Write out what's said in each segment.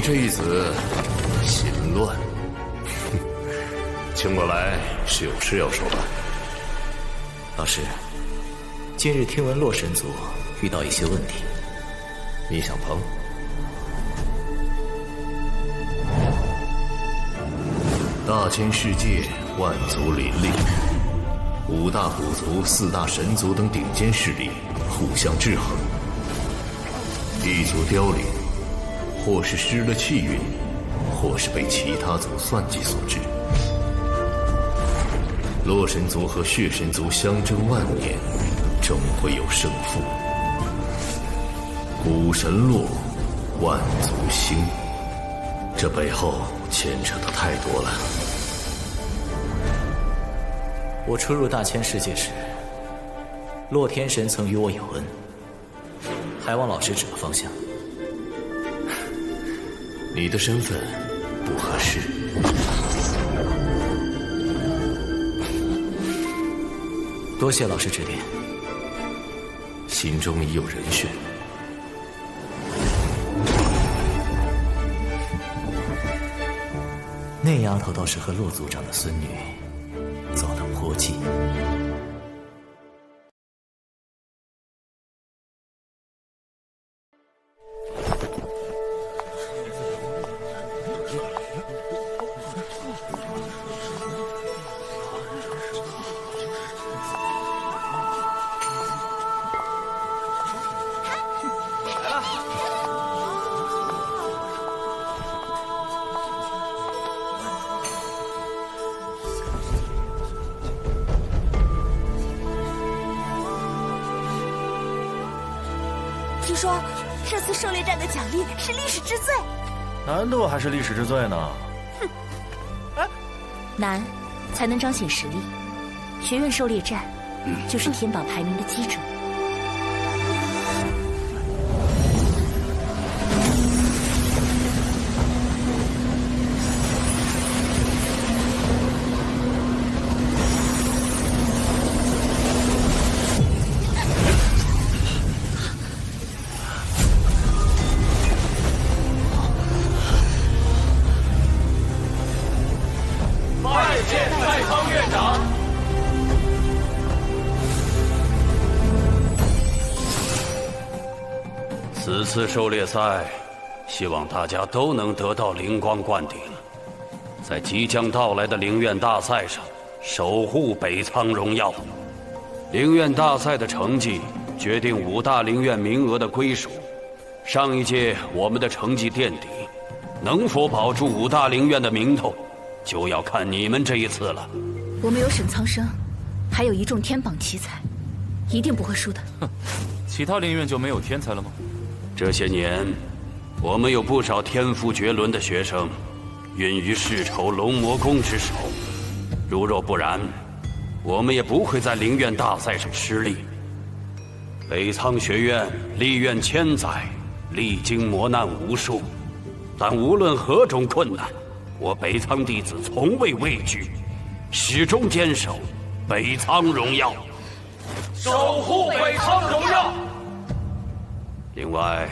这一子心乱，请我来是有事要说吧？老师，近日听闻洛神族遇到一些问题，你想帮？大千世界，万族林立，5大古族、4大神族等顶尖势力互相制衡，一族凋零，或是失了气运，或是被其他族算计所致。洛神族和血神族相争万年，终会有胜负。古神落，万族兴，这背后牵扯的太多了。我初入大千世界时，洛天神曾与我有恩，还望老师指个方向。你的身份不合适。多谢老师指点，心中已有人选。那丫头倒是和洛族长的孙女走得颇近。听说这次狩猎战的奖励是历史之最，难度还是历史之最呢？哼，难才能彰显实力。学院狩猎战就是天榜排名的基础。此次狩猎赛，希望大家都能得到灵光灌顶，在即将到来的灵院大赛上守护北苍荣耀。灵院大赛的成绩决定5大灵院名额的归属。上一届我们的成绩垫底，能否保住5大灵院的名头，就要看你们这一次了。我们有沈苍生，还有一众天榜奇才，一定不会输的。哼，其他灵院就没有天才了吗？这些年，我们有不少天赋绝伦的学生，陨于世仇龙魔宫之手。如若不然，我们也不会在灵院大赛上失利。北苍学院历苑千载，历经磨难无数，但无论何种困难，我北苍弟子从未畏惧，始终坚守北苍荣耀，守护北苍荣耀。另外，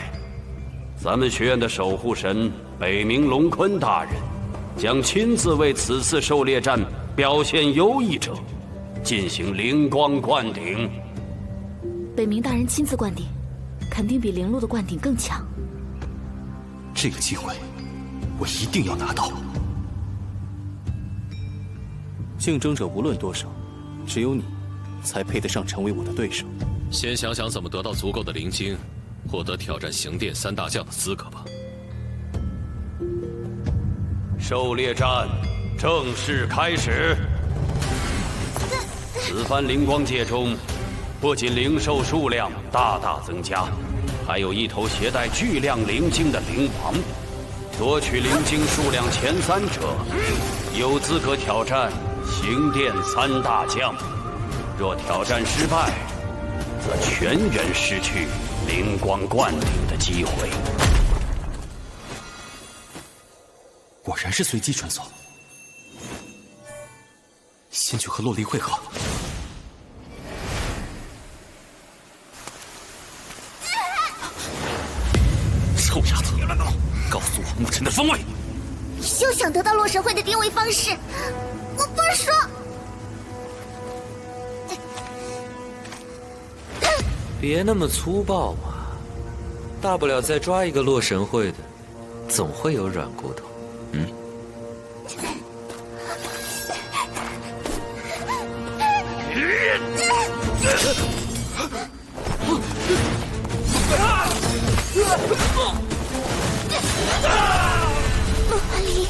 咱们学院的守护神北冥龙坤大人将亲自为此次狩猎战表现优异者进行灵光灌顶。北冥大人亲自灌顶，肯定比灵鹿的灌顶更强。这个机会，我一定要拿到。竞争者无论多少，只有你才配得上成为我的对手。先想想怎么得到足够的灵晶，获得挑战刑殿3大将的资格吧。狩猎战正式开始。此番灵光界中，不仅灵兽数量大大增加，还有一头携带巨量灵晶的灵王。夺取灵晶数量前3者，有资格挑战刑殿3大将。若挑战失败，则全员失去灵光灌顶的机会。果然是随机穿梭。先去和洛离会合。臭丫头，告诉我牧尘的风味。休想得到洛神会的定位方式！我不是说，别那么粗暴嘛，大不了再抓一个洛神会的，总会有软骨头。陆华离，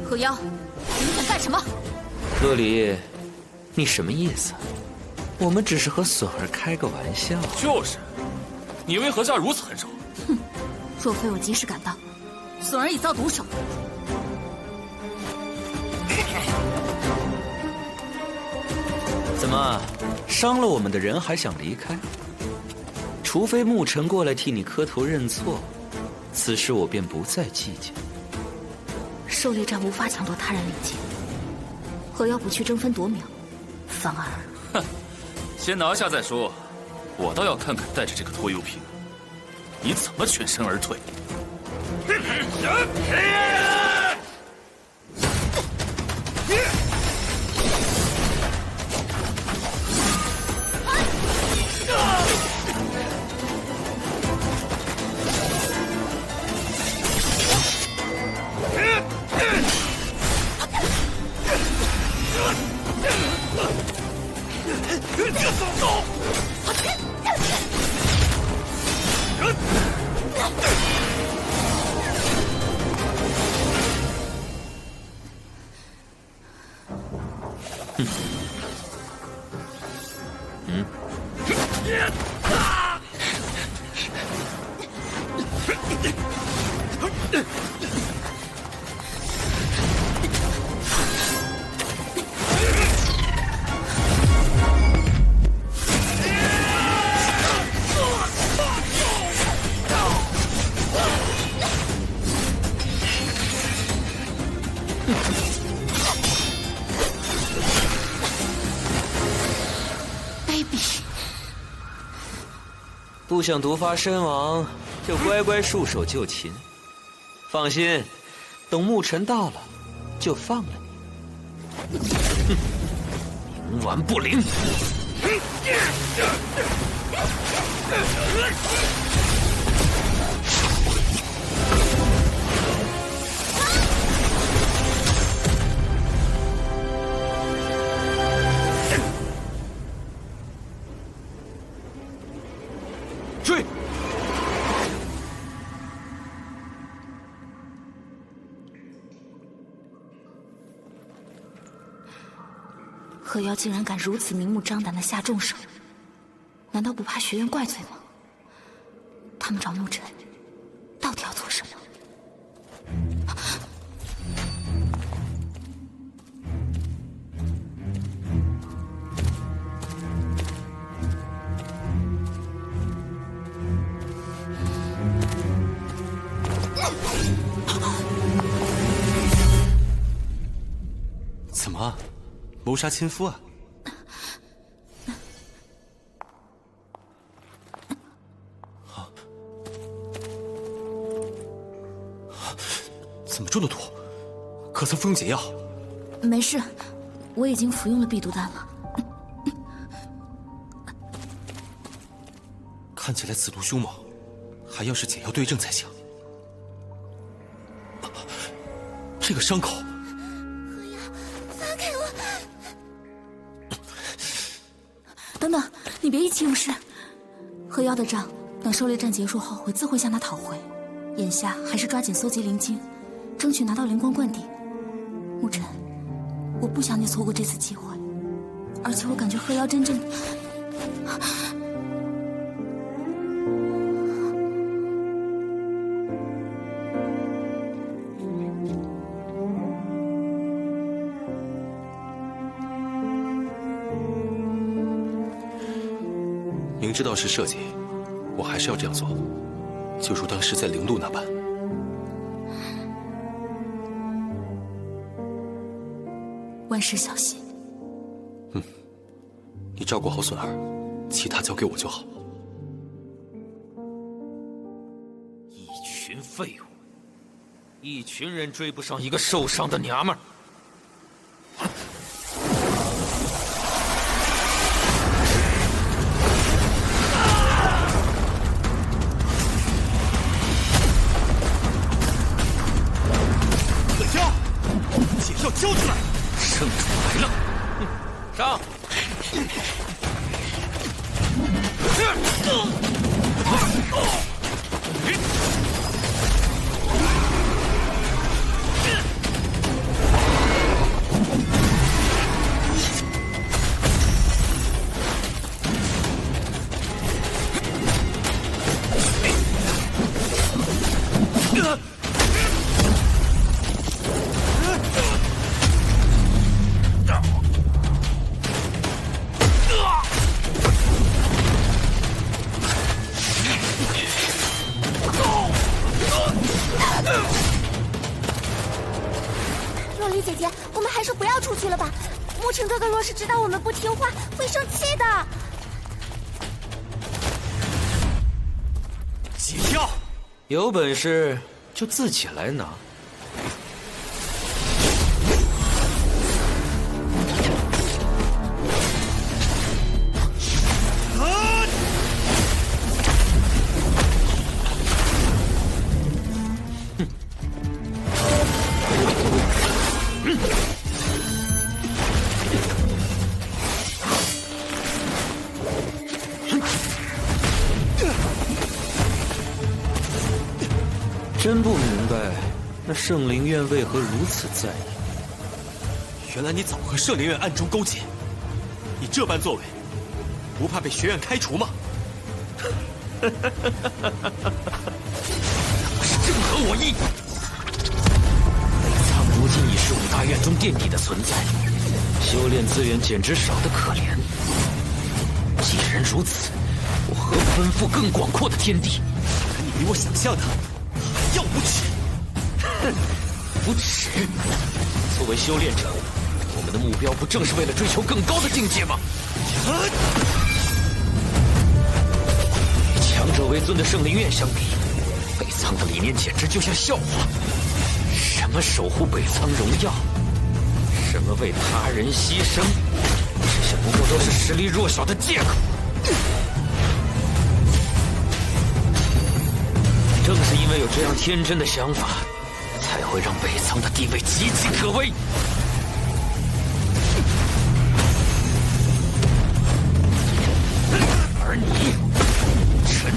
何妖，你想干什么？洛离，你什么意思？我们只是和笋儿开个玩笑。就是，你为何下如此狠手？哼，若非我及时赶到，笋儿已遭毒手。怎么，伤了我们的人还想离开？除非牧尘过来替你磕头认错，此事我便不再计较。狩猎战无法抢夺他人利剑，何妖不去争分夺秒，反而……哼，先拿下再说。我倒要看看带着这个拖油瓶，你怎么全身而退。不想毒发身亡，就乖乖束手就擒。放心，等牧尘到了，就放了你。哼，冥顽不灵！追！何妖竟然敢如此明目张胆的下重手，难道不怕学院怪罪吗？他们找牧尘，到底要做什么？怎么，谋杀亲夫啊？怎么中的毒？可曾服用解药？没事，我已经服用了避毒丹了。看起来此毒凶猛，还要是解药对症才行。这个伤口，放开我！等等，你别意气用事。何妖的账，等狩猎战结束后，我自会向他讨回。眼下还是抓紧搜集灵晶，争取拿到灵光灌顶。牧尘，我不想你错过这次机会，而且我感觉何妖真正……明知道是设计，我还是要这样做，就如当时在灵路那般。万事小心。你照顾好笋儿，其他交给我就好。一群废物，一群人追不上一个受伤的娘们儿。解药交出来！圣主来了，上！若离姐姐，我们还是不要出去了吧。沐尘哥哥若是知道我们不听话，会生气的。解药，有本事就自己来拿。真不明白，那圣灵院为何如此在意？原来你早和圣灵院暗中勾结，你这般作为，不怕被学院开除吗？那不是正合我意。北苍如今已是五大院中垫底的存在，修炼资源简直少得可怜。既然如此，我何不奔赴更广阔的天地？可你比我想象的还要无耻！哼，无耻！作为修炼者，我们的目标不正是为了追求更高的境界吗？与强者为尊的圣灵院相比，北苍的理念简直就像笑话。什么守护北苍荣耀，什么为他人牺牲，这些不过都是实力弱小的借口。正是因为有这样天真的想法，才会让北苍的地位岌岌可危。而你，臣，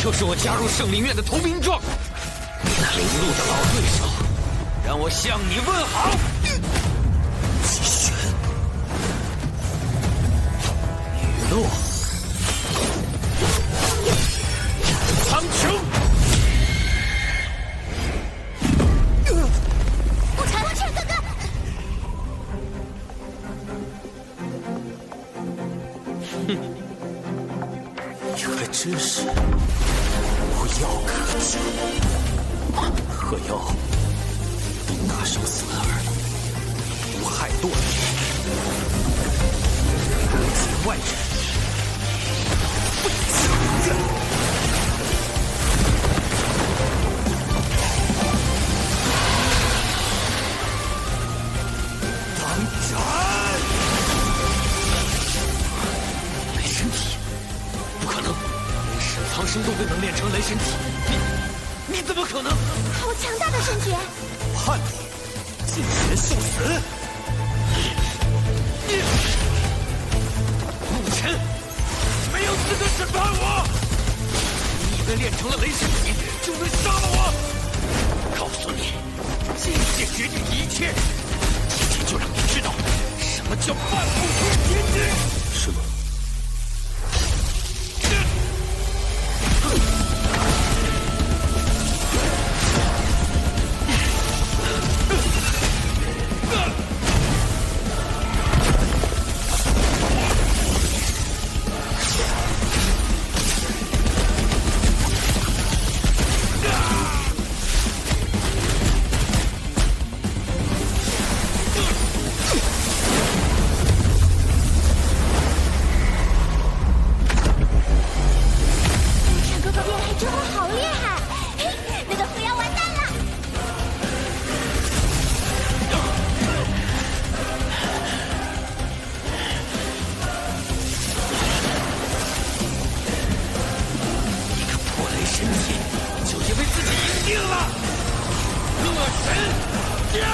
就是我加入圣灵院的投名状。那陵路的老对手，让我向你问好。季玄，雨落，苍穹。沐尘哥哥，原来真是无药可救。何妖，因大圣死而无害堕地，不及外人，废苍院。雷神体，不可能！沈苍生都未能练成雷神体，你怎么可能？好强大的圣诀！判你尽全受死！牧尘，没有资格审判我！你以为练成了雷神体就能杀了我？告诉你，境界决定一切。今天就让你知道什么叫半步推天地。是吗？定了！恶神驾！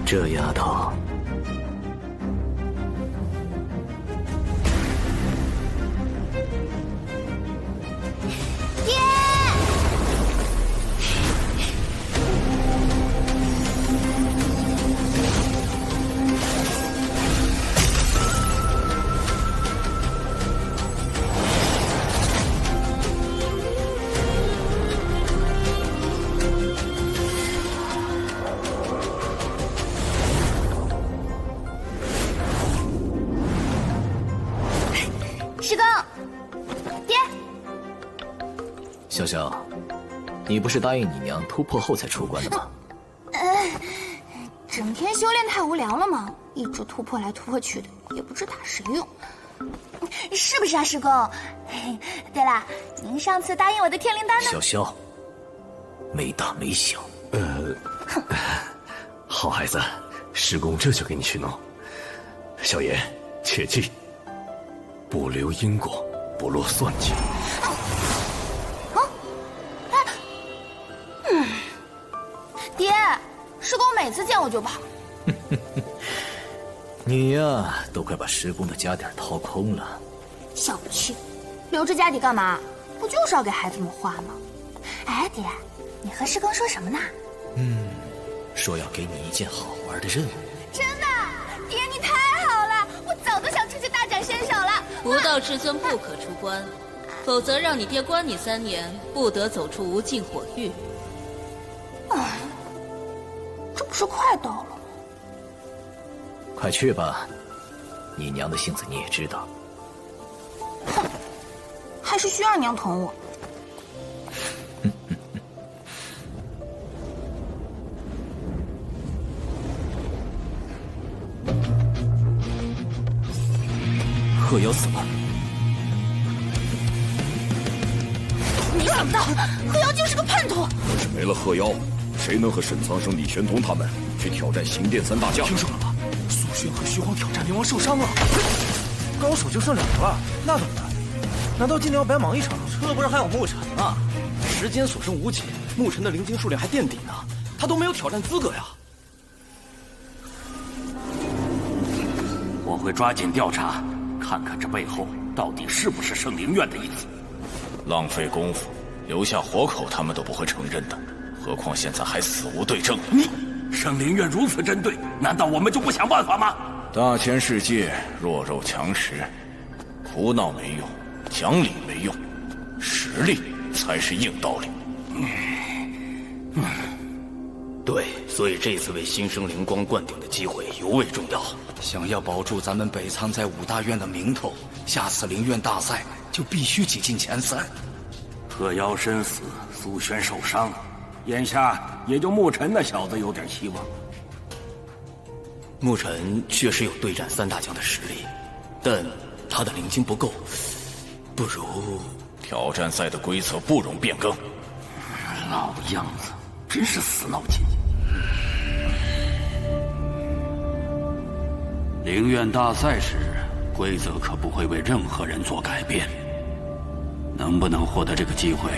这丫头，爹！师公，爹，潇潇，你不是答应你娘突破后才出关的吗？整天修炼太无聊了嘛，一直突破来突破去的，也不知打谁用，是不是啊，师公？对了，您上次答应我的天灵丹呢？潇潇，没大没小。好孩子，师公这就给你去弄。小爷，切记，不留因果，不落算计。爹，师公每次见我就跑。你呀，都快把师公的家底掏空了。小气，留着家底干嘛？不就是要给孩子们花吗？哎，爹，你和师公说什么呢？说要给你一件好玩的任务。真的，爹你太好了，我早都想出去大展身手了。无道至尊不可出关，否则让你爹关你3年，不得走出无尽火域。这不是快到了吗？快去吧，你娘的性子你也知道。还是需二娘疼我。鹤妖死了，没想到鹤妖竟是个叛徒。要是没了鹤妖，谁能和沈苍生、李玄同他们去挑战刑殿3大将？听说了吗？苏轩和虚皇挑战灵王受伤了，高手就剩2个了，那怎么办？难道今年要白忙一场？这不是还有牧尘吗？时间所剩无几，牧尘的灵晶数量还垫底呢，他都没有挑战资格呀。我会抓紧调查，看看这背后到底是不是圣灵院的意思。浪费功夫，留下活口他们都不会承认的，何况现在还死无对证。圣灵院如此针对，难道我们就不想办法吗？大千世界，弱肉强食，胡闹没用，讲理没用，实力才是硬道理。对，所以这次为新生灵光灌顶的机会尤为重要。想要保住咱们北苍在5大院的名头，下次灵院大赛就必须挤进前3。鹤妖身死，苏轩受伤，眼下也就牧尘那小子有点希望。牧尘确实有对战3大将的实力，但他的灵晶不够，不如挑战赛的规则不容变更。老样子，真是死脑筋。灵院大赛时，规则可不会为任何人做改变。能不能获得这个机会，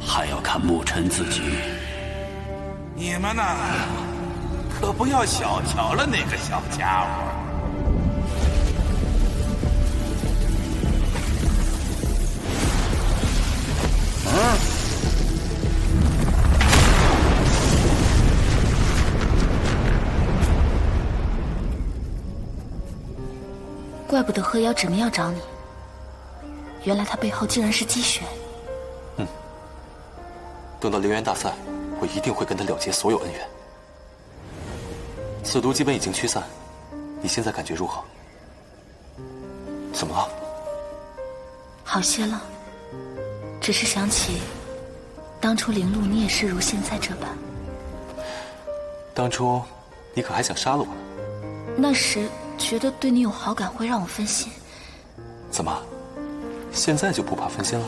还要看牧尘自己。你们呐，可不要小瞧了那个小家伙。不得河妖指名要找你，原来他背后竟然是姬雪。等到陵园大赛，我一定会跟他了结所有恩怨。此毒基本已经驱散，你现在感觉如何？怎么了？好些了，只是想起当初灵路你也是如现在这般。当初你可还想杀了我呢？那时觉得对你有好感会让我分心。怎么，现在就不怕分心了？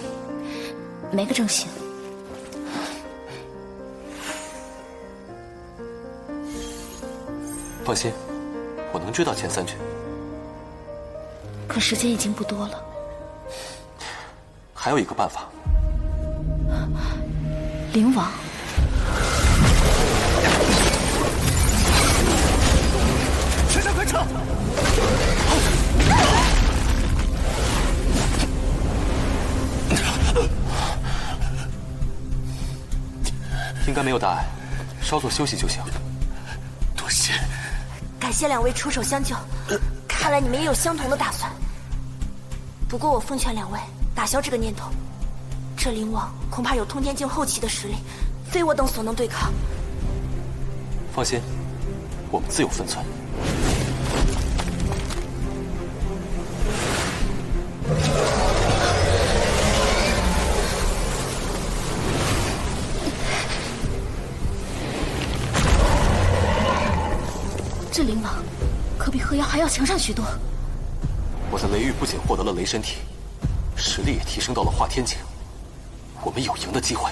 没个正形。放心，我能追到前3局。可时间已经不多了。还有一个办法。灵王。全场快撤！应该没有大碍，稍作休息就行。多谢。感谢2位出手相救，看来你们也有相同的打算。不过我奉劝2位打消这个念头，这灵王恐怕有通天境后期的实力，非我等所能对抗。放心，我们自有分寸。这灵王可比河妖还要强上许多。我在雷域不仅获得了雷神体，实力也提升到了化天境，我们有赢的机会。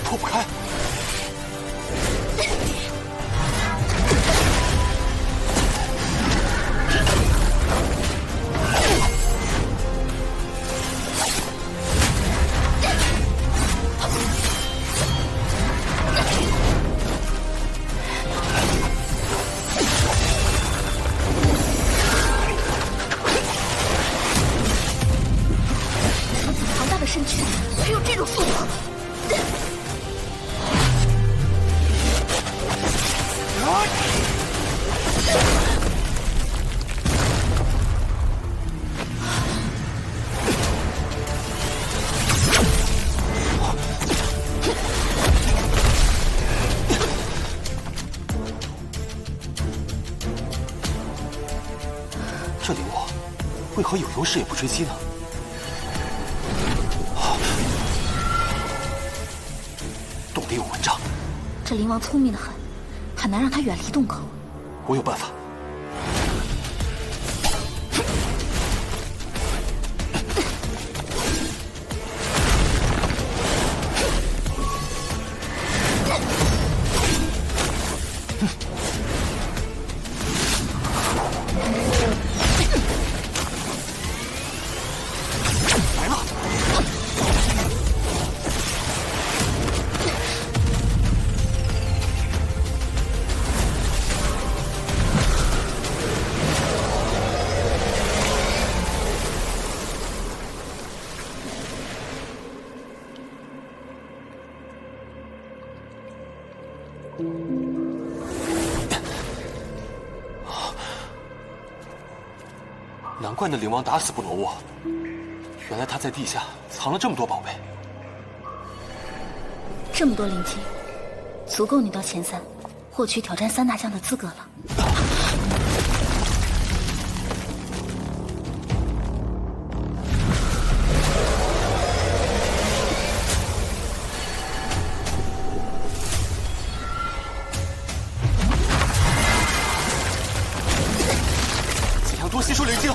破不开！庞大的身躯，却有这种速度。这灵王为何有优势也不追击呢？洞里有蚊帐，这灵王聪明的很，很难让他远离洞口。我有办法。来了！难怪那灵王打死不挪我，原来他在地下藏了这么多宝贝。这么多灵晶，足够你到前3，获取挑战3大将的资格了。尽量多吸收灵晶。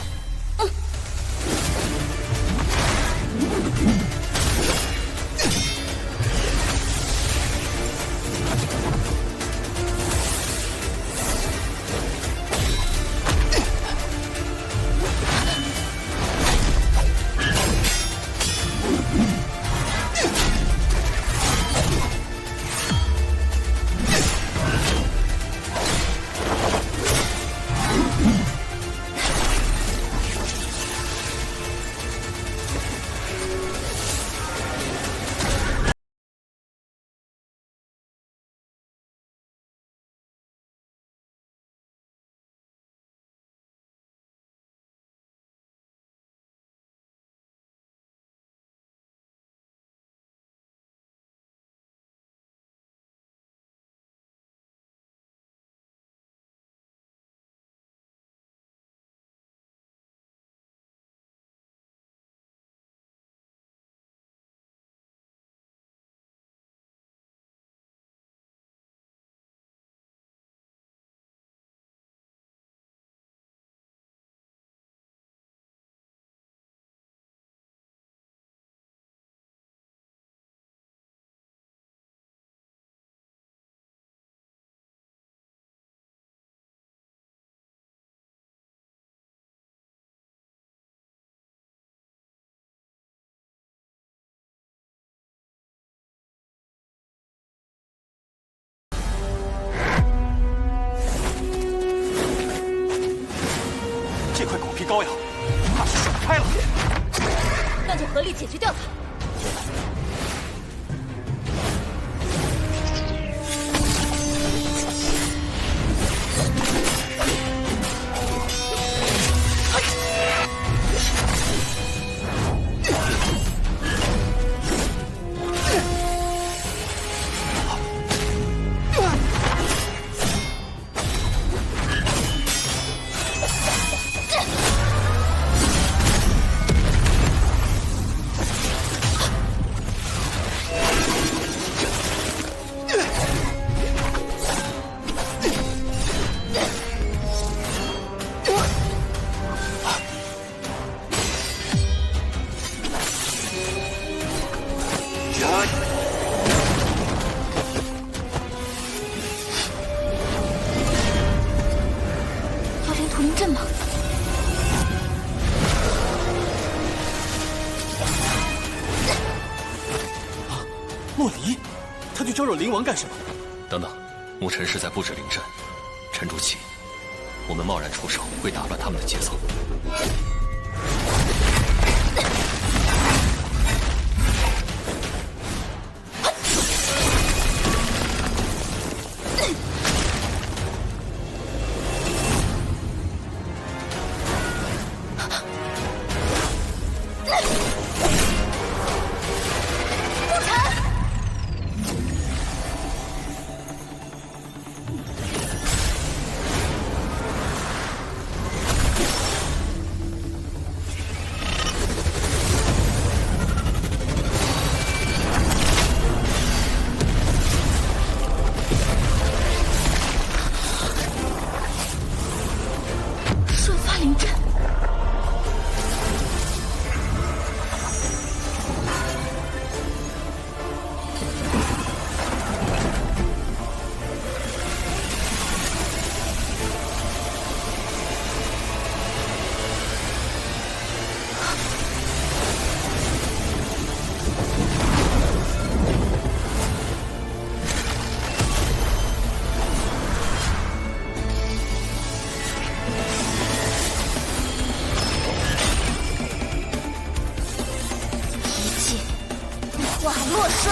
这块狗皮膏药，怕是甩不开了。那就合力解决掉它。要连土灵阵吗？莫离，他去招惹灵王干什么？等等，牧尘是在布置灵阵，沉住气，我们贸然出手会打乱他们的节奏。瞬发灵阵。化落水。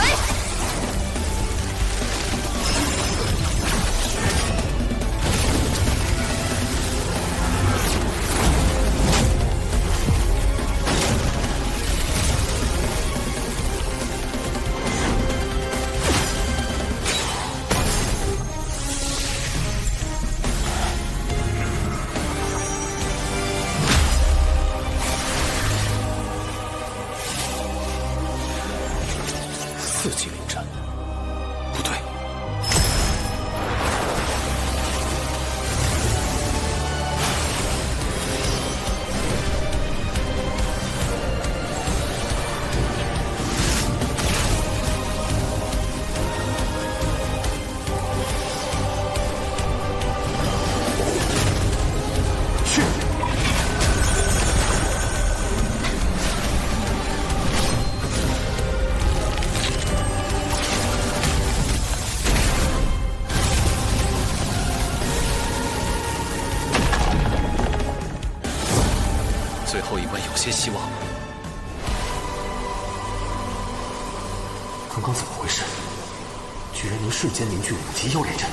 4级灵阵，不对，是。最后一关有些希望了。刚刚怎么回事？居然能瞬间凝聚5级妖炼阵！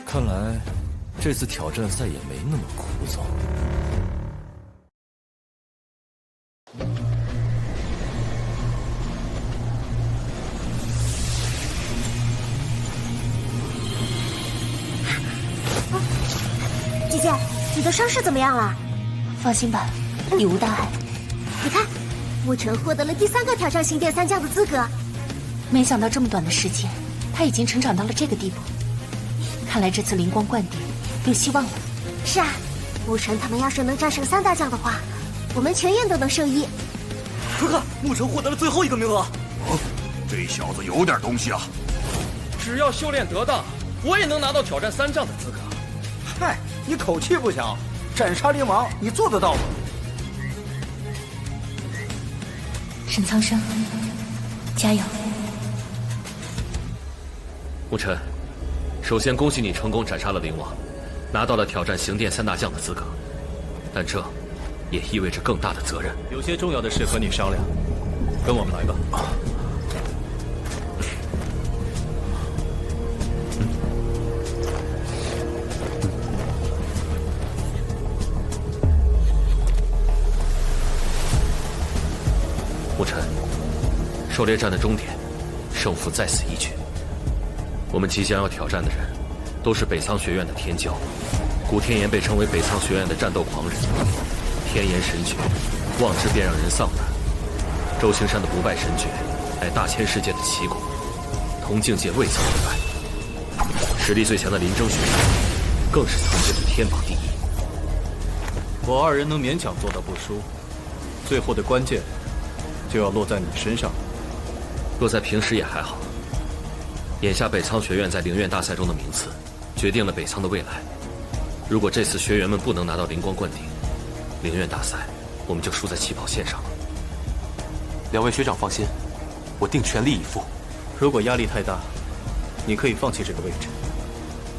看来这次挑战赛也没那么枯燥。姐姐，你的伤势怎么样了？放心吧，已无大碍。你看，沐尘获得了第3个挑战行殿3将的资格。没想到这么短的时间，他已经成长到了这个地步。看来这次灵光灌顶有希望了。是啊，沐尘他们要是能战胜3大将的话，我们全院都能受益。快看，沐尘获得了最后1个名额。哦，这小子有点东西啊！只要修炼得当，我也能拿到挑战3将的资格。嗨，你口气不小，斩杀灵王你做得到吗？沈苍生，加油！沐尘，首先恭喜你成功斩杀了灵王，拿到了挑战刑殿3大将的资格，但这也意味着更大的责任。有些重要的事和你商量，跟我们来吧。沐尘，狩猎战的终点，胜负在此一举。我们即将要挑战的人，都是北苍学院的天骄。古天炎被称为北苍学院的战斗狂人，天炎神诀，望之便让人丧胆。周青山的不败神诀，乃大千世界的奇功，同境界未曾一败。实力最强的林征学院，更是曾经的天榜第一。我二人能勉强做到不输，最后的关键就要落在你身上。落在平时也还好。眼下北苍学院在灵院大赛中的名次，决定了北苍的未来。如果这次学员们不能拿到灵光冠顶，灵院大赛我们就输在起跑线上了。两位学长放心，我定全力以赴。如果压力太大，你可以放弃这个位置，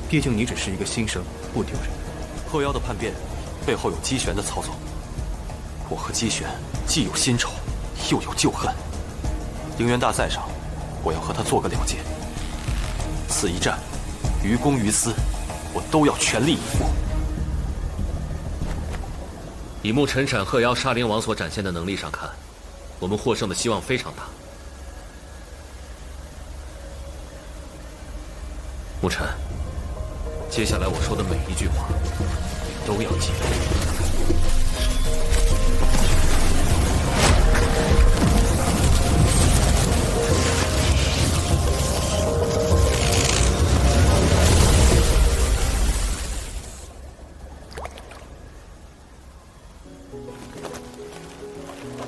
毕竟你只是一个新生，不丢人。后腰的叛变背后有姬玄的操作，我和姬玄既有新仇，又有旧恨。灵元大赛上，我要和他做个了结。此一战，于公于私，我都要全力以赴。以沐尘斩鹤妖杀灵王所展现的能力上看，我们获胜的希望非常大。沐尘，接下来我说的每一句话，你都要记住。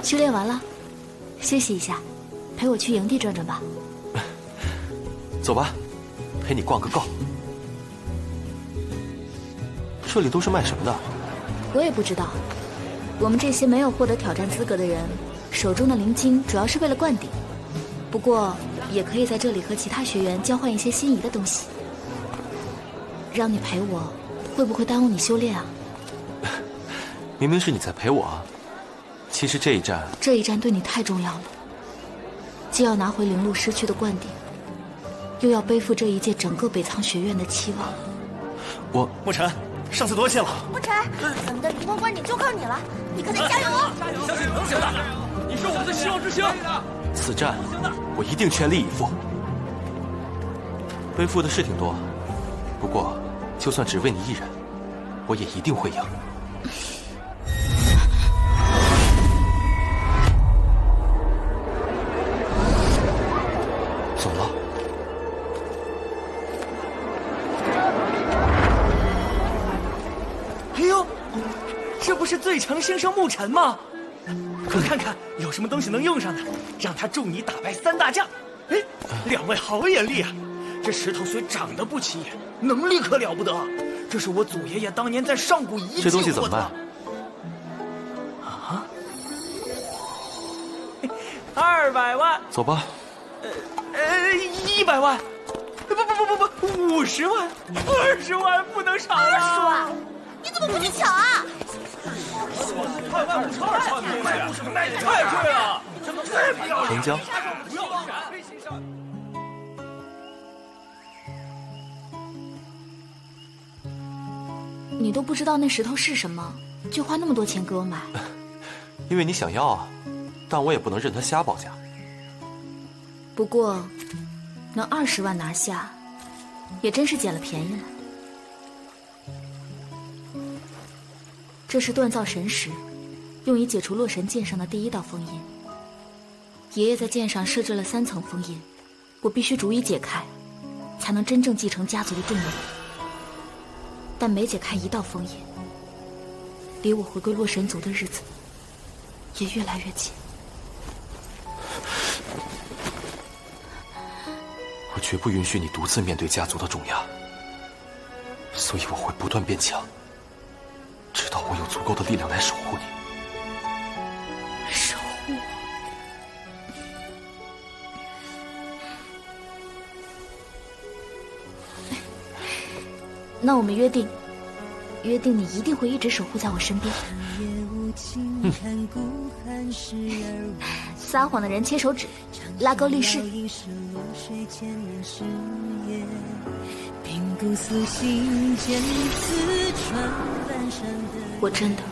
修炼完了，休息一下，陪我去营地转转吧。走吧，陪你逛个够。这里都是卖什么的？我也不知道。我们这些没有获得挑战资格的人，手中的灵晶主要是为了灌顶，不过也可以在这里和其他学员交换一些心仪的东西。让你陪我，会不会耽误你修炼啊？明明是你在陪我啊。其实这一战对你太重要了，既要拿回灵路失去的冠顶，又要背负这一届整个北苍学院的期望。沐尘，上次多谢了。沐尘，咱们的灵光冠顶就靠你了，你可得加油哦！相信你能行的，你是我们的希望之星。此战我一定全力以赴。背负的事挺多，不过就算只为你一人，我也一定会赢。走了。哎呦，这不是最强新生沐尘吗？快看看有什么东西能用上的，让他助你打败3大将。哎，两位好眼力啊！这石头虽长得不起眼，能力可了不得。这是我祖爷爷当年在上古遗迹获得。这东西怎么办？啊？200万。走吧。100万。不，50万，20万不能少啊！20万？你怎么不去抢啊？太贵了！成交。你都不知道那石头是什么，就花那么多钱给我买？因为你想要啊，但我也不能任他瞎报价。不过，能20万拿下，也真是捡了便宜了。这是锻造神石，用以解除洛神剑上的第1道封印。爷爷在剑上设置了3层封印，我必须逐一解开，才能真正继承家族的重任。但每解开1道封印，离我回归洛神族的日子也越来越近。我绝不允许你独自面对家族的重压，所以我会不断变强，直到我有足够的力量来守护你。守护我？那我们约定你一定会一直守护在我身边。撒谎的人切手指，拉钩立誓。我真的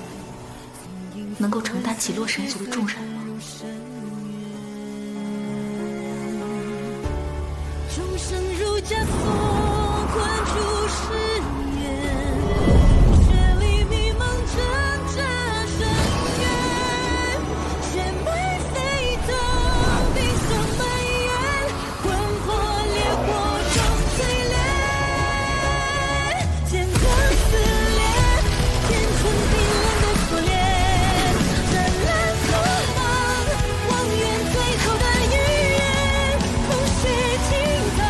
能够承担起洛神族的重任吗？众生如枷锁，困住誓言，血里迷茫挣扎深渊，血脉沸腾，冰霜蔓延，魂魄烈火中淬炼，剑光撕裂，天春冰冷的锁链，湛蓝光芒，望远最后的预言，风雪尽头。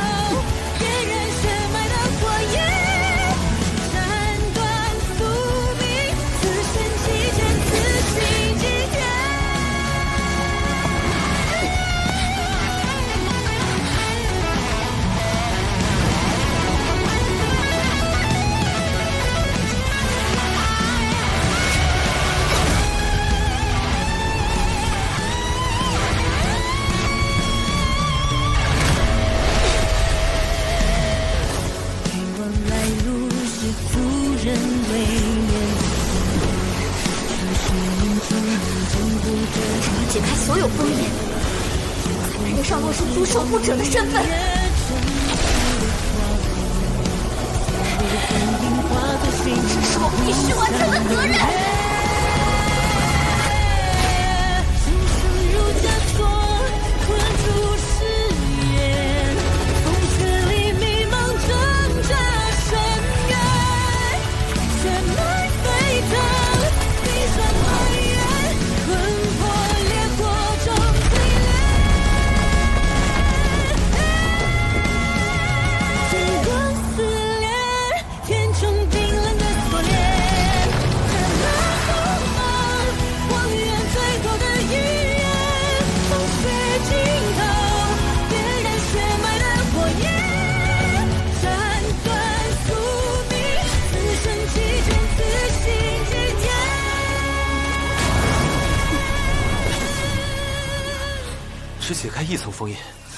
解开所有封印，才配得上洛神族守护者的身份。这是我必须完成的责任。只解开一层封印，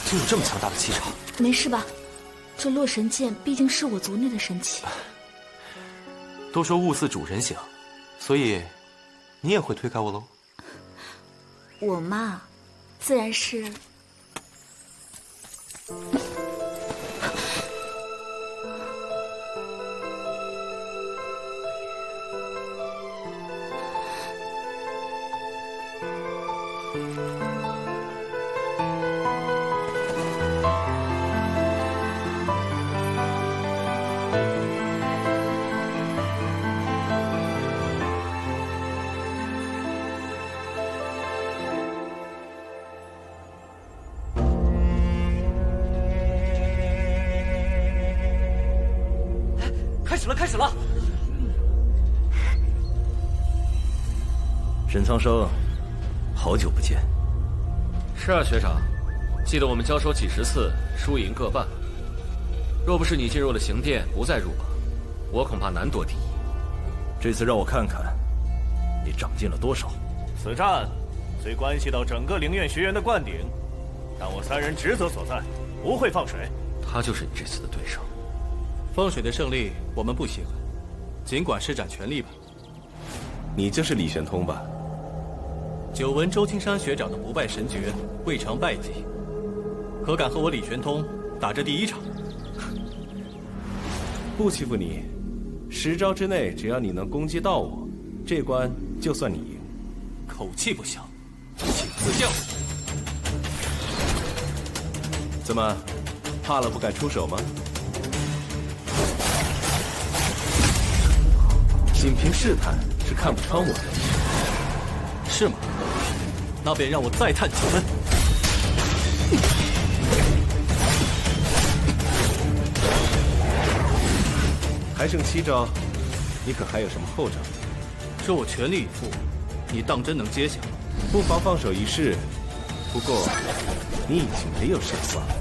就有这么强大的气场。没事吧？这洛神剑毕竟是我族内的神器。都说物似主人形，所以你也会推开我喽？我嘛，自然是。开始了！沈苍生，好久不见。是啊，学长，记得我们交手几十次，输赢各半。若不是你进入了刑殿，不再入榜，我恐怕难夺第一。这次让我看看，你长进了多少。此战虽关系到整个灵院学园的灌顶，但我三人职责所在，不会放水。他就是你这次的对手。放水的胜利我们不稀罕，尽管施展全力吧。你就是李玄通吧？久闻周青山学长的不败神诀，未尝败绩，可敢和我李玄通打这第一场？不欺负你，10招之内，只要你能攻击到我，这关就算你赢。口气不小，请赐教。怎么，怕了不敢出手吗？仅凭试探是看不穿我的，是吗？那便让我再探几分。还剩7招，你可还有什么后招？这我全力以赴，你当真能接下？不妨放手一试。不过，你已经没有胜算了。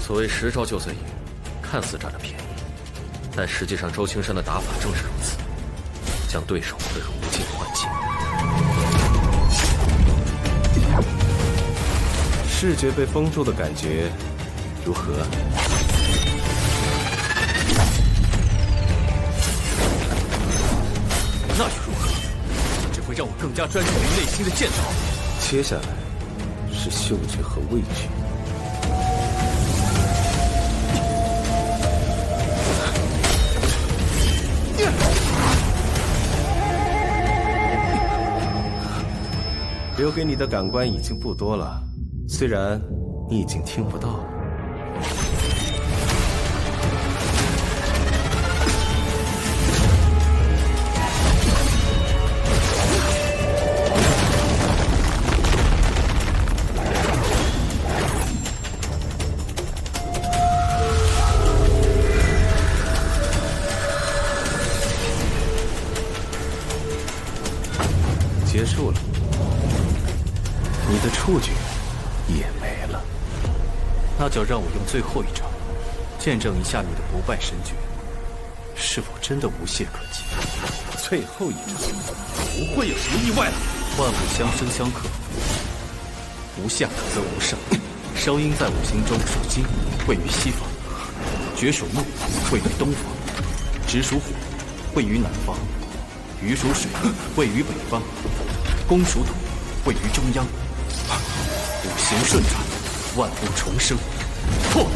所谓10招9随意，看似占了便宜，但实际上周青山的打法正是如此，将对手推入无尽幻境。视觉被封住的感觉如何？那又如何？只会让我更加专注于内心的剑道。接下来是嗅觉和味觉。留给你的感官已经不多了，虽然你已经听不到了。结束了，你的触觉也没了。那就让我用最后一招，见证一下你的不败神诀，是否真的无懈可击。最后一招，不会有什么意外了。万物相生相克，无下则无上。声音在五行中属金，位于西方；绝属木，位于东方；直属火，位于南方；鱼属水，位于北方；弓属土，位于中央。五行顺转，万物重生。破！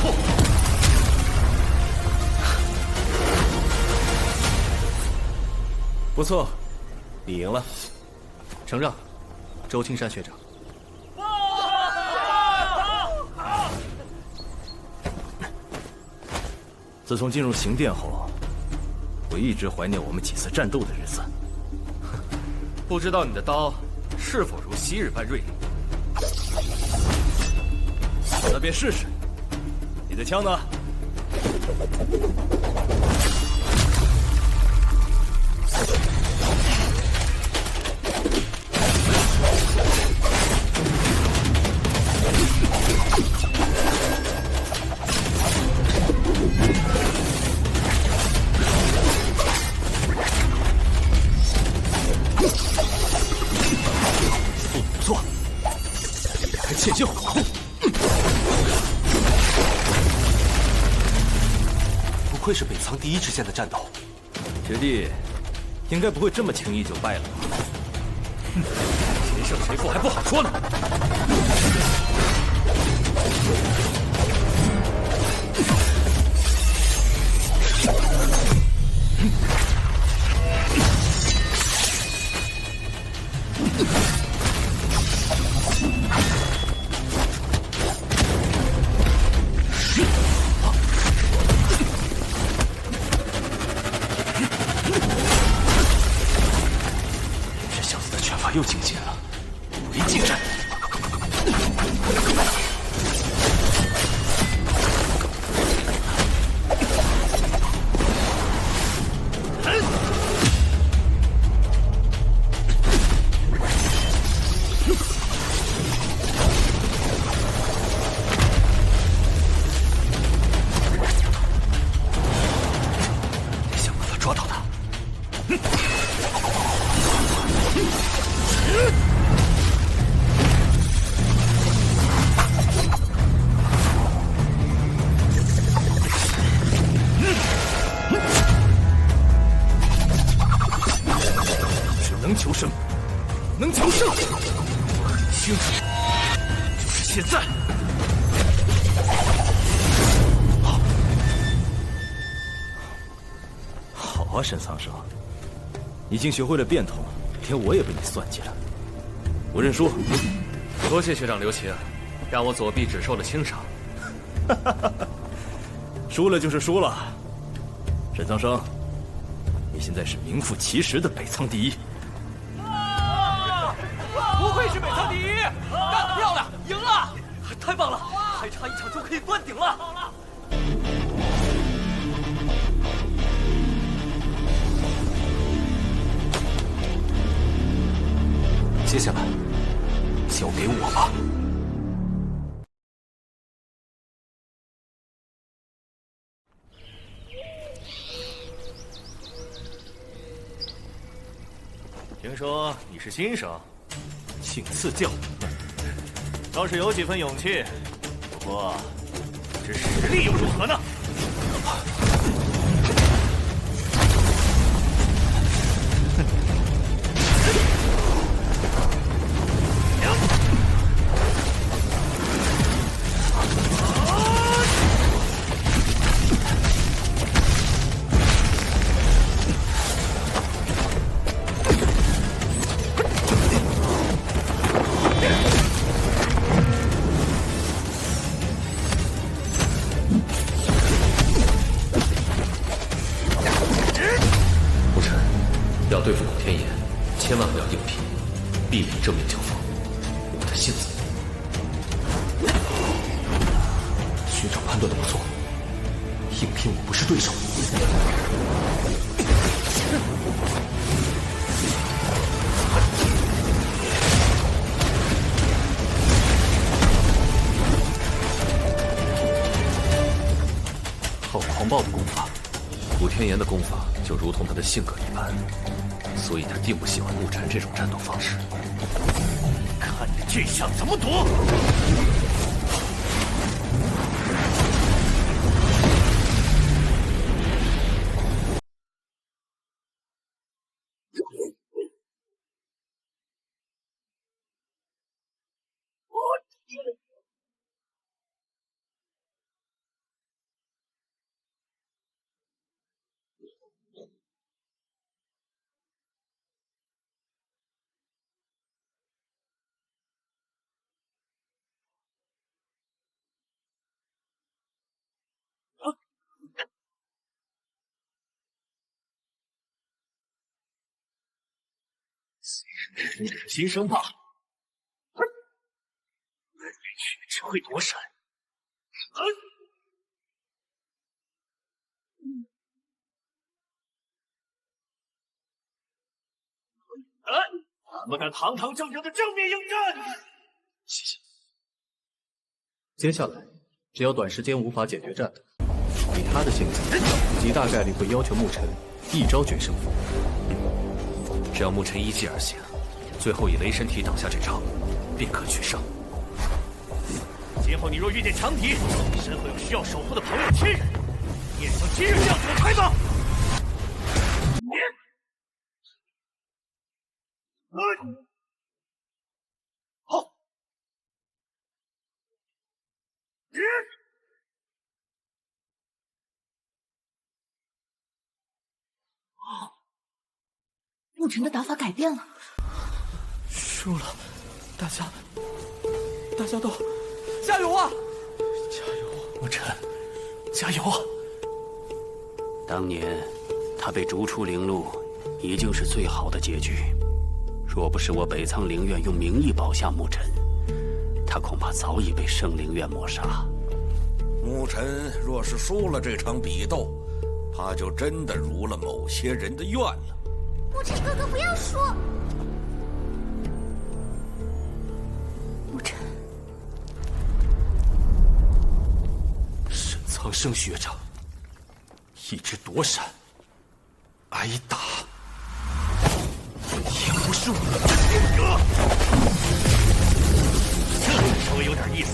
不错，你赢了。承让，周青山学长。自从进入刑殿后，我一直怀念我们几次战斗的日子。不知道你的刀是否如昔日般锐利？那便试试。你的枪呢？不错，还欠秀。不愧是北苍第一之间的战斗，学弟，应该不会这么轻易就败了吧？谁胜谁负还不好说呢。又精进了，没进战。想办法抓到他。能求生，能求胜，我很清楚，就是现在。好啊，沈苍生，已经学会了变通，连我也被你算计了。我认输。多谢学长留情，让我左臂只受了轻伤。输了就是输了。沈苍生，你现在是名副其实的北苍第一。不愧是北苍第一，干得漂亮，赢了！太棒了，还差一场就可以端顶了。接下来，交给我吧。听说你是新生，请赐教。倒是有几分勇气，不过这实力又如何呢？要对付古天言，千万不要硬拼，避免正面交锋。我的性子，学长判断的不错，硬拼我不是对手。好狂暴的功法，古天言的功法就如同他的性格一般，所以他定不喜欢沐尘这种战斗方式。看你这下怎么躲！你是新生吧？只会躲闪。怎么敢堂堂正正的正面应战？谢谢。接下来，只要短时间无法解决战斗，以他的性子，极大概率会要求沐尘一招决胜负。只要沐尘依计而行，最后以雷神体挡下这招，便可取胜。今后你若遇见强敌，身后有需要守护的朋友亲人，你也像今日这样躲开吗？好。沐尘的打法改变了，输了，大家都加油啊！加油，沐尘，加油啊！当年他被逐出灵路，已经是最好的结局。若不是我北苍灵院用名义保下沐尘，他恐怕早已被圣灵院抹杀。沐尘若是输了这场比斗，他就真的如了某些人的愿了。沐尘哥哥，不要输！沐尘，沈苍生学长一直躲闪，挨打，也不是我的性格。这稍微有点意思。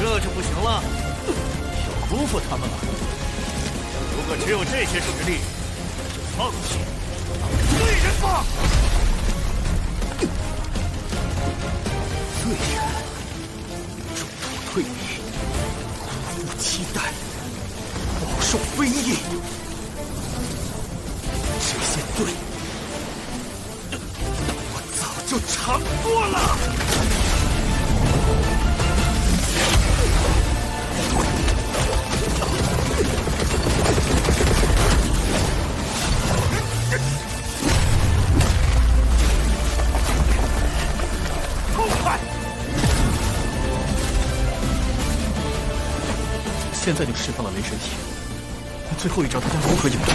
这就不行了，要辜负他们了。如果只有这些实力，就放弃当罪人吧。罪人，中途退役，不负期待，饱受非议。现在就释放了雷神体，那最后一招他将如何应对？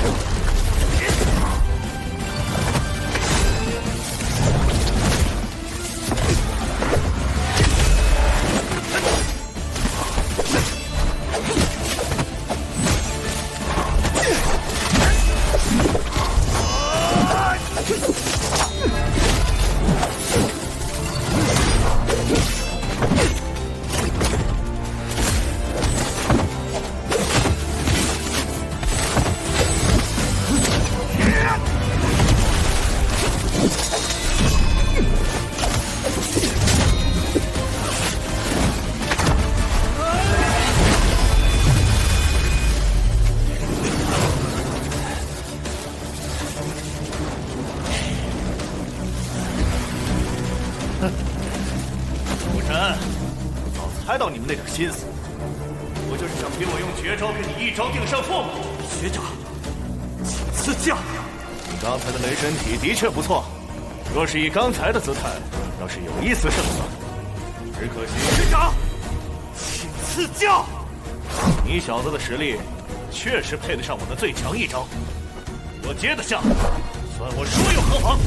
猜到你们那点心思，不就是想逼我用绝招跟你一招定胜负？学长，请赐教。你刚才的雷神体的确不错，若是以刚才的姿态，倒是有一丝胜算。只可惜，学长，请赐教。你小子的实力确实配得上我的最强一招，我接得下，算我说有何妨。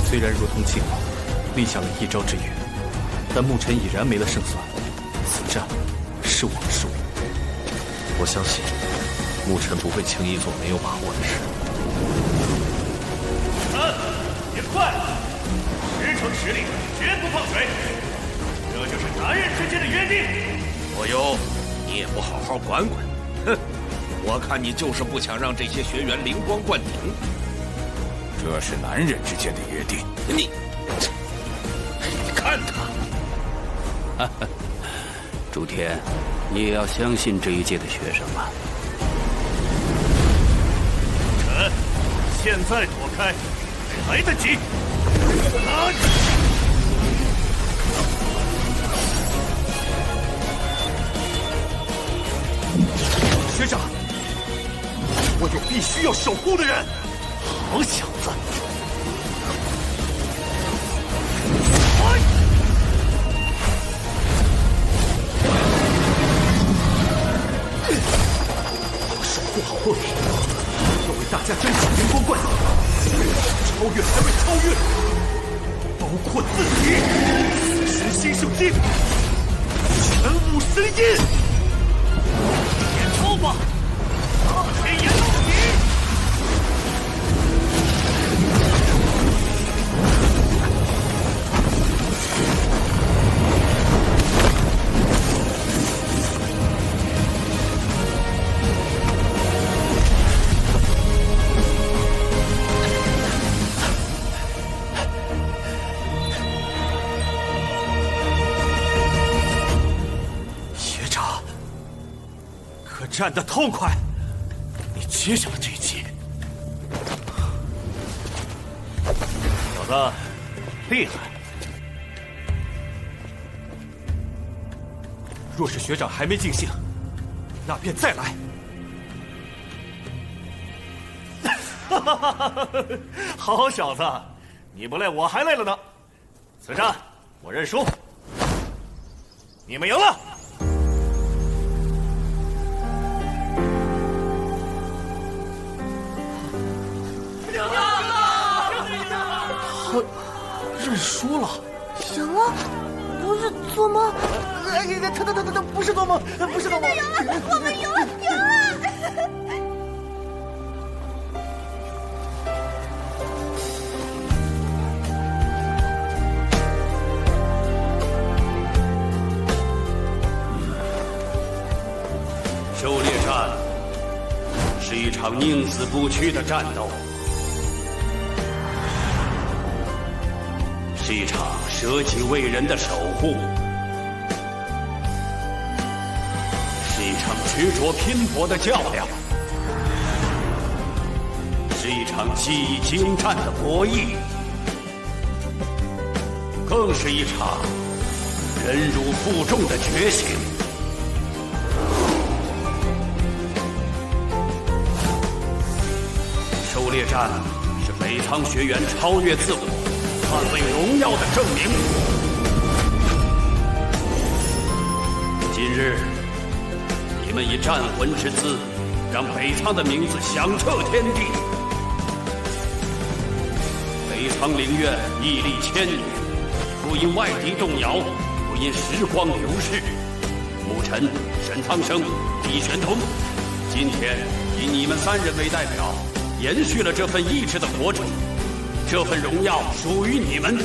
虽然如同庆王立下了一招之约，但牧尘已然没了胜算，此战是我输。我相信牧尘不会轻易做没有把握的事。也快，10成实力绝不放水，这就是男人之间的约定。火幽，你也不好好管管，哼！我看你就是不想让这些学员灵光灌顶。这是男人之间的约定，你看他，朱天，你也要相信这一届的学生啊！臣，现在躲开还来得及。学长，我有必须要守护的人。好小子！要守护好洛里，要为大家争取灵光灌顶，超越还未超越，包括自己。十星圣经，全武神印，点抽吧！天炎到底！战得痛快，你接下了这一击。小子，厉害！若是学长还没尽兴，那便再来。好小子，你不累我还累了呢。此战我认输，你们赢了。认输了，赢了，不是做梦。他不是做梦，不是做梦。赢了，我们赢了，赢了！狩猎战是一场宁死不屈的战斗。是一场舍己为人的守护，是一场执着拼搏的较量，是一场技艺精湛的博弈，更是一场忍辱负重的觉醒。狩猎战是每北苍学园超越自我，捍卫荣耀的证明。今日，你们以战魂之姿，让北苍的名字响彻天地。北苍陵苑屹立千年，不因外敌动摇，不因时光流逝。牧尘、沈苍生、李玄通，今天以你们3人为代表，延续了这份意志的火种。这份荣耀属于你们，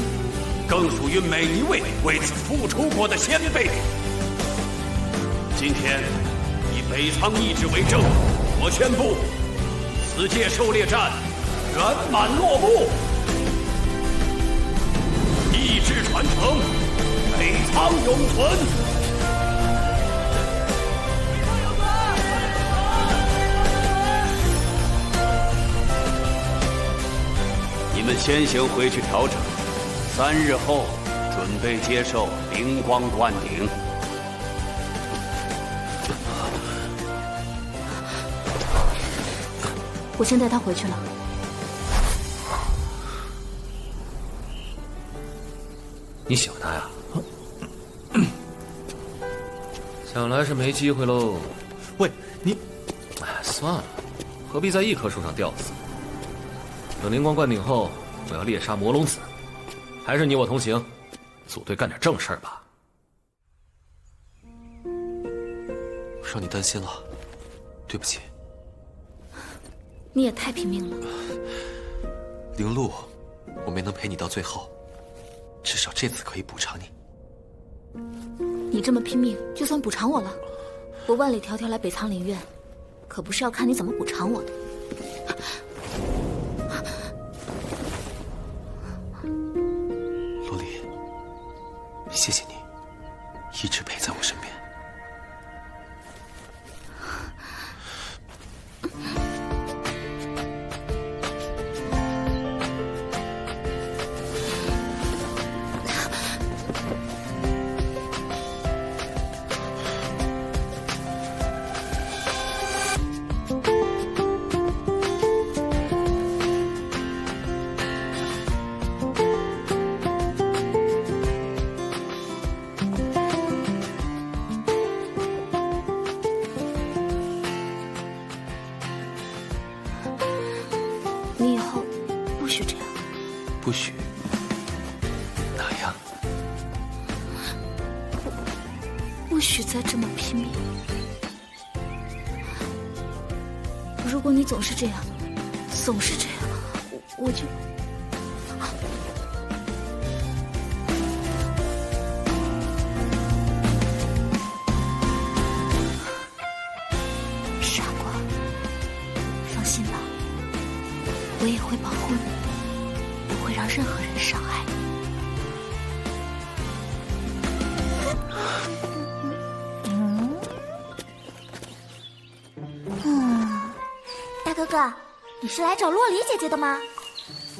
更属于每一位为此付出过的先辈。今天以北苍意志为证，我宣布，此届狩猎战圆满落幕。意志传承，北苍永存。你们先行回去调整，3日后准备接受灵光灌顶。我先带他回去了。你喜欢他呀？想来是没机会喽。喂，你……哎，算了，何必在一棵树上吊死？等灵光灌顶后，我要猎杀魔龙子，还是你我同行，组队干点正事儿吧。让你担心了，对不起。你也太拼命了。灵鹿，我没能陪你到最后，至少这次可以补偿你。你这么拼命，就算补偿我了。我万里迢迢来北苍陵苑，可不是要看你怎么补偿我的。洛丽，谢谢你，一直陪在我身边。你以后不许这样。不许？哪样？不许再这么拼命。如果你总是这样，总是这样，我就……傻瓜，放心吧，我也会保护你，不会让任何人伤害你。大哥哥，你是来找洛黎姐姐的吗？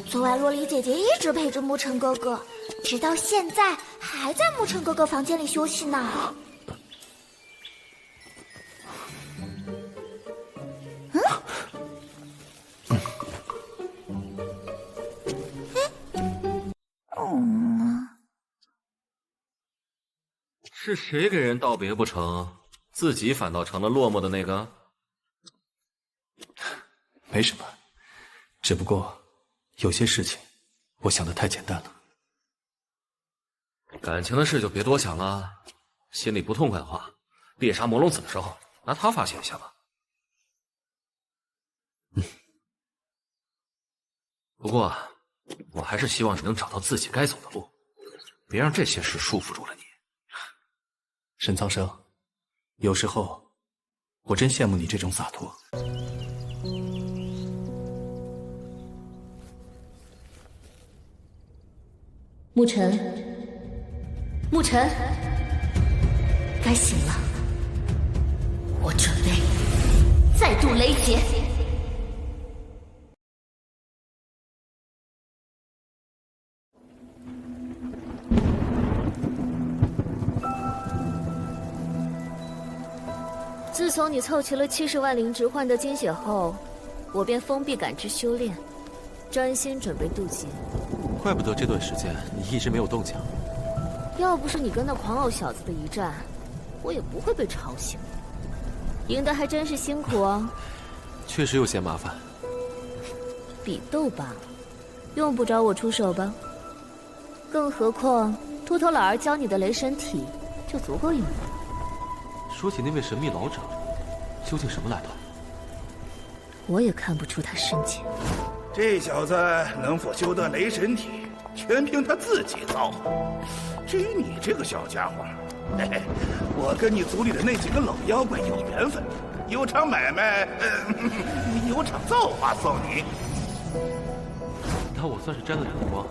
昨晚洛黎姐姐一直陪着沐尘哥哥，直到现在还在沐尘哥哥房间里休息呢。是谁给人道别不成，自己反倒成了落寞的那个？没什么，只不过有些事情我想的太简单了。感情的事就别多想了，心里不痛快的话，猎杀魔龙子的时候拿他发泄一下吧。不过我还是希望你能找到自己该走的路，别让这些事束缚住了你。沈苍生，有时候我真羡慕你这种洒脱。沐尘，沐尘，该醒了。我准备再度雷劫。自从你凑齐了70万灵植换得金血后，我便封闭感知修炼，专心准备渡劫。怪不得这段时间你一直没有动静。要不是你跟那狂傲小子的一战，我也不会被吵醒。赢得还真是辛苦哦。确实有些麻烦。比斗罢了，用不着我出手吧？更何况秃头老儿教你的雷神体就足够用了。说起那位神秘老者，究竟什么来头？我也看不出他深浅。这小子能否修得雷神体，全凭他自己造化。至于你这个小家伙，嘿嘿，我跟你族里的那几个老妖怪有缘分，有场买卖，有场造化送你。那我算是沾了你的光，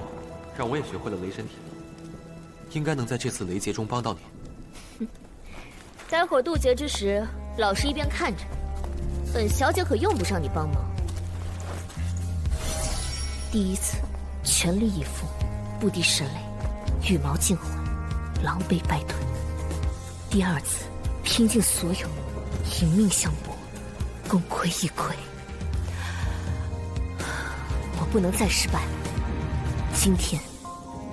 让我也学会了雷神体，应该能在这次雷劫中帮到你。待会儿渡劫之时，老实一边看着，本小姐可用不上你帮忙。第一次，全力以赴，不敌神雷，羽毛尽毁，狼狈败退。第二次，拼尽所有，以命相搏，功亏一篑。我不能再失败了。今天，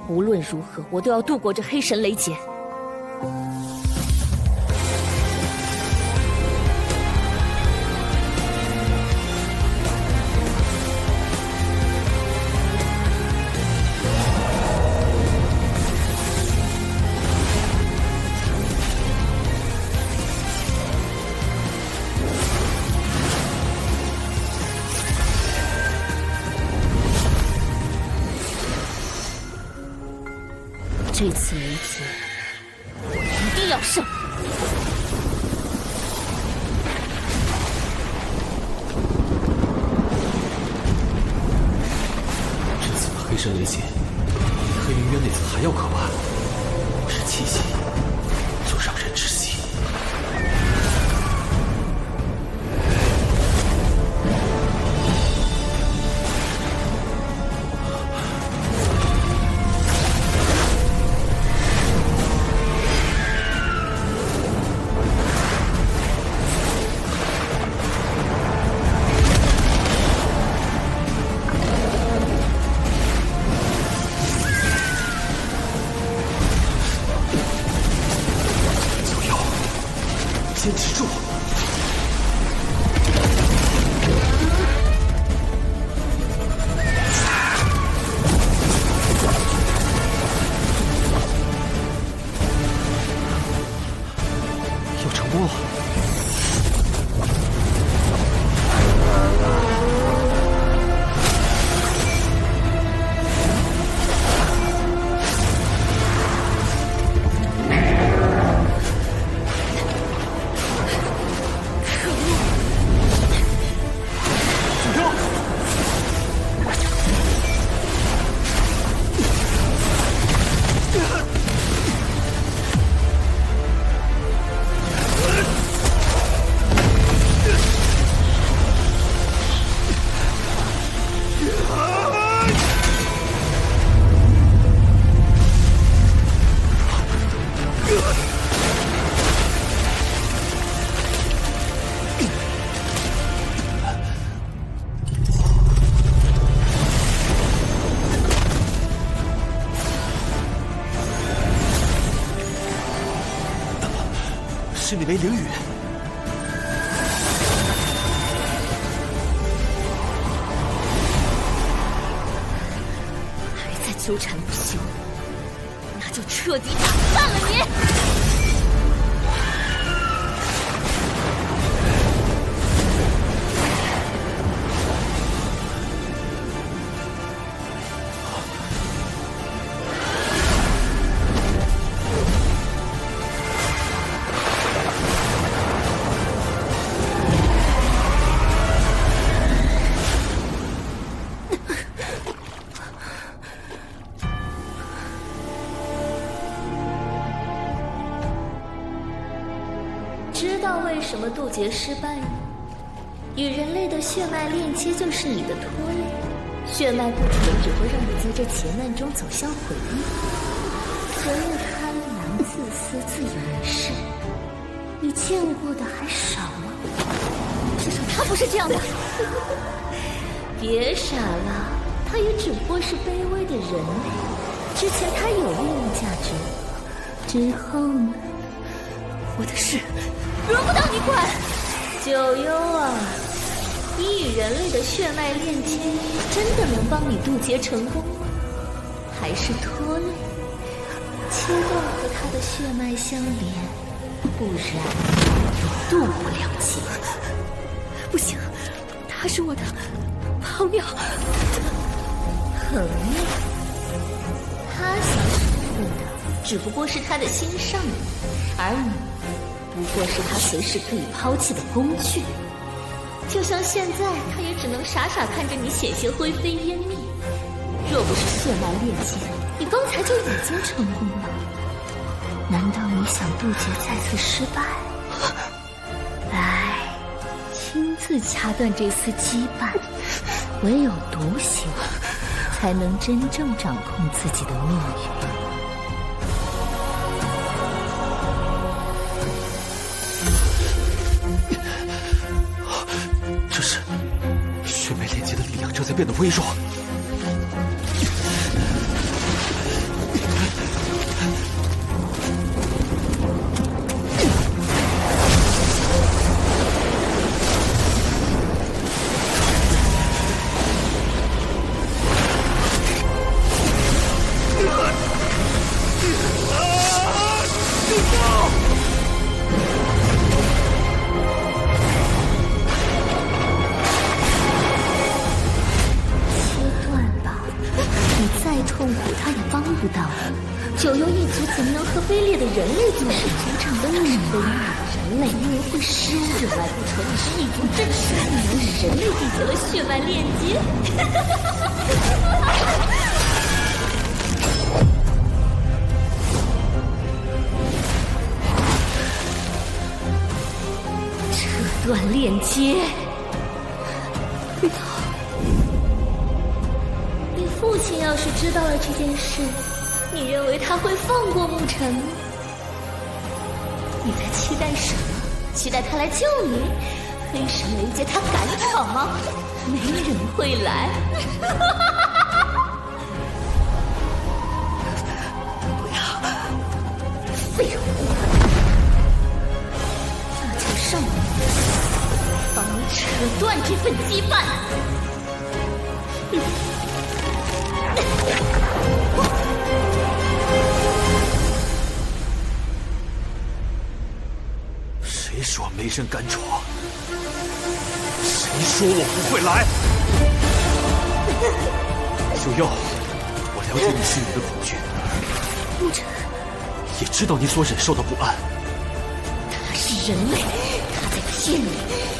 无论如何，我都要度过这黑神雷劫。这次雷劫，我一定要胜！这次的黑神雷劫，比黑灵渊那次还要可怕。不是气息，就让人窒息。坚持住！又成功了！是那枚灵羽。还在纠缠不休，那就彻底打散了你！知道为什么渡劫失败吗？与人类的血脉链接就是你的拖累，血脉不纯只会让你在这劫难中走向毁灭。所谓贪婪、自私、自以为是，你见过的还少吗？至少他不是这样的。别傻了，他也只不过是卑微的人类。之前他有利用价值，之后呢？我的事轮不到你管。九幽啊，你与人类的血脉链接真的能帮你渡劫成功吗？还是拖累？切断和他的血脉相连，不然渡不了劫。不行，他是我的朋友。朋友？他想守护的只不过是他的心上人，而你不过是他随时可以抛弃的工具。就像现在，他也只能傻傻看着你险些灰飞烟灭。若不是血脉链接，你刚才就已经成功了。难道你想渡劫再次失败？来，亲自掐断这丝羁绊。唯有独行，才能真正掌控自己的命运。这是血脉链接的力量正在变得微弱。九幽一族怎么能和卑劣的人类族是族长的你卑劣人类也会失误？血脉不纯，你是一族真实，你能与人类缔结了血脉链接。扯断链接！不要！你父亲要是知道了这件事，你认为他会放过沐尘吗？你在期待什么？期待他来救你？黑神雷劫他敢闯吗？没人会来。不要！废物！那就让我帮你扯断这份羁绊。谁说没人敢闯？谁说我不会来？九幽，我了解你心里的恐惧，沐尘也知道你所忍受的不安。他是人类，他在骗你，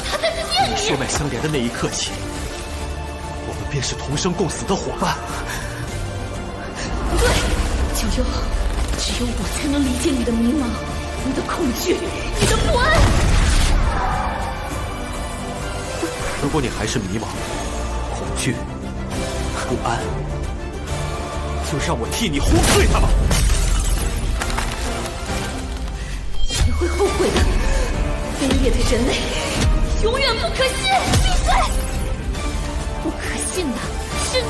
他在骗你！血脉相连的那一刻起，我们便是同生共死的伙伴。对，九幽，只有我才能理解你的迷茫，你的恐惧，你的不安。如果你还是迷茫、恐惧、不安，就让我替你轰退他吧。你会后悔的，卑劣的人类，永远不可信！闭嘴！不可信的是你！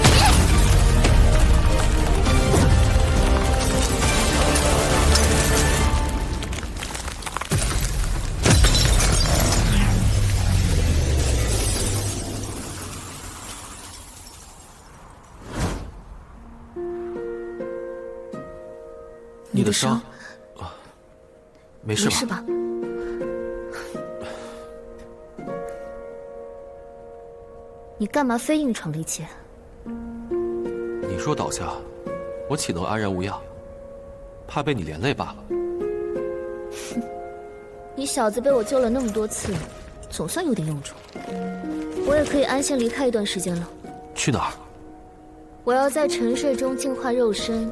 你的伤啊，没事吧？没事吧？你干嘛非硬闯离劫？你说倒下，我岂能安然无恙？怕被你连累罢了。你小子被我救了那么多次，总算有点用处。我也可以安心离开一段时间了。去哪儿？我要在沉睡中净化肉身。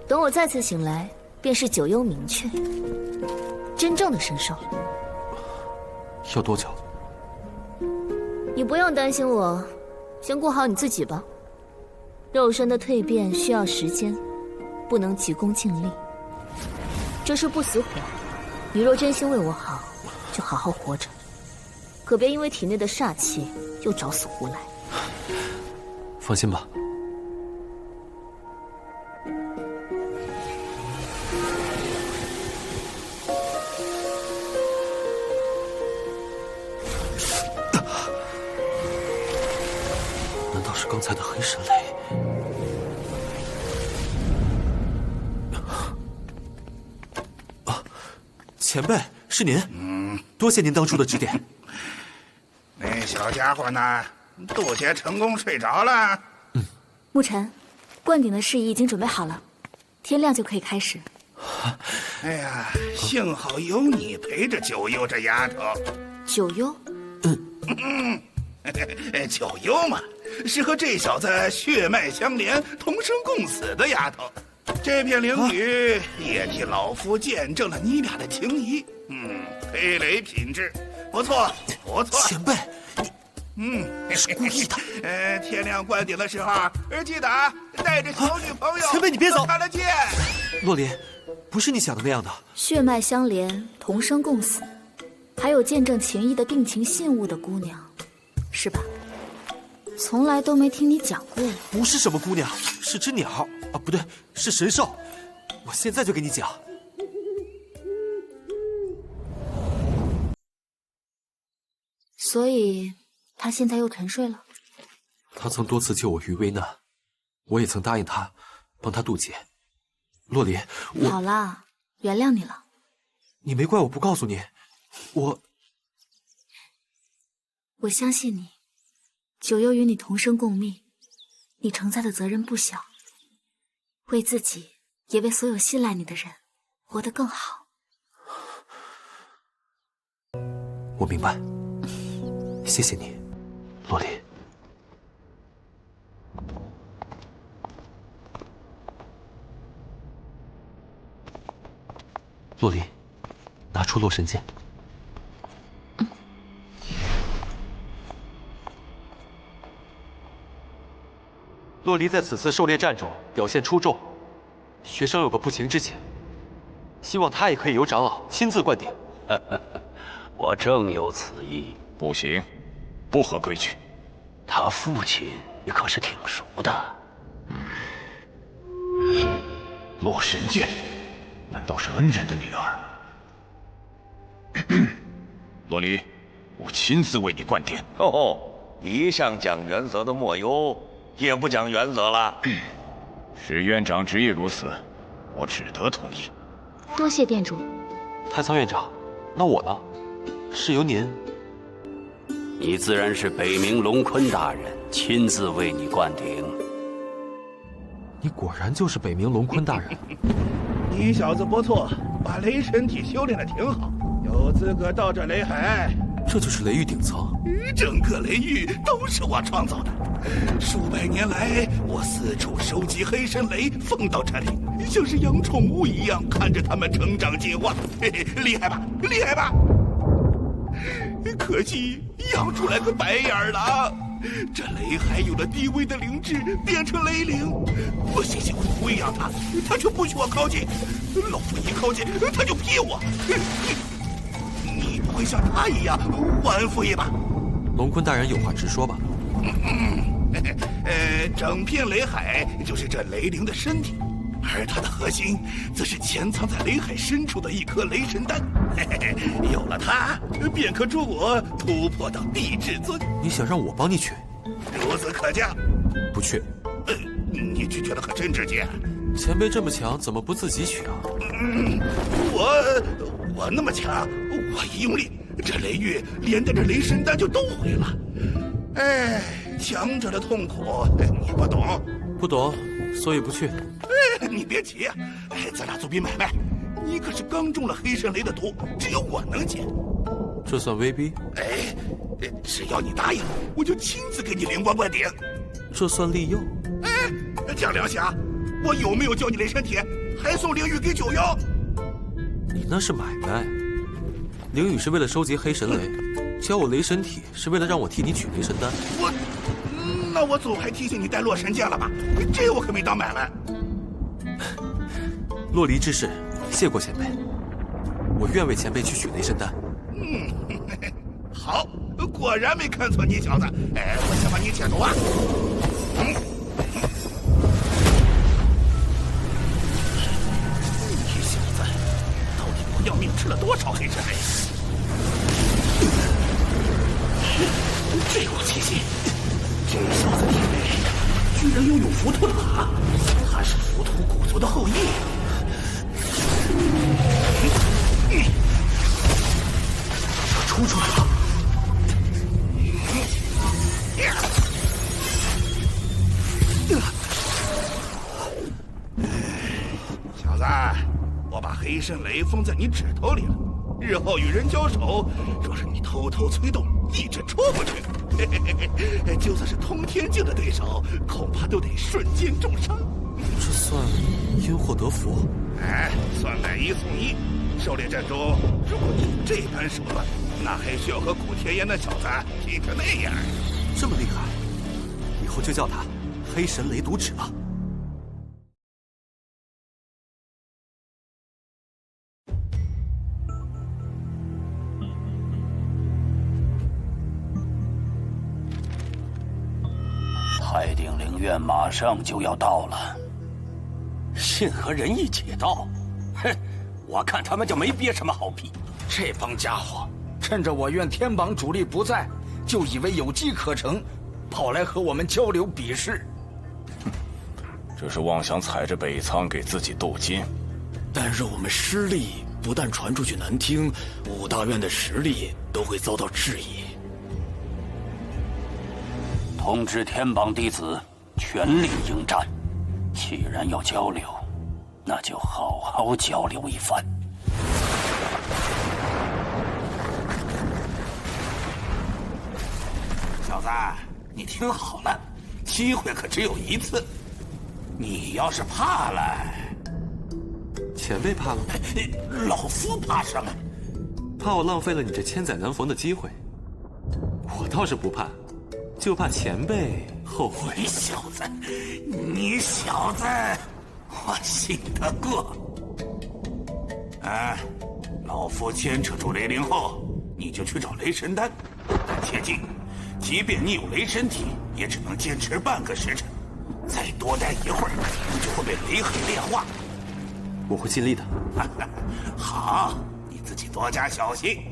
等我再次醒来，便是九幽明确，真正的神兽。要多久？你不用担心我，先顾好你自己吧。肉身的蜕变需要时间，不能急功近利。这是不死火，你若真心为我好，就好好活着，可别因为体内的煞气又找死胡来。放心吧，道是刚才的黑神雷？前辈，是您。多谢您当初的指点。那小家伙呢？渡劫成功睡着了。沐尘，灌顶的事宜已经准备好了，天亮就可以开始。哎呀，幸好有你陪着九幽这丫头。九幽？九幽嘛，是和这小子血脉相连、同生共死的丫头。这片灵雨也替老夫见证了你俩的情谊。黑雷品质不错，不错。前辈，你是故意的。天亮灌顶的时候，记得带着小女朋友。前辈，你别走。看得见。洛离，不是你想的那样的。血脉相连，同生共死，还有见证情谊的定情信物的姑娘，是吧？从来都没听你讲过。不是什么姑娘，是只鸟啊，不对，是神兽。我现在就给你讲。所以，他现在又沉睡了。他曾多次救我于危难，我也曾答应他，帮他渡劫。洛离，好啦，原谅你了。你没怪我不告诉你，我相信你。九幽与你同生共命，你承载的责任不小，为自己，也为所有信赖你的人，活得更好。我明白，谢谢你，洛离。洛离，拿出洛神剑。洛离在此次狩猎战中表现出众，学生有个不情之请，希望他也可以由长老亲自灌顶。我正有此意。不行，不合规矩。他父亲你可是挺熟的。洛神剑，难道是恩人的女儿？洛离，我亲自为你灌顶。一向讲原则的莫幽，也不讲原则了。石院长执意如此，我只得同意。多谢店主。太仓院长，那我呢？是由您。你自然是北冥龙坤大人亲自为你灌顶。你果然就是北冥龙坤大人。你小子不错，把雷神体修炼的挺好，有资格到这雷海。这就是雷域顶层。整个雷域都是我创造的。数百年来，我四处收集黑神雷，放到这里，像是养宠物一样，看着它们成长进化。嘿嘿，厉害吧？厉害吧？可惜养出来个白眼狼。这雷海有了低微的灵智，变成雷灵。我辛辛苦苦喂养它，它却不许我靠近。老夫一靠近，它就劈我。你不会像他一样玩副业吧？龙坤大人有话直说吧。整片雷海就是这雷灵的身体，而它的核心则是潜藏在雷海深处的一颗雷神丹。有了它，便可助我突破到地至尊。你想让我帮你取？孺子可教。不去。你拒绝的可真直接。前辈这么强，怎么不自己取啊？我那么强，我一用力，这雷域连带着雷神丹就都毁了。哎，强者的痛苦你不懂。不懂，所以不去。你别急，咱俩做笔买卖。你可是刚中了黑神雷的毒，只有我能解。这算威逼？只要你答应，我就亲自给你灵光灌顶。这算利诱？讲良心啊，我有没有教你雷神体，还送灵玉给九幽？你那是买卖。灵雨是为了收集黑神雷，教我雷神体是为了让我替你取雷神丹。那我总还提醒你带洛神剑了吧？这我可没当买卖。洛离之事，谢过前辈。我愿为前辈去取雷神丹。好，果然没看错你小子。我先把你解毒啊。你小子到底不要命吃了多少黑神雷？这股气息，这小子体内居然拥有浮屠塔，他是浮屠古族的后裔。他冲出来了！小子，我把黑神雷封在你指头里了，日后与人交手，若是你偷偷催动，一直戳过去，就算是通天境的对手，恐怕都得瞬间重伤。这算因祸得福？哎，算买一送一。狩猎战中，如果你有这般手段，那还需要和古天炎那小子拼成那样？这么厉害，以后就叫他黑神雷毒指了。太鼎灵院马上就要到了，信和仁义解道，哼，我看他们就没憋什么好屁。这帮家伙趁着我院天榜主力不在，就以为有机可乘，跑来和我们交流比试。这是妄想踩着北仓给自己镀金。但是我们失利，不但传出去难听，武大院的实力都会遭到质疑。通知天榜弟子，全力应战。既然要交流，那就好好交流一番。小子，你听好了，机会可只有一次。你要是怕了，前辈怕了，老夫怕什么？怕我浪费了你这千载难逢的机会。我倒是不怕，就怕前辈后悔。你小子，你小子，我信得过。老夫牵扯住雷灵后，你就去找雷神丹。但切记，即便你有雷神体，也只能坚持半个时辰。再多待一会儿，你就会被雷痕炼化。我会尽力的。好，你自己多加小心。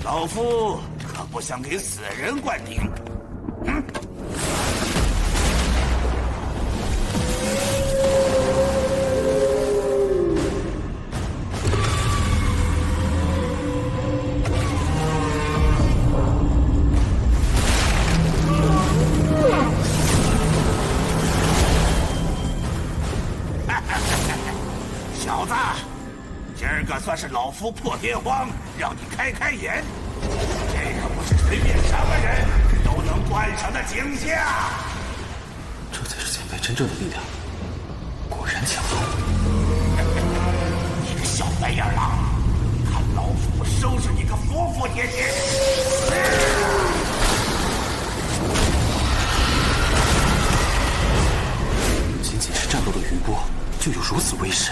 老夫可不想给死人灌顶。小子，今儿个算是老夫破天荒让你开开眼，这可不是随便什么人都能观赏的景象。这才是前辈真正的力量，果然强悍。你个小白眼狼，看老夫收拾你个服服帖帖！仅仅是战斗的余波，就有如此威势。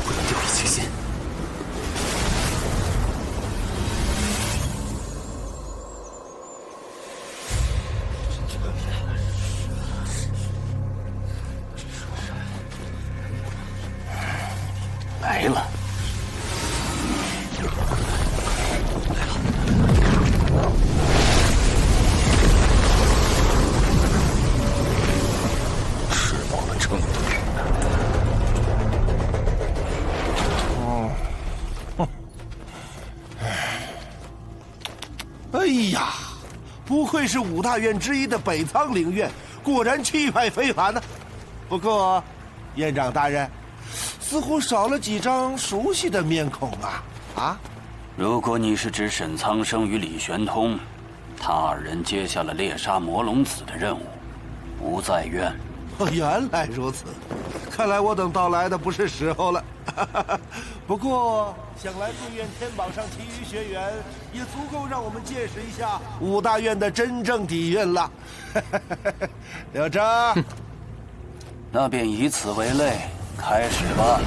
不能掉以轻心。来了。吃饱了撑的。哎呀，不愧是五大院之一的北仓灵院，果然气派非凡呢。不过，院长大人，似乎少了几张熟悉的面孔啊！如果你是指沈苍生与李玄通，他二人接下了猎杀魔龙子的任务，不在院。原来如此，看来我等到来的不是时候了。不过，想来对院天榜上其余学员，也足够让我们见识一下五大院的真正底蕴了。刘征，那便以此为类，开始吧。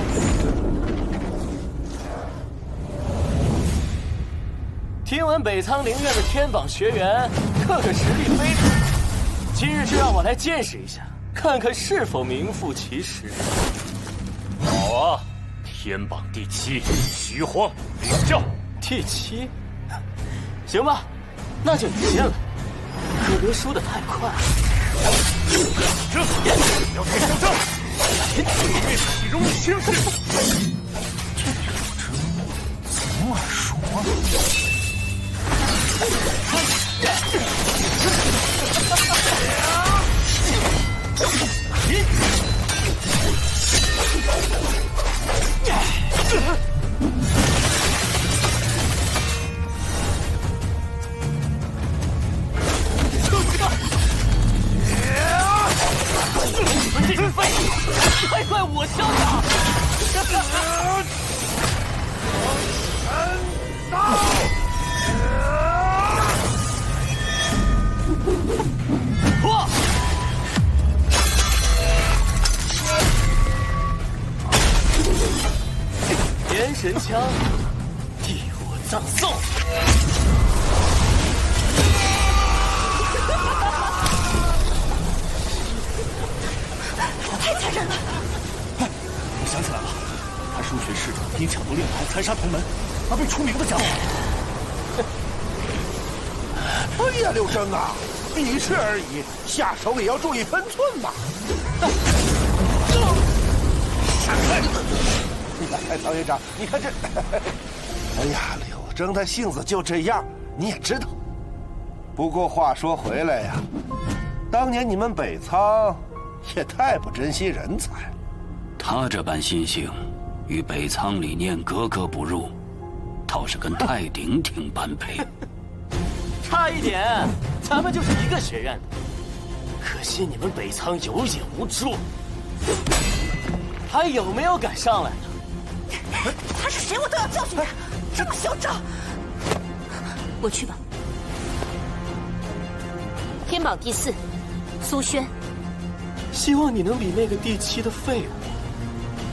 听闻北仓灵院的天榜学员个个实力非凡，今日就让我来见识一下，看看是否名副其实。好啊，天榜第7，徐晃领教。第7，行吧，那就你先来，可别输得太快。这要太嚣张，体容你轻视。这个人怎么耳熟啊？你们这群废物，还怪我嚣张！破！元神枪，替我葬送！太残忍了！我想起来了，他是入学试着因抢夺令牌残杀同门而被除名的家伙。哎呀，刘征啊，比试而已，下手也要注意分寸嘛。闪开！哎，唐院长，你看这……哎呀，刘征他性子就这样，你也知道。不过话说回来呀，当年你们北仓也太不珍惜人才了。他这般心性，与北仓理念格格不入，倒是跟太顶挺般配。差一点，咱们就是一个学院的，可惜你们北仓有眼无珠，还有没有敢上来的？他是谁，我都要教训他！这么嚣张！我去吧。天榜第4，苏轩。希望你能比那个第7的废物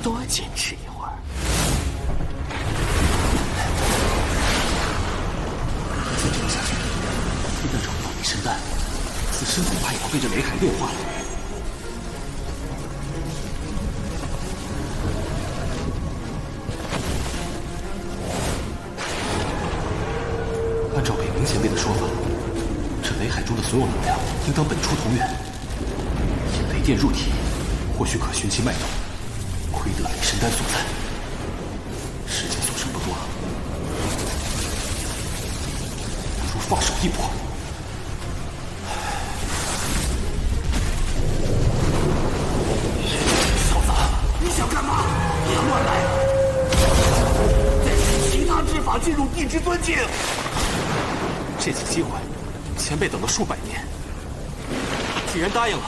多坚持一会儿。再这样下去，一旦找不到离神丹，此生恐怕也要被这雷海炼化了。按照北冥前辈的说法，这雷海中的所有能量应当本出同源。引雷电入体，或许可寻其脉动，窥得雷神丹所在。时间所剩不多了，不如放手一搏。小子，你想干嘛？别乱来！再使其他之法进入地之尊境。这次机会，前辈等了数百年，既然答应了，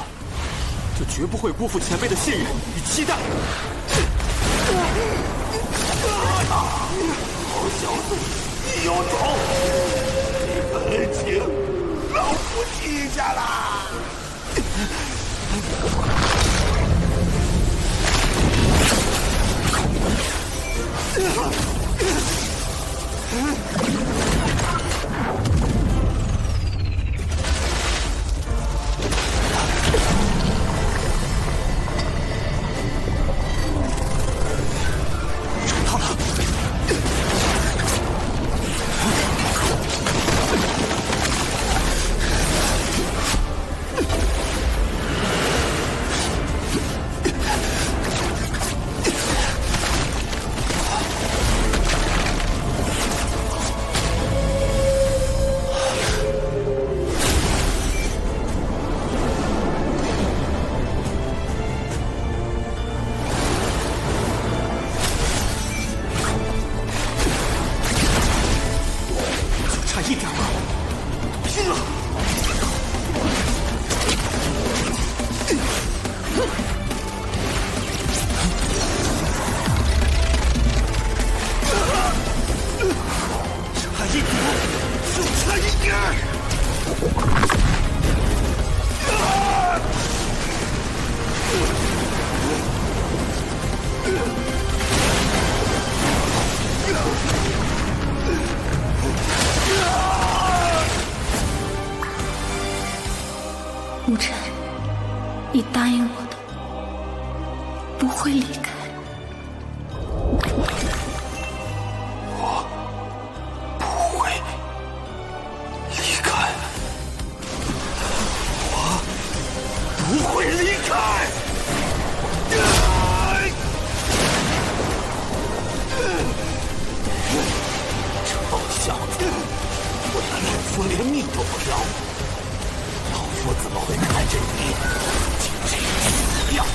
就绝不会辜负前辈的信任与期待。好小子，你有种！你本情，老夫记下了。一点了，拼了！差一点，就差一点！沐尘，你答应我的，不会离开。我不会开！臭小子，我连老夫连命都不要，老夫怎么会看着你就这样死掉？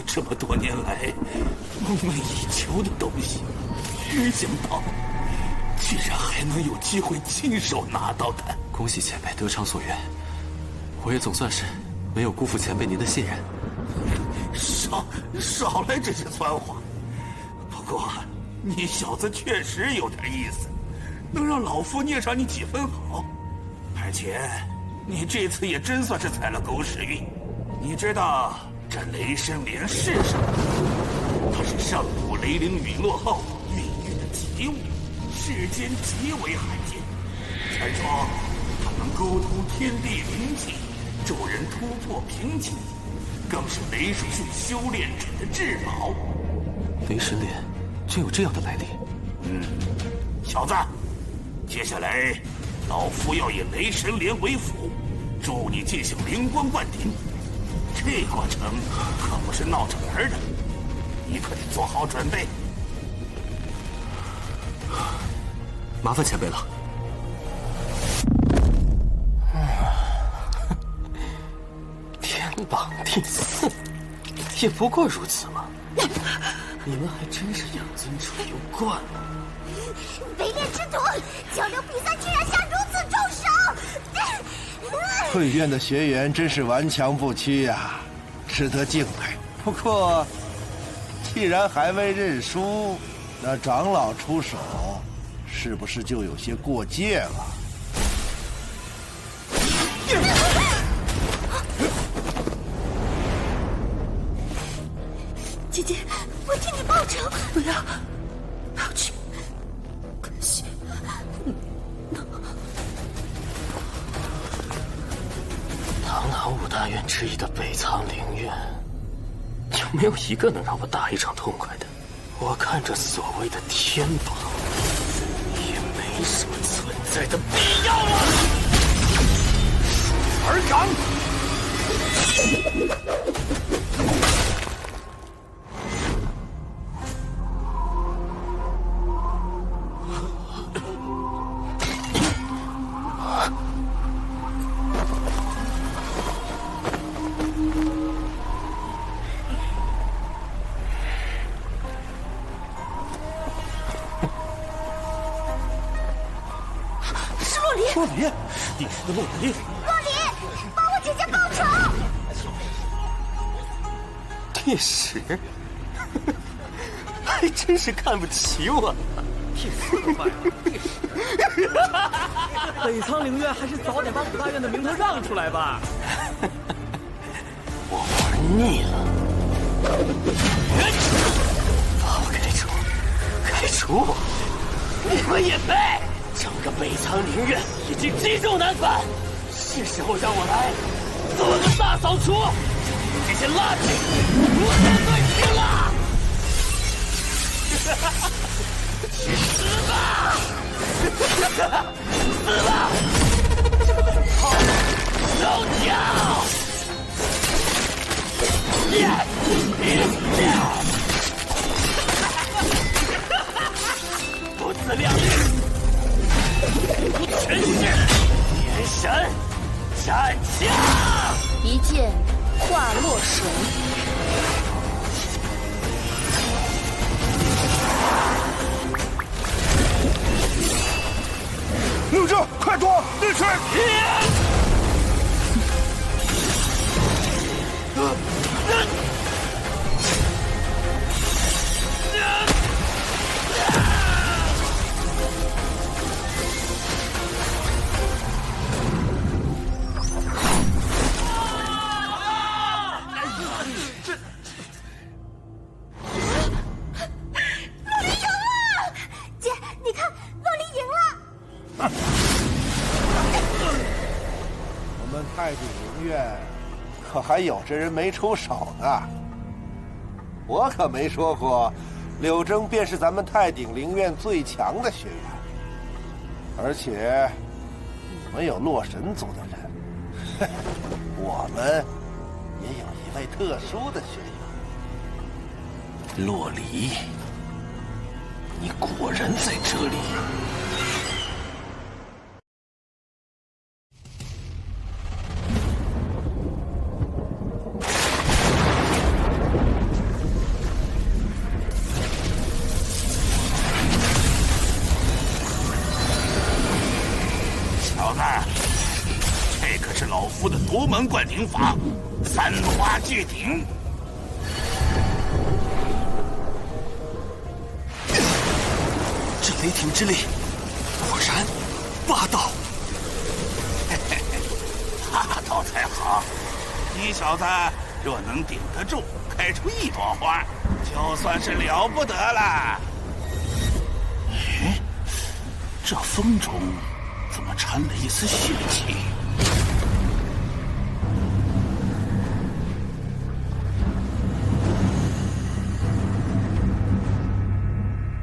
这么多年来梦寐以求的东西，没想到居然还能有机会亲手拿到它。恭喜前辈得偿所愿，我也总算是没有辜负前辈您的信任。少来这些酸话。不过你小子确实有点意思，能让老夫捏上你几分好。而且你这次也真算是踩了狗屎运。你知道这雷神莲是什么？它是上古雷灵陨落后孕育的奇物，世间极为罕见。传说它能沟通天地灵气，助人突破瓶颈，更是雷属性修炼者的至宝。雷神莲竟有这样的来历？小子，接下来老夫要以雷神莲为辅，助你进行灵光灌顶。这过程可不是闹着玩的，你可得做好准备。麻烦前辈了。天榜第4，也不过如此嘛。你们还真是养尊处优惯了。卑劣之徒，交流比赛居然下如此重手！慧院的学员真是顽强不屈呀，值得敬佩。不过，既然还未认输，那长老出手，是不是就有些过界了？姐姐，我替你报仇！不要，不要去，可惜。堂堂5大院之一的北苍灵院，有没有一个能让我打一场痛快的？我看这所谓的天榜，也没什么存在的必要了。而岗。洛离，你是个洛离。洛离，帮我姐姐报仇！第10，还真是看不起我。第4都卖了，第10。北苍灵院还是早点把5大院的名头让出来吧。我玩腻了，把我开除，开除我！你们也配！整个北苍灵院已经积重难返，是时候让我来做个大扫除，这些垃圾我都对清了。去死吧！死吧！好，收脚！不自量力！不全是天神战将，一剑化落水。陆正，快躲！逆水！们太顶陵院可还有这人没出手呢。我可没说过，柳征便是咱们太顶陵院最强的学员，而且你们有洛神族的人，我们也有一位特殊的学员。洛离，你果然在这里。小子，这可是老夫的独门灌顶法——三花聚顶。这雷霆之力，果然霸道。霸道才好！你小子若能顶得住，开出一朵花，就算是了不得了。哎，这风中怎么掺了一丝血气？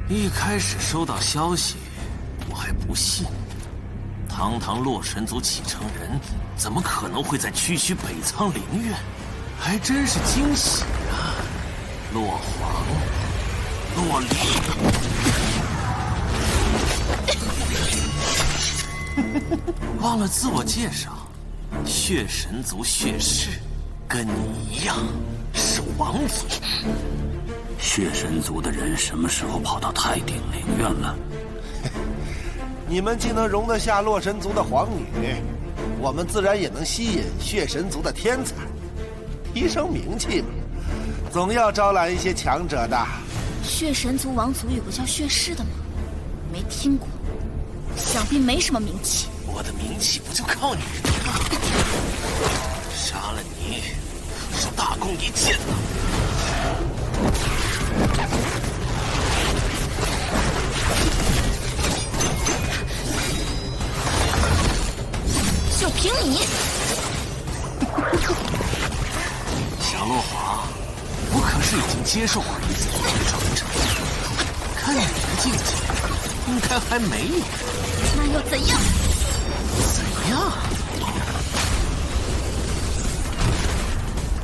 一开始收到消息，我还不信。堂堂洛神族启程人，怎么可能会在区区北苍陵院？还真是惊喜啊！洛皇，洛离，忘了自我介绍，血神族血氏，跟你一样是王族。血神族的人什么时候跑到太顶陵院了？你们既能容得下洛神族的皇女，我们自然也能吸引血神族的天才。提升名气嘛，总要招揽一些强者的。血神族王族有个叫血氏的吗？没听过，想必没什么名气。我的名气不就靠你吗？杀了你，是大功一件呐！就凭你，小洛华，我可是已经接受过一次绝招的惩罚，看你的境界，应该还没有。那又怎样？怎样？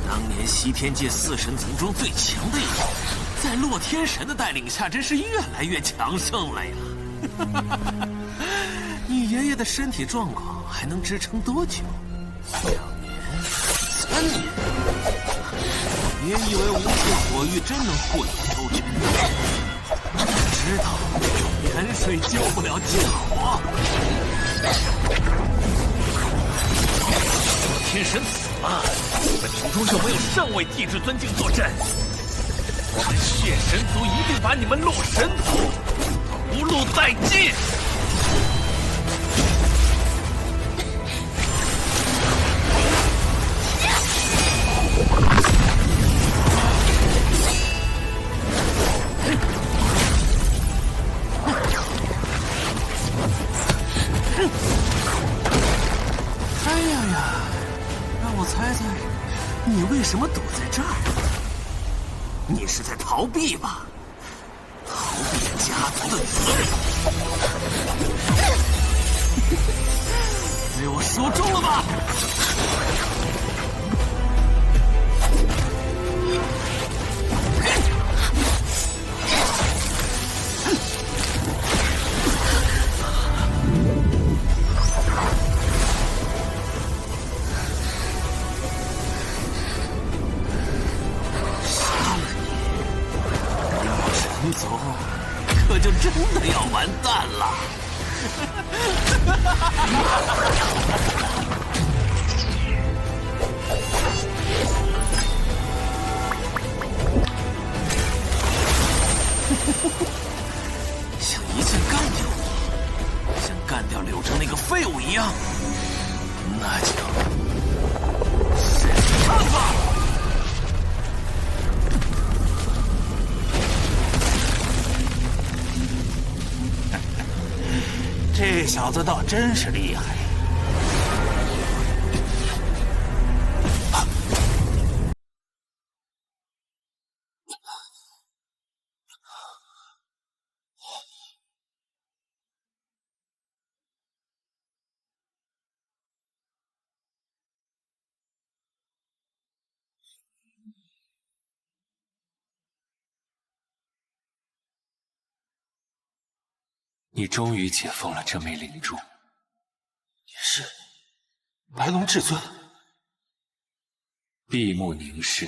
当年西天界四神族中最强的一个，在洛天神的带领下，真是越来越强盛了呀！你爷爷的身体状况还能支撑多久？2年、3年？别以为无数火域真能护你周全，知道远水救不了近火。天神死了，本族中又没有上位帝至尊境坐镇，我们血神族一定把你们洛神族屠戮殆尽！哎呀呀！让我猜猜，你为什么躲在这儿？你是在逃避吧？逃避家族的责任。被我说中了吧？神族可就真的要完蛋了！想一剑干掉我，像干掉柳城那个废物一样，那就试试看吧！这小子倒真是厉害。你终于解封了这枚灵珠。你是白龙至尊？闭目凝视，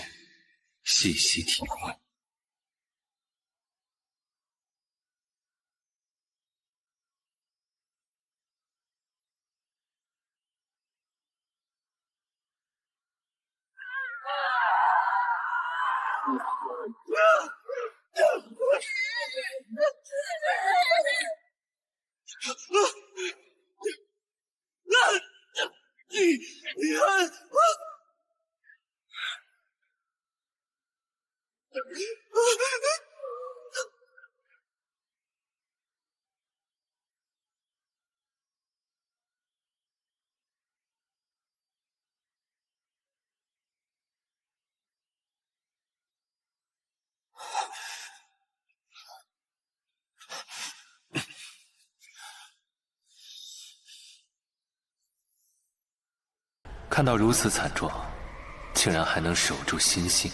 细细体会。看到如此惨状，竟然还能守住心性，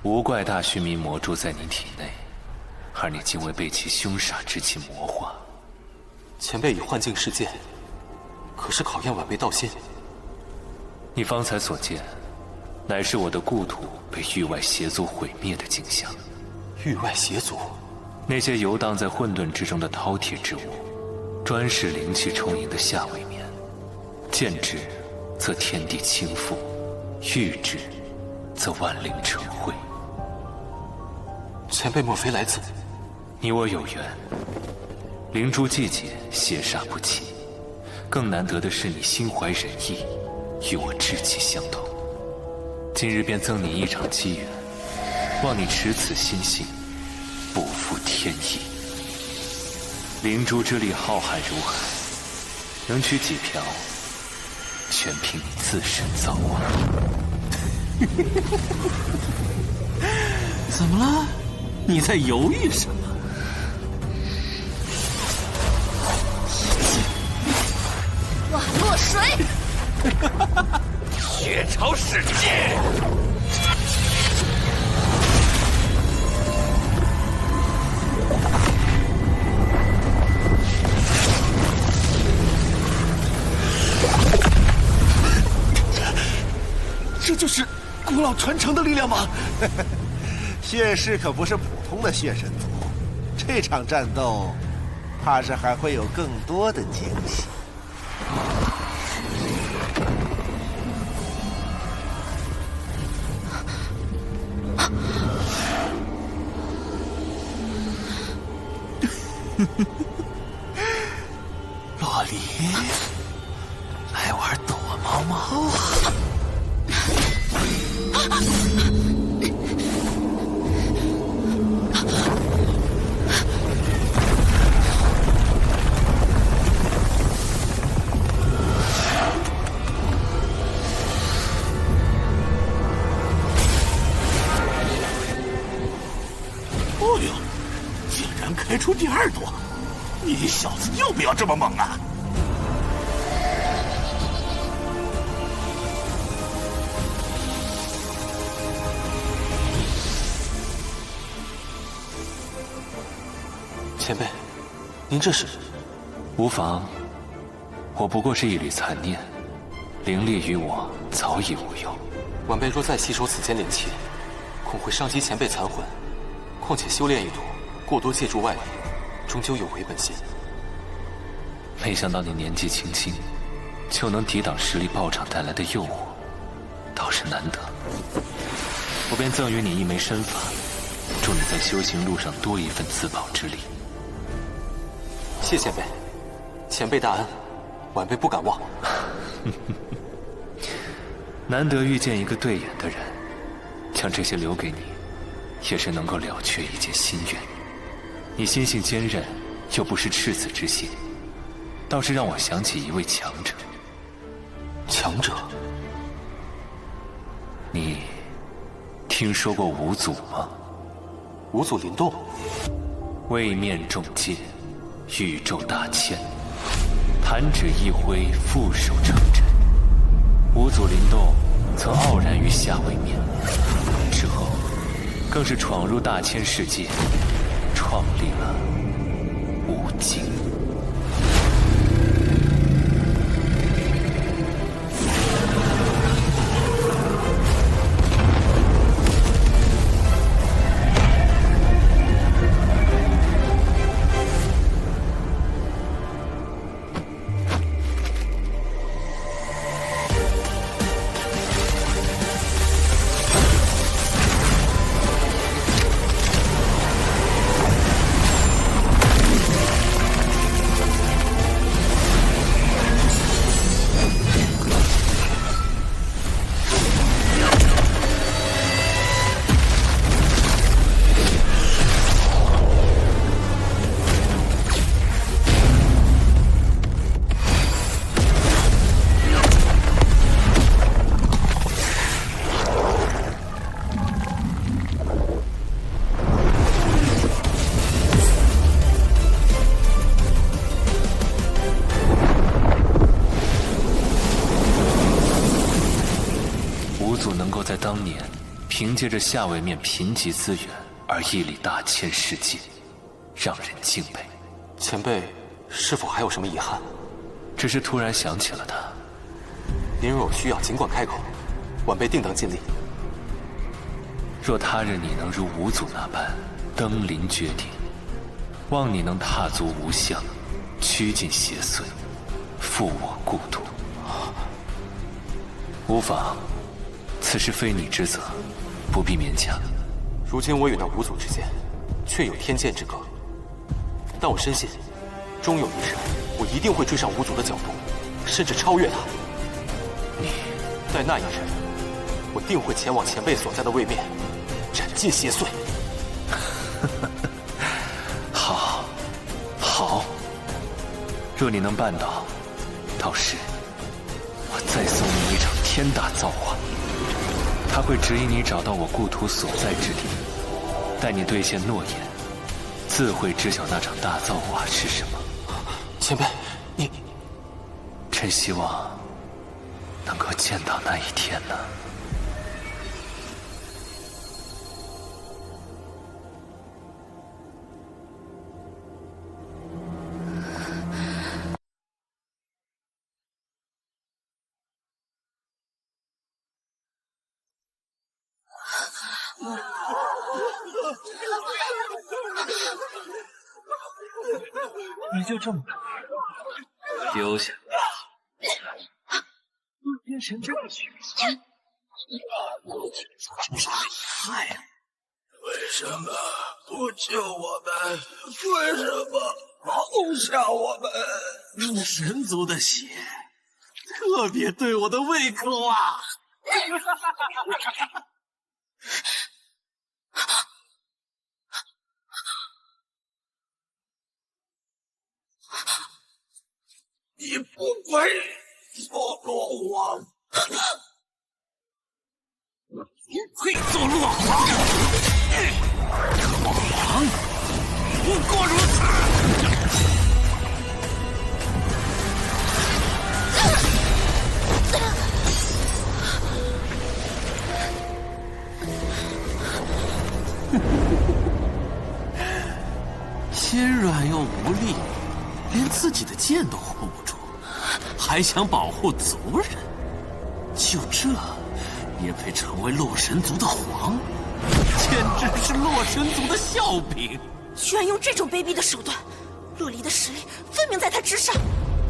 无怪大须弥魔住在你体内，而你竟未被其凶煞之气魔化。前辈已幻境世界，可是考验晚辈道心。你方才所见，乃是我的故土被域外邪族毁灭的景象。域外邪族？那些游荡在混沌之中的饕餮之物，专是灵气充盈的下位面，见之则天地倾覆，遇之则万灵成灰。前辈莫非来自？你我有缘，灵珠季节，邪煞不侵。更难得的是你心怀仁义，与我志气相同。今日便赠你一场机缘，望你持此心性，不负天意。灵珠之力浩瀚如海，能取几瓢，全凭你自身造化。怎么了？你在犹豫什么？瓦洛水，血潮世界。这就是古老传承的力量吗？血氏可不是普通的血神族，这场战斗，怕是还会有更多的惊喜。洛离，来玩躲猫猫啊！哦呦，竟然开出第二朵！你小子要不要这么猛啊？前辈，您这是？无妨，我不过是一缕残念，灵力于我早已无用。晚辈若再吸收此间灵气，恐会伤及前辈残魂。况且修炼一途，过多借助外力，终究有违本心。没想到你年纪轻轻，就能抵挡实力暴涨带来的诱惑，倒是难得。我便赠予你一枚身法，祝你在修行路上多一份自保之力。谢前辈，前辈大恩，晚辈不敢忘。难得遇见一个对眼的人，将这些留给你，也是能够了却一件心愿。你心性坚韧，又不失赤子之心，倒是让我想起一位强者。强者？你听说过五祖吗？五祖灵动，位面重剑，宇宙大千，弹指一挥，负手成针。五祖灵动曾傲然于下位面，之后更是闯入大千世界，创立了五经。在当年凭借着下位面贫瘠资源而屹立大千世界，让人敬佩。前辈是否还有什么遗憾？只是突然想起了他。您若有需要，尽管开口，晚辈定当尽力。若他日你能如五祖那般登临绝顶，望你能踏足无相，驱尽邪祟，复我故土。无妨，此事非你之责，不必勉强。如今我与那五祖之间，确有天剑之隔，但我深信，终有一日，我一定会追上五祖的脚步，甚至超越他。你，在那一日，我定会前往前辈所在的位面，斩尽邪祟。好，好。若你能办到，到时我再送你一场天大造化。他会指引你找到我故土所在之地，待你兑现诺言，自会知晓那场大造化是什么。前辈，你……真希望能够见到那一天呢。你就这么丢下，变成这个局面，真是厉害呀！为什么不救我们？为什么放下我们？陆神族的血特别对我的胃口啊！你不配做洛王，不配做洛王！洛王，不过如此。心软又无力，连自己的剑都护不住，还想保护族人，就这也配成为洛神族的皇？简直是洛神族的笑柄！居然用这种卑鄙的手段，洛离的实力分明在他之上。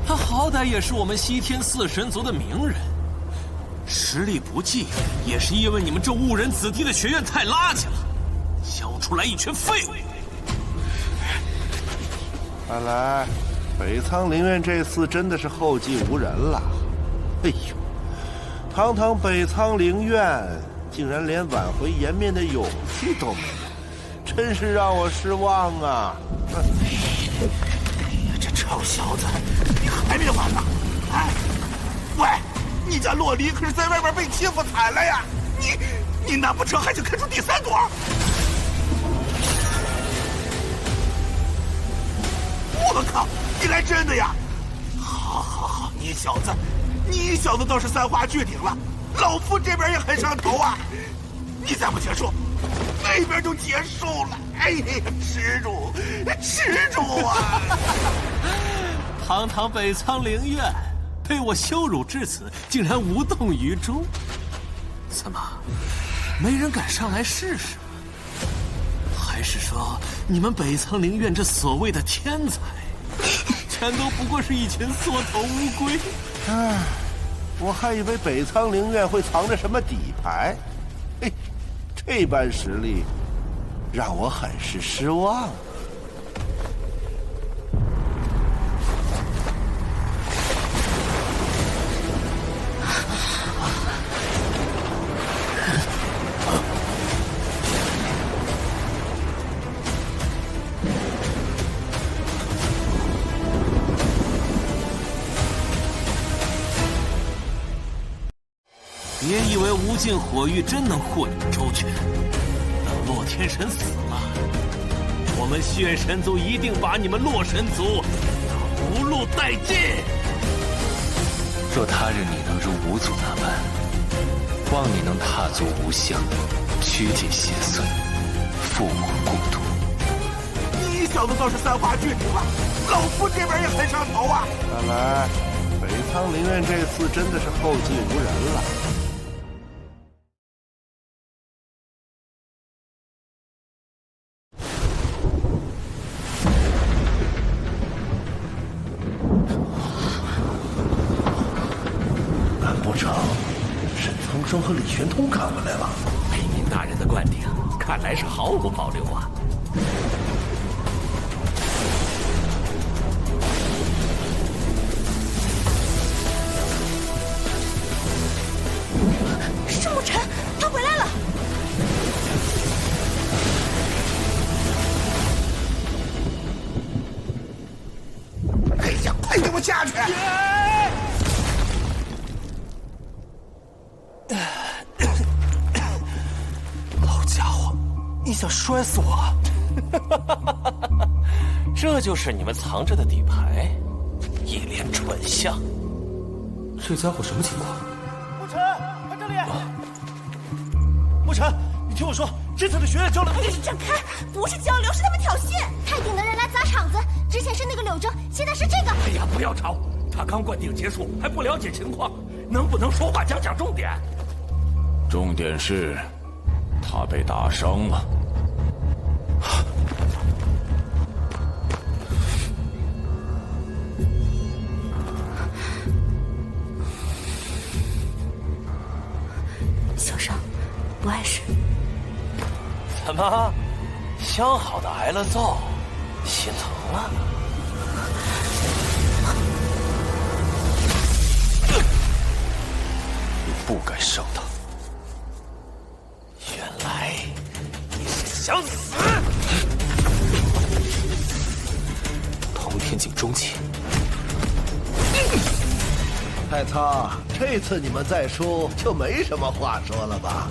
他好歹也是我们西天四神族的名人，实力不济也是因为你们这误人子弟的学院太垃圾了，教出来一群废物。看来北苍灵院这次真的是后继无人了。哎呦，堂堂北苍灵院竟然连挽回颜面的勇气都没有，真是让我失望啊！这臭小子，你还没完呢！哎，喂，你家洛离可是在外面被欺负惨了呀！你难不成还想看出第三朵？我靠，你来真的呀！好，你小子倒是三话俱鼎了，老夫这边也很上头啊！你再不结束，那边就结束了。哎呀，耻辱啊！堂堂北苍灵院被我羞辱至此，竟然无动于衷。怎么，没人敢上来试试？还是说你们北苍灵院这所谓的天才，全都不过是一群缩头乌龟？唉，我还以为北苍灵院会藏着什么底牌，嘿，这般实力让我很是失望。别以为无尽火域真能护你们周全，等洛天神死了，我们血神族一定把你们洛神族屠戮殆尽。若他日你能如五祖那般，望你能踏足无相，趋近邪祟，覆没故土。你小子倒是三话俱ถึ了，老夫这边也很上头啊！看来北苍灵院这次真的是后继无人了。难不成是苍生和李玄通赶过来了？北冥大人的灌顶，看来是毫无保留啊！是沐尘，他回来了！哎呀，快给我下去！老家伙，你想摔死我？这就是你们藏着的底牌，一脸蠢相。这家伙什么情况？沐尘，看这里！沐尘，你听我说，这次的学院交流，你闪开！不是交流，是他们挑衅。太顶的人来砸场子，之前是那个柳州，现在是这个。哎呀，不要吵！他刚灌顶结束，还不了解情况，能不能说话讲重点？重点是，他被打伤了。小伤，不碍事。怎么，相好的挨了揍，心疼了？你不该伤他。原来你是想死！通天境中期。太仓，这次你们再输就没什么话说了吧？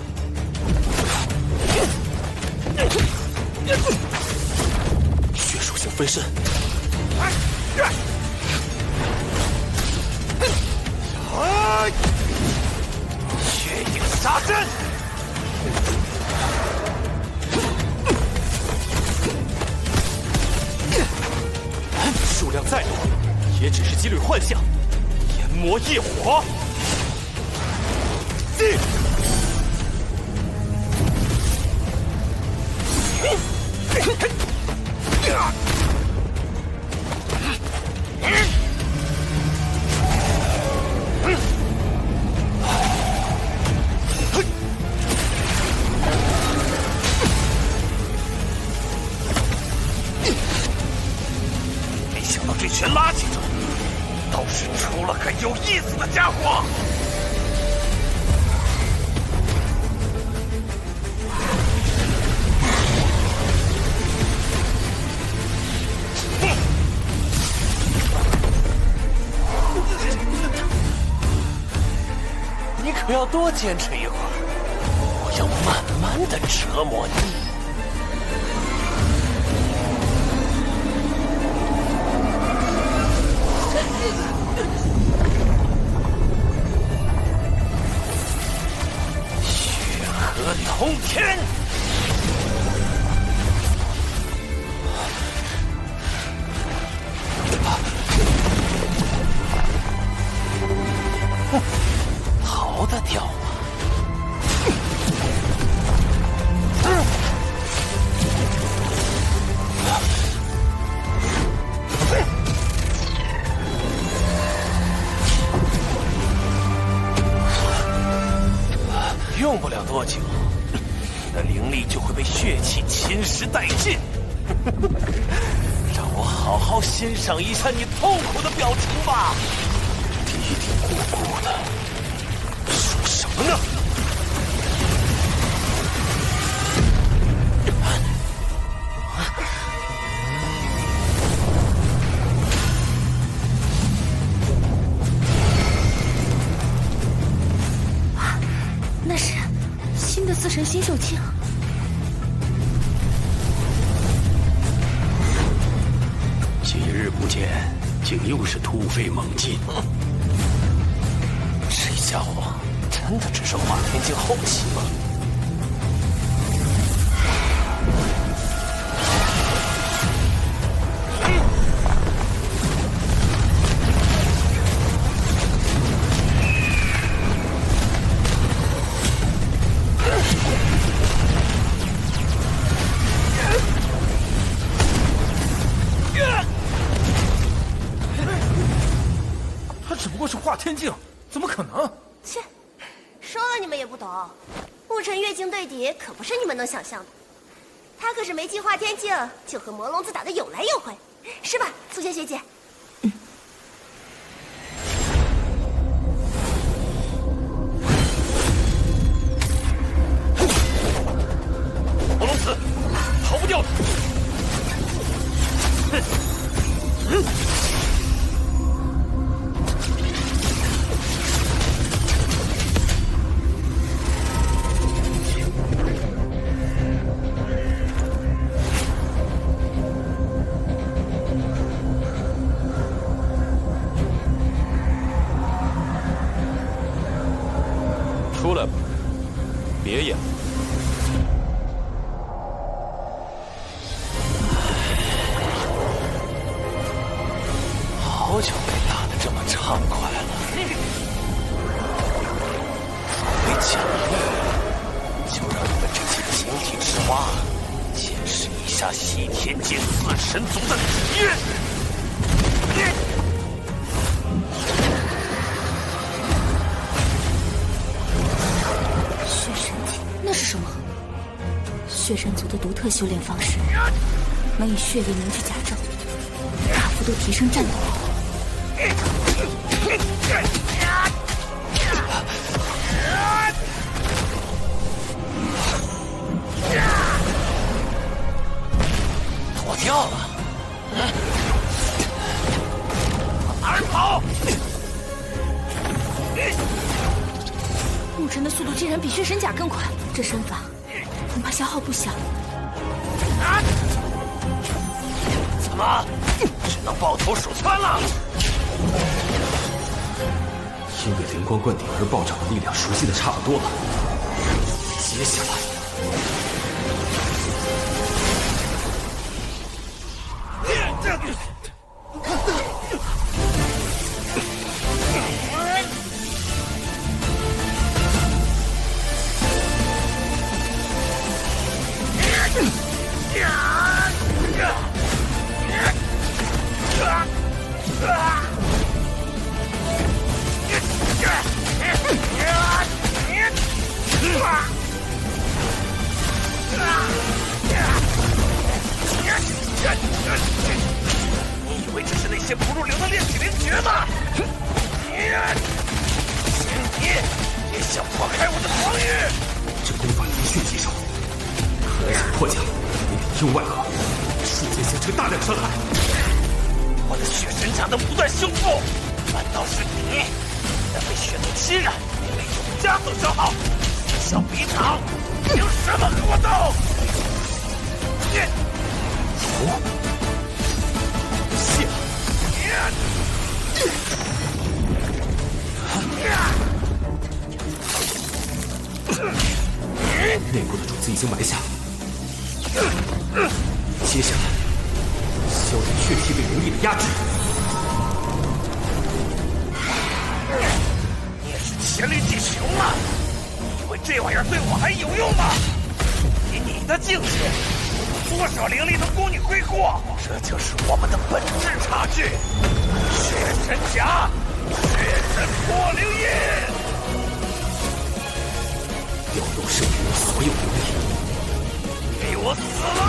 血属性分身。血影杀阵。数量再多，也只是几缕幻象。炎魔异火，进！没想到这群垃圾中，倒是出了个有意思的家伙。你可要多坚持一会儿，我要慢慢的折磨你。血河通天！逃得掉吗？用不了多久，你的灵力就会被血气侵蚀殆尽。让我好好欣赏一下你痛苦的表情吧。嘀嘀咕咕的，说什么呢？那是新的四神新秀镜。几日不见，竟又是突飞猛进。这家伙真真的只是化天境后期吗？他只不过是化天境，怎么可能？切，说了你们也不懂，雾尘月境对敌可不是你们能想象的。他可是没进化天境，就和魔龙子打得有来有回，是吧，苏仙学姐？魔龙子，逃不掉的。出来吧，别演了。好久没打得这么畅快了。作为奖励，就让你们这些井底之蛙见识一下西天界四神族的体验。血神体，那是什么？血神族的独特修炼方式，能以血液凝聚甲胄，大幅度提升战斗力。脱掉了，往哪儿跑？牧尘的速度竟然比血神甲更快，这身法恐怕消耗不小。怎么，只能抱头鼠窜了？因为灵光灌顶而暴涨的力量熟悉的差不多了，接下来。你以为这是那些不入流的炼体灵诀吗？请你也想破开我的防御？这功法一迅即熟，可想破甲，你里应外合，瞬间形成大量伤害。我的血神甲能不断修复，反倒是你在被血毒侵染，被永加速消耗，此消彼长，凭什么和我斗？谢了。内部的种子已经埋下，接下来消减血气对灵力的压制。你也是黔驴技穷了？你以为这玩意儿对我还有用吗？以你的境界，多少灵力能供你挥霍？这就是我们的本质差距。血神甲，血神破灵印，调动圣域的所有灵力，给我死来！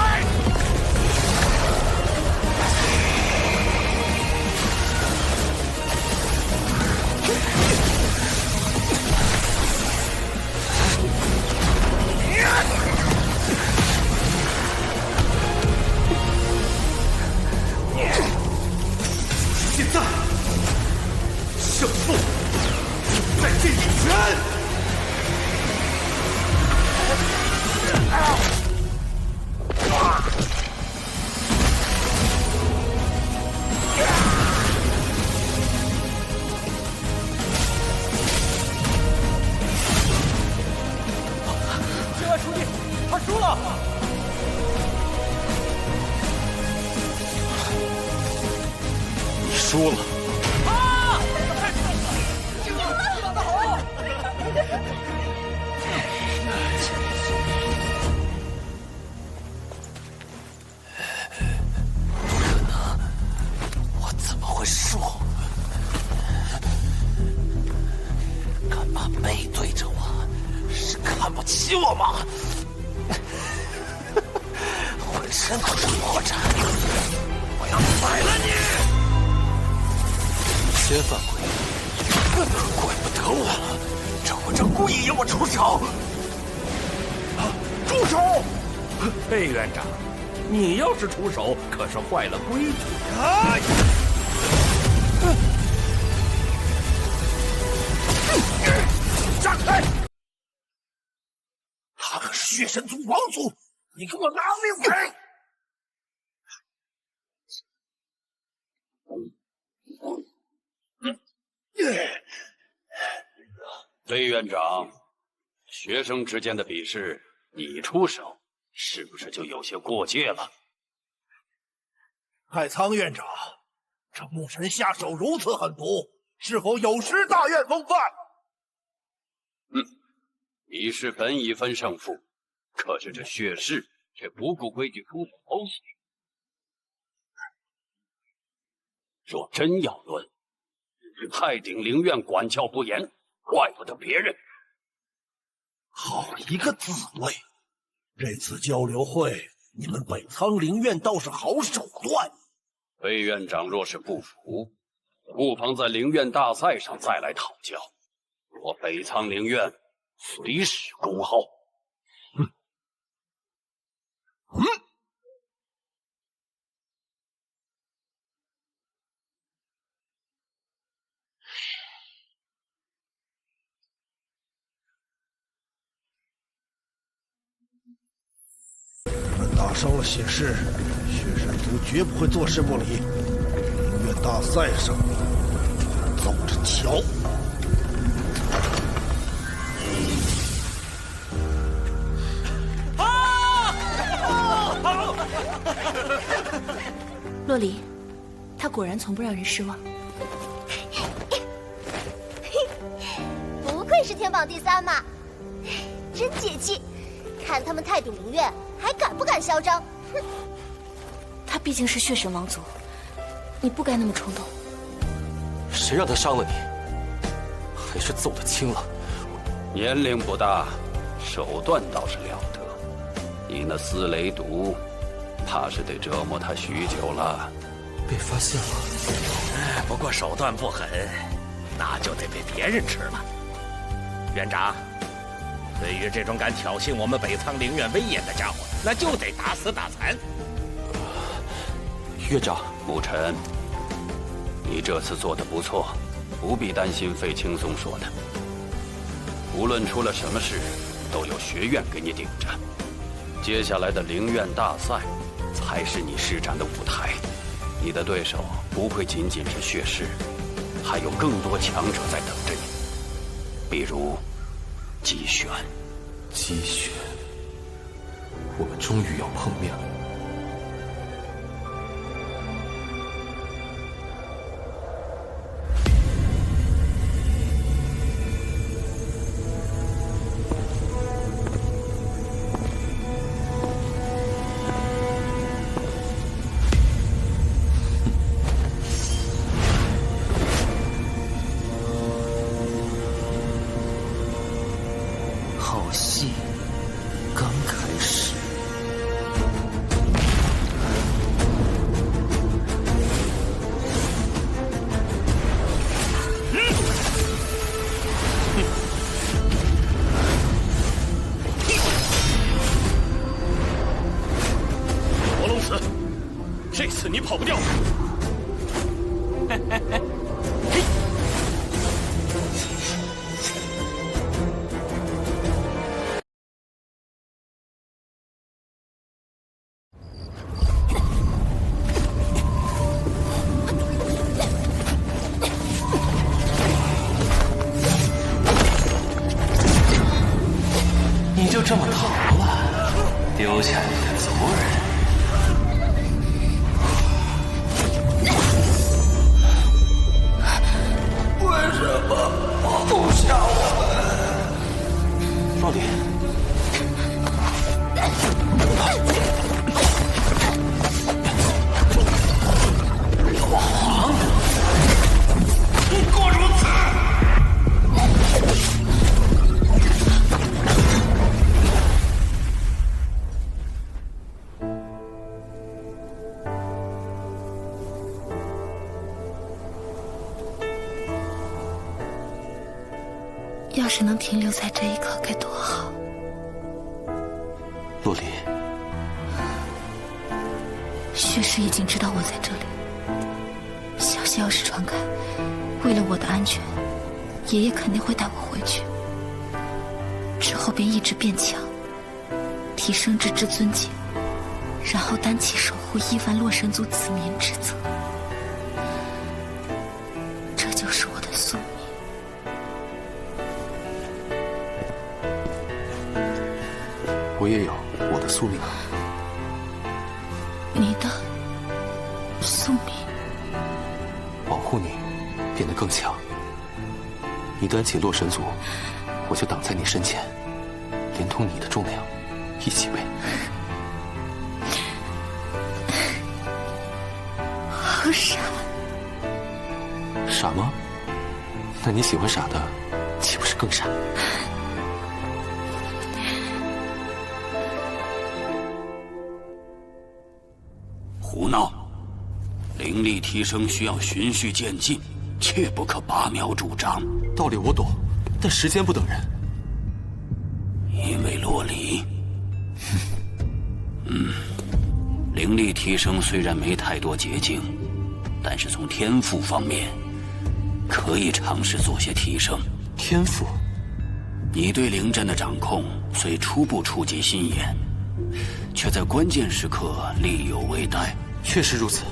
就是现在，胜负就在这一拳！输了。我怎么会输？干嘛背对着我？是看不起我吗？浑身都是破绽，我要宰了你！先犯规，怪不得我，赵正故意引我出手。住手！裴院长，你要是出手，可是坏了规矩。站开！他可是血神族王族，你给我拿命给！魏院长，学生之间的比试，你出手，是不是就有些过界了？太仓院长，这牧神下手如此狠毒，是否有失大院风范？比试本已分胜负，可是这血氏却不顾规矩出手偷袭。若真要论，是太顶灵院管教不严，怪不得别人。好一个自卫！这次交流会，你们北仓灵院倒是好手段。魏院长若是不服，不妨在灵院大赛上再来讨教。我北仓灵院随时恭候。你们打伤了血氏，血神族绝不会坐视不理。灵院大赛上，走着瞧。洛离，他果然从不让人失望。不愧是天榜第3嘛，真解气！看他们太顶灵院，还敢不敢嚣张？哼！他毕竟是血神王族，你不该那么冲动。谁让他伤了你？还是揍得轻了。年龄不大，手段倒是了得。你那丝雷毒，怕是得折磨他许久了。被发现了。不过手段不狠，那就得被别人吃了。院长，对于这种敢挑衅我们北仓灵院威严的家伙，那就得打死打残。院长，沐尘，你这次做得不错，不必担心费青松说的。无论出了什么事，都有学院给你顶着。接下来的灵院大赛，才是你施展的舞台。你的对手不会仅仅是血氏，还有更多强者在等着你，比如姬玄。姬玄，我们终于要碰面了。好戏刚开始。魔龙子，这次你跑不掉。你就这么逃了，丢下你的族人？要是能停留在这一刻该多好。洛离，血氏已经知道我在这里，消息要是传开，为了我的安全，爷爷肯定会带我回去。之后便意志变强，提升至至尊境，然后担起守护亿万洛神族子民之责。这就是我的宿命。我也有我的宿命啊。你的宿命？保护你，变得更强。你担起洛神族，我就挡在你身前，连同你的重量一起背。好傻。傻吗？那你喜欢傻的，岂不是更傻？胡闹！灵力提升需要循序渐进，切不可拔苗助长。道理我懂，但时间不等人。因为洛离，灵力提升虽然没太多捷径，但是从天赋方面，可以尝试做些提升。天赋？你对灵阵的掌控虽初步触及心眼，却在关键时刻力有未逮。确实如此，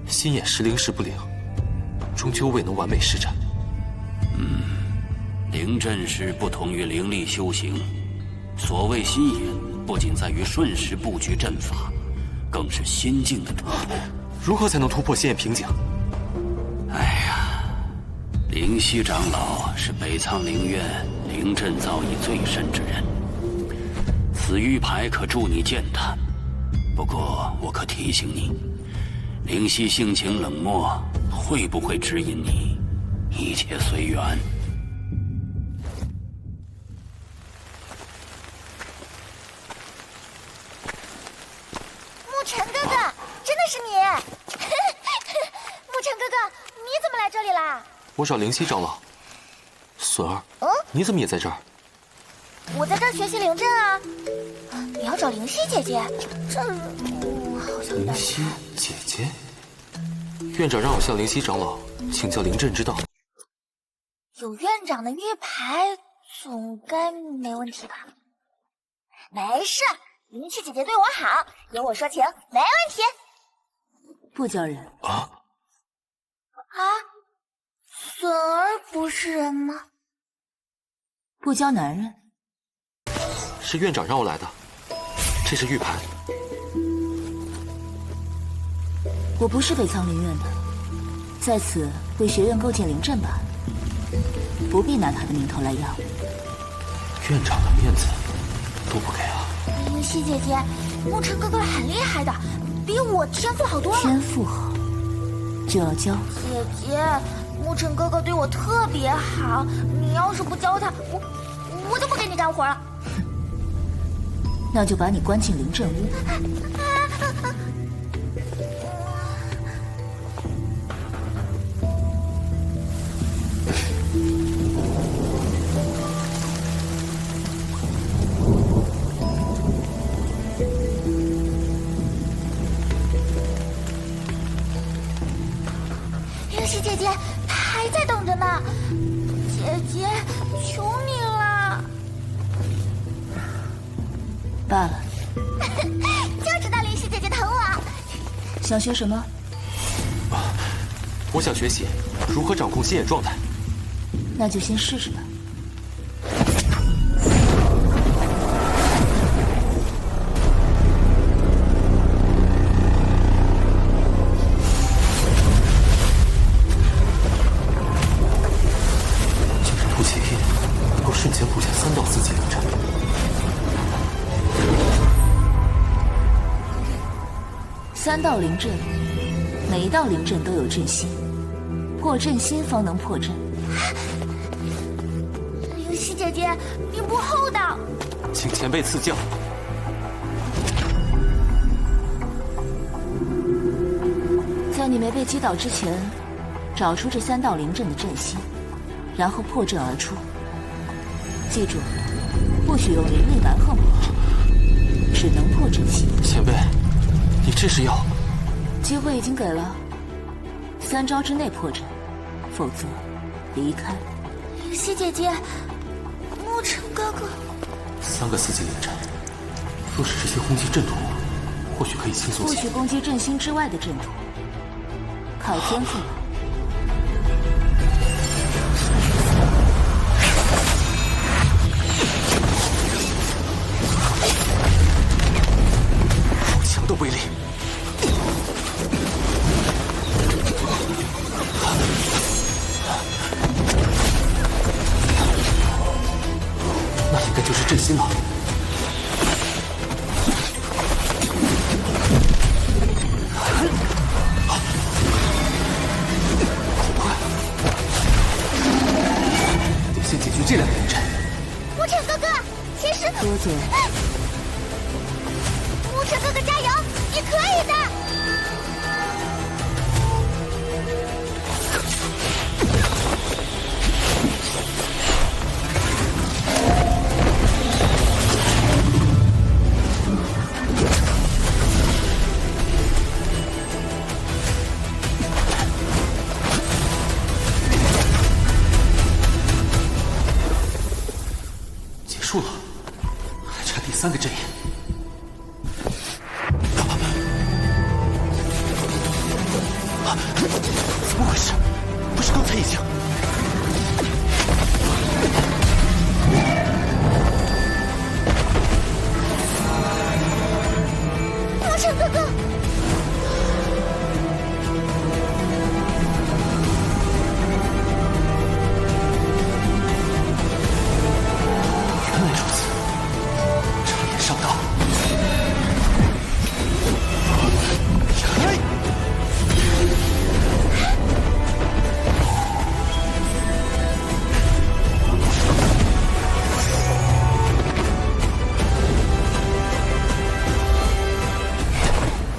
心眼时灵时不灵，终究未能完美施展。灵阵师不同于灵力修行，所谓心眼，不仅在于瞬时布局阵法，更是心境的突破。如何才能突破心眼瓶颈？灵犀长老是北苍灵院灵阵造诣最深之人，此玉牌可助你践踏。不过我可提醒你，灵犀性情冷漠，会不会指引你，一切随缘。沐尘哥哥，真的是你！沐尘哥哥，你怎么来这里啦？我找灵犀长老。隼儿，你怎么也在这儿？我在这儿学习灵阵啊。你要找灵犀姐姐？这好像灵犀姐姐？院长让我向灵犀长老请教灵阵之道。有院长的玉牌，总该没问题吧？没事，灵犀姐姐对我好，有我说情，没问题。不教人啊？隼儿不是人吗？不教男人。是院长让我来的，这是玉牌。我不是北苍灵院的，在此为学院构建灵阵罢了，不必拿他的名头来要。院长的面子都不给啊！灵犀姐姐，沐尘哥哥很厉害的，比我天赋好多了。天赋好就要教。姐姐，沐尘哥哥对我特别好，你要是不教他，我就不给你干活了。那就把你关进灵阵屋。灵犀姐姐，她还在等着呢。姐姐，求你了。罢了。就知道灵犀姐姐疼我。想学什么？我想学习如何掌控心眼状态。那就先试试吧。竟然不起眼，能够瞬间布下3到4级灵阵。3道灵阵，每一道灵阵都有阵心，破阵心方能破阵。灵犀姐姐，你不厚道。请前辈赐教。在你没被击倒之前，找出这3道灵阵的阵心，然后破阵而出。记住，不许用灵力蛮横破阵，只能破阵系。前辈，你这是要？机会已经给了，3招之内破阵，否则离开。灵犀姐姐，沐尘哥哥，3个4级灵阵，若是直接攻击阵图，或许可以轻松些。不许攻击阵心之外的阵图，靠天赋。好强的威力！那应该就是阵心了。这2个灵阵，沐尘哥哥，其实多姐，沐尘哥哥加油，你可以的！输了，还差第3个阵眼。怎么回事？不是刚才已经？沐尘哥哥，原来如此，差点上当。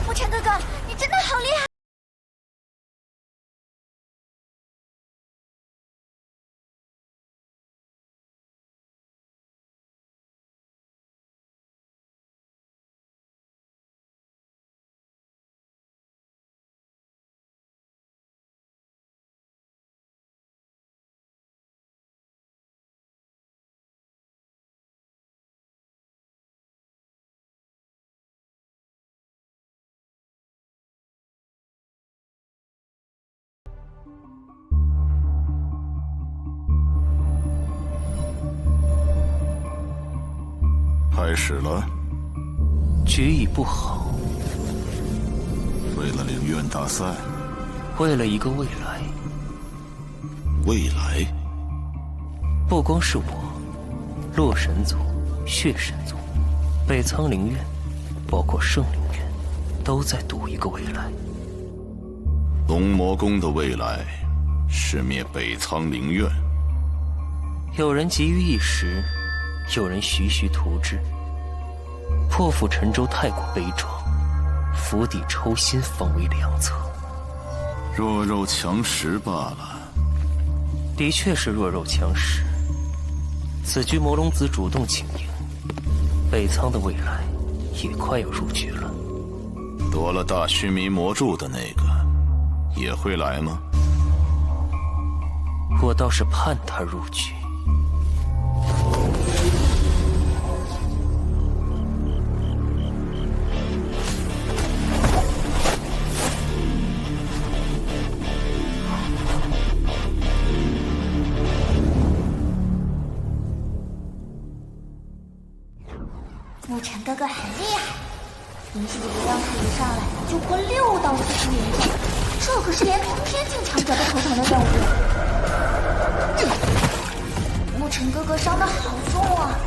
沐尘哥哥，你真的好厉害！开始了。局已不好。为了灵院大赛，为了一个未来。未来？不光是我，洛神族、血神族、北苍灵院，包括圣灵院，都在赌一个未来。龙魔宫的未来是灭北苍灵院。有人急于一时，有人徐徐图之。破釜沉舟太过悲壮，釜底抽薪方为良策。弱肉强食罢了。的确是弱肉强食。此局魔龙子主动请缨，北苍的未来也快要入局了。夺了大须弥魔柱的那个也会来吗？我倒是盼他入局。沐尘哥哥很厉害，灵犀姐姐让他一上来就破6道4级灵阵，这可是连通天境强者都头疼的任务。沐尘哥哥伤得好重啊，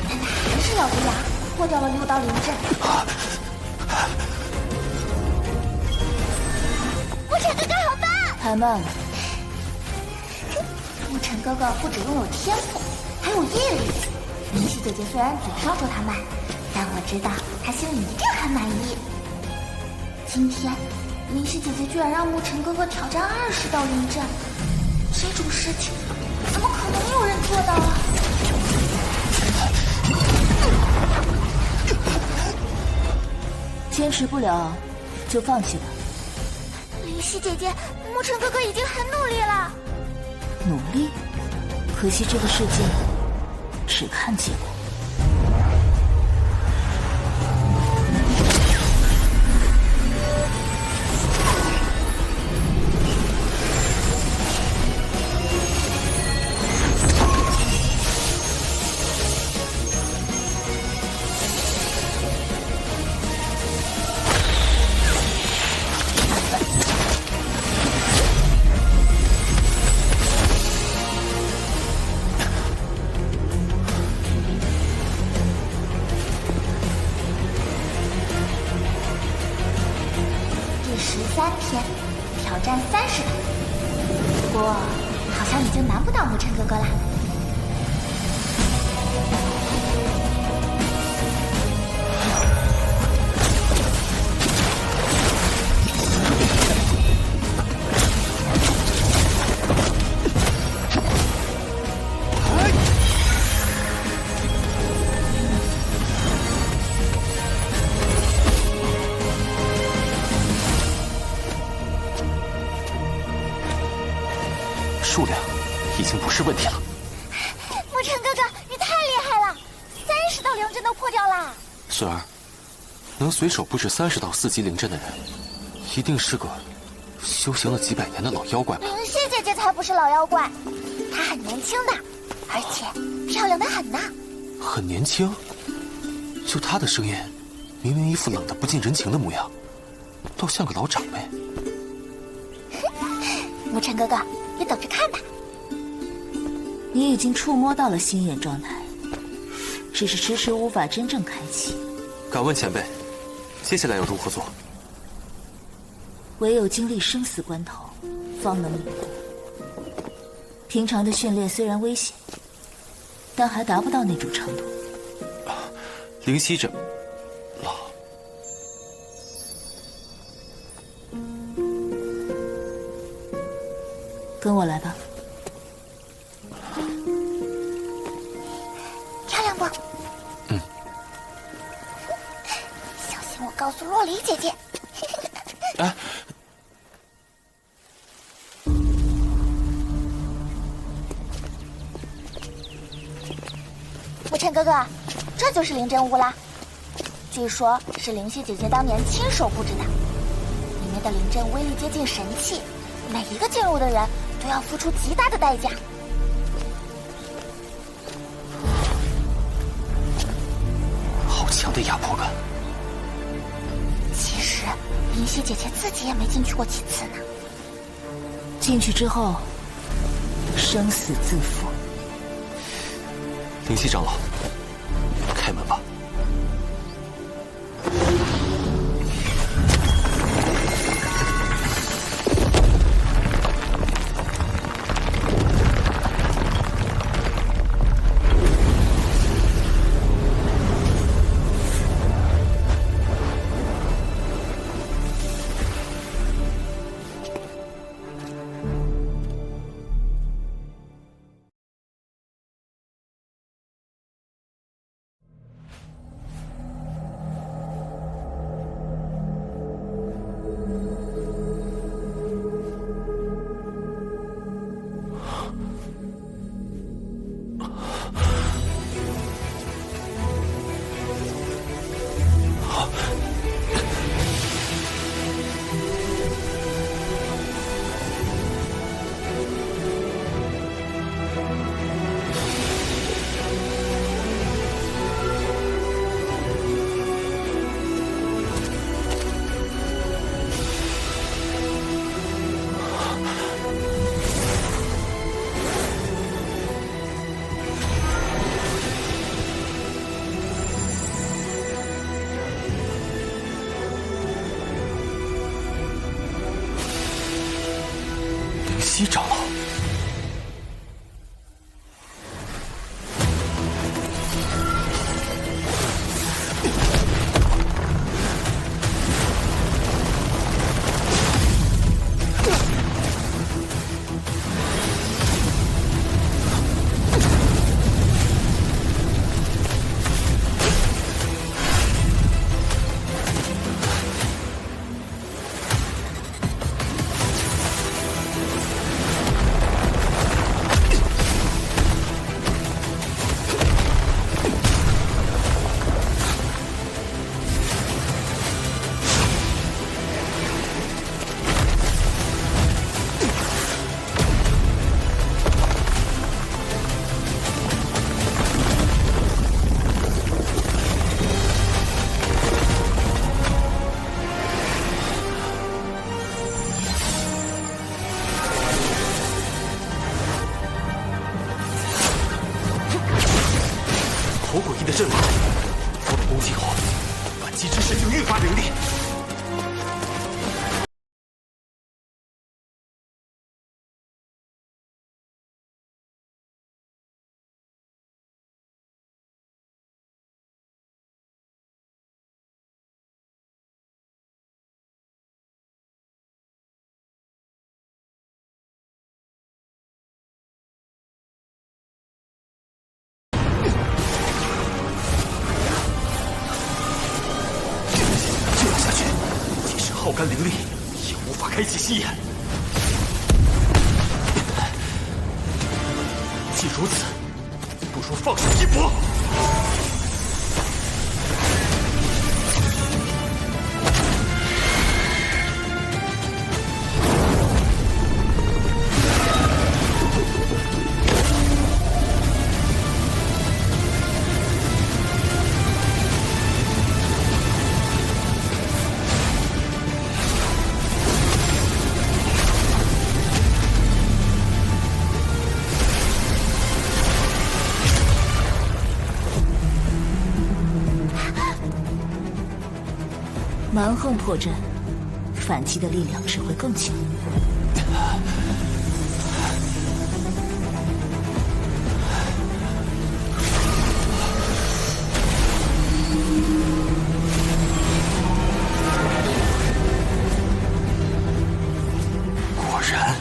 但他还是咬着牙破掉了6道灵阵。沐尘哥哥好棒！太慢了。沐尘哥哥不只拥有天赋，还有毅力。灵犀姐姐虽然嘴上说他慢，但我知道她心里一定很满意。今天，灵犀姐姐居然让沐尘哥哥挑战20道灵阵，这种事情怎么可能有人做到啊？坚持不了，就放弃吧。灵犀姐姐，沐尘哥哥已经很努力了。努力？可惜这个世界只看结果。13天，挑战30道。不过，好像已经难不倒沐尘哥哥了。数量已经不是问题了。沐尘哥哥，你太厉害了，30道灵阵都破掉了。孙儿，能随手布置30道4级灵阵的人，一定是个修行了几百年的老妖怪吧？灵犀姐姐才不是老妖怪，她很年轻的，而且漂亮的很呢。很年轻？就她的声音，明明一副冷得不近人情的模样，倒像个老长辈。沐尘哥哥，你等着看吧。你已经触摸到了心眼状态，只是迟迟无法真正开启。敢问前辈，接下来要如何做？唯有经历生死关头，方能明悟。平常的训练虽然危险，但还达不到那种程度。灵犀这老，跟我来吧。漂亮不？嗯。小心我告诉洛黎姐姐。哎。沐尘哥哥，这就是灵阵屋啦。据说是灵犀姐姐当年亲手布置的，里面的灵阵威力接近神器，每一个进入的人都要付出极大的代价。好强的压迫感。其实灵犀姐姐自己也没进去过几次呢。进去之后，生死自负。灵犀长老，开门吧。的阵法，遭到攻击后，反击之势就愈发凌厉。耗干灵力，也无法开启心眼。既如此，不如放手一搏。蛮横破阵，反击的力量只会更强。果然，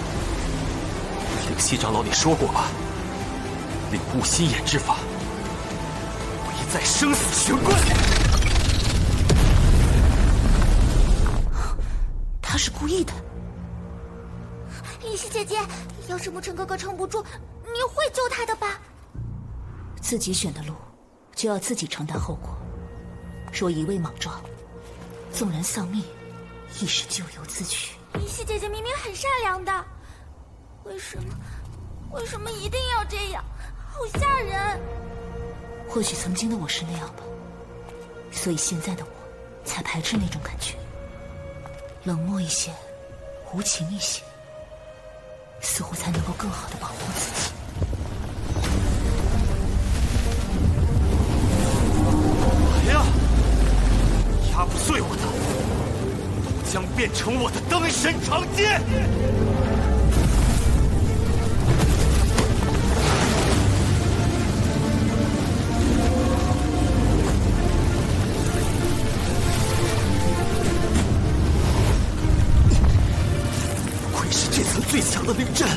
灵犀长老，你说过吧？领悟心眼之法，唯在生死玄关。他是故意的。灵犀姐姐，要是沐尘哥哥撑不住，你会救他的吧？自己选的路，就要自己承担后果。若一味莽撞，纵然丧命，亦是咎由自取。灵犀姐姐明明很善良的，为什么一定要这样？好吓人！或许曾经的我是那样吧，所以现在的我才排斥那种感觉。冷漠一些，无情一些，似乎才能够更好的保护自己。来呀！压不碎我的，都将变成我的灯神长剑！这层最强的灵阵，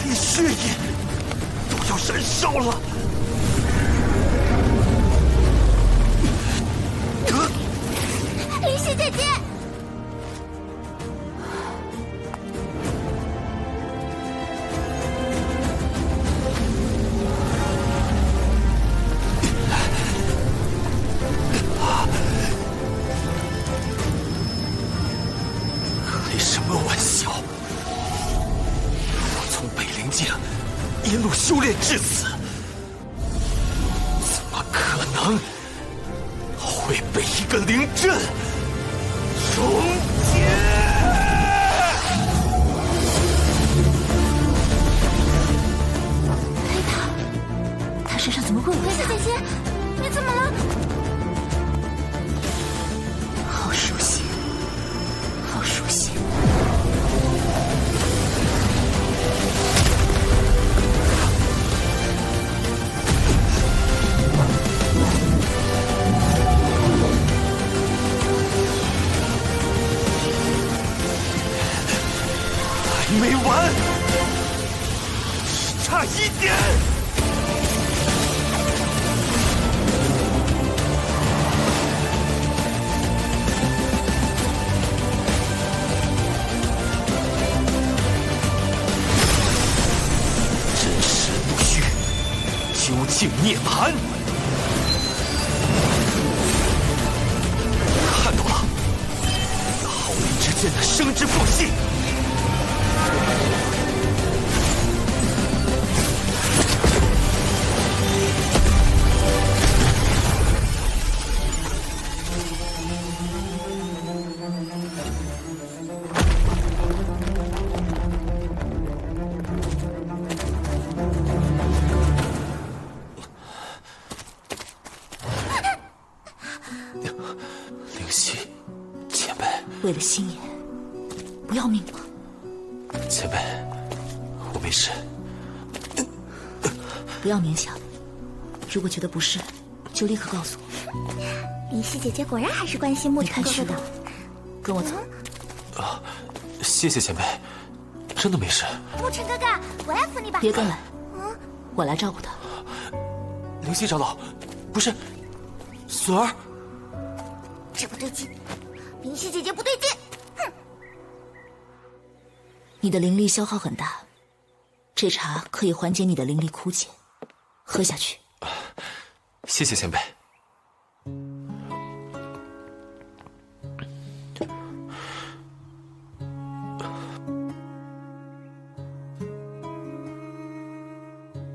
连血液都要燃烧了。灵犀姐姐，开什么玩笑！一路修炼至此，怎么可能会被一个灵阵终结？他身上怎么会有灵犀姐姐，你怎么了？好熟悉，好熟悉。没完，只差一点。真实不虚，究竟涅槃。看到了，毫厘之间的生之缝隙。为了心妍，不要命吗？前辈，我没事。不要勉强，如果觉得不是，就立刻告诉我。林夕姐姐果然还是关心沐晨哥哥的。跟我走。谢谢前辈，真的没事。沐晨哥哥，我来扶你吧。别跟来，我来照顾他。灵犀长老，不是，笋儿。这不对劲，林夕姐姐不对劲。哼！你的灵力消耗很大，这茶可以缓解你的灵力枯竭，喝下去。谢谢前辈。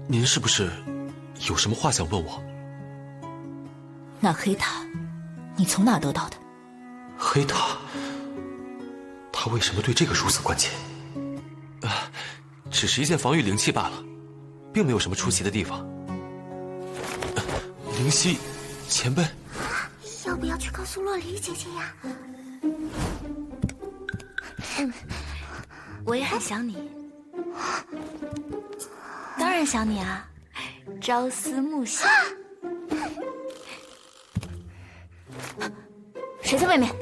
您是不是有什么话想问我？那黑塔，你从哪得到的？黑塔，他为什么对这个如此关切？只是一件防御灵器罢了，并没有什么出奇的地方。灵犀，前辈，要不要去告诉洛离姐姐呀？我也很想你，当然想你啊，朝思暮想。谁在外面？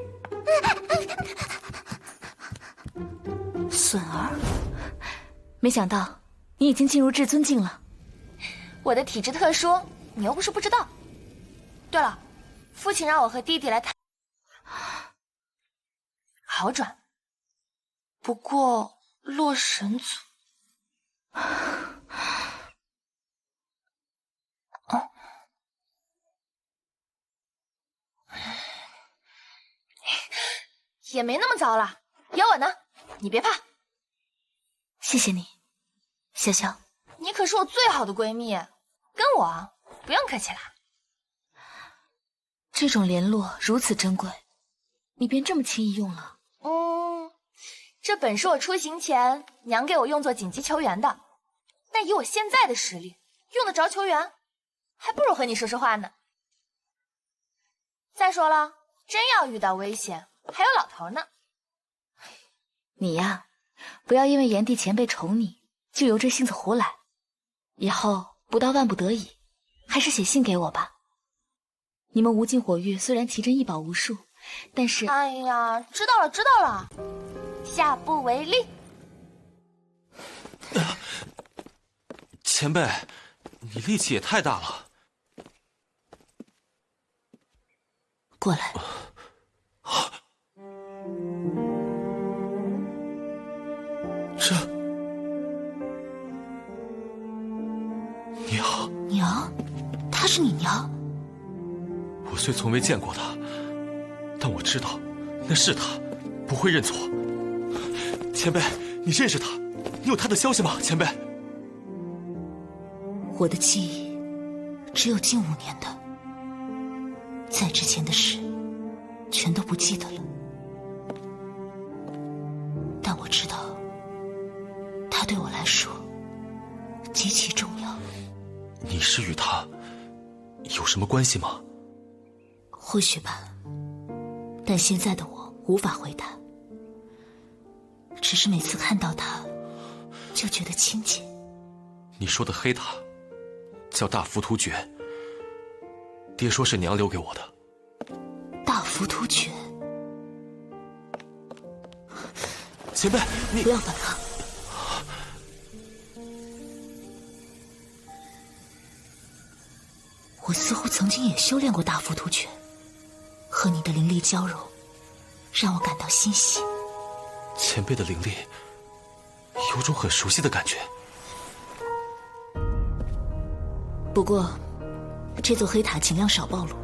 笋儿，没想到你已经进入至尊境了。我的体质特殊，你又不是不知道。对了，父亲让我和弟弟来谈，好转。不过洛神族，也没那么糟了，有我呢，你别怕。谢谢你，潇潇。你可是我最好的闺蜜，跟我不用客气啦。这种联络如此珍贵，你便这么轻易用了？这本是我出行前娘给我用作紧急求援的，但以我现在的实力，用得着求援，还不如和你说说话呢。再说了，真要遇到危险，还有老头呢。你呀，不要因为炎帝前辈宠你，就由着性子胡来。以后不到万不得已，还是写信给我吧。你们无尽火域虽然奇珍异宝无数，但是……哎呀，知道了知道了，下不为例。前辈，你力气也太大了。过来。这娘，娘，她是你娘。我虽从未见过她，但我知道那是她，不会认错。前辈，你认识她？你有她的消息吗？前辈，我的记忆只有近5年的，在之前的事全都不记得了。但我知道，她对我来说极其重要。你是与她有什么关系吗？或许吧，但现在的我无法回答。只是每次看到她，就觉得亲切。你说的黑塔叫大浮屠诀，爹说是娘留给我的。大浮屠诀，前辈，你不要反抗。我似乎曾经也修炼过大浮屠诀，和你的灵力交融，让我感到欣喜。前辈的灵力有种很熟悉的感觉。不过，这座黑塔尽量少暴露。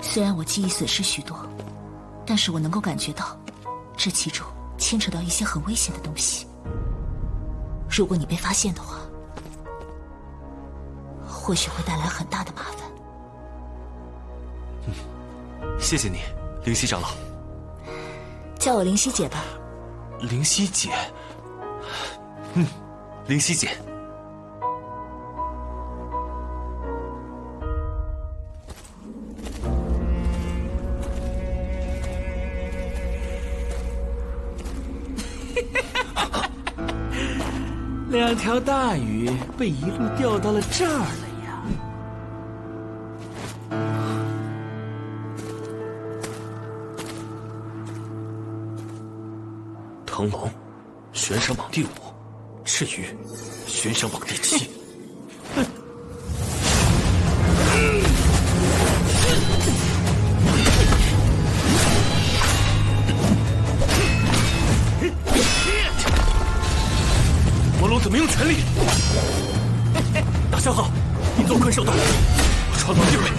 虽然我记忆损失许多，但是我能够感觉到，这其中牵扯到一些很危险的东西。如果你被发现的话，或许会带来很大的麻烦。谢谢你，灵犀长老。叫我灵犀姐吧。灵犀姐。灵犀姐。2条大鱼被一路钓到了这儿了呀！腾龙，悬赏榜第5，赤鱼，悬赏榜第7。魔龙子没用全力。大小好，你做困兽斗，我创造机会，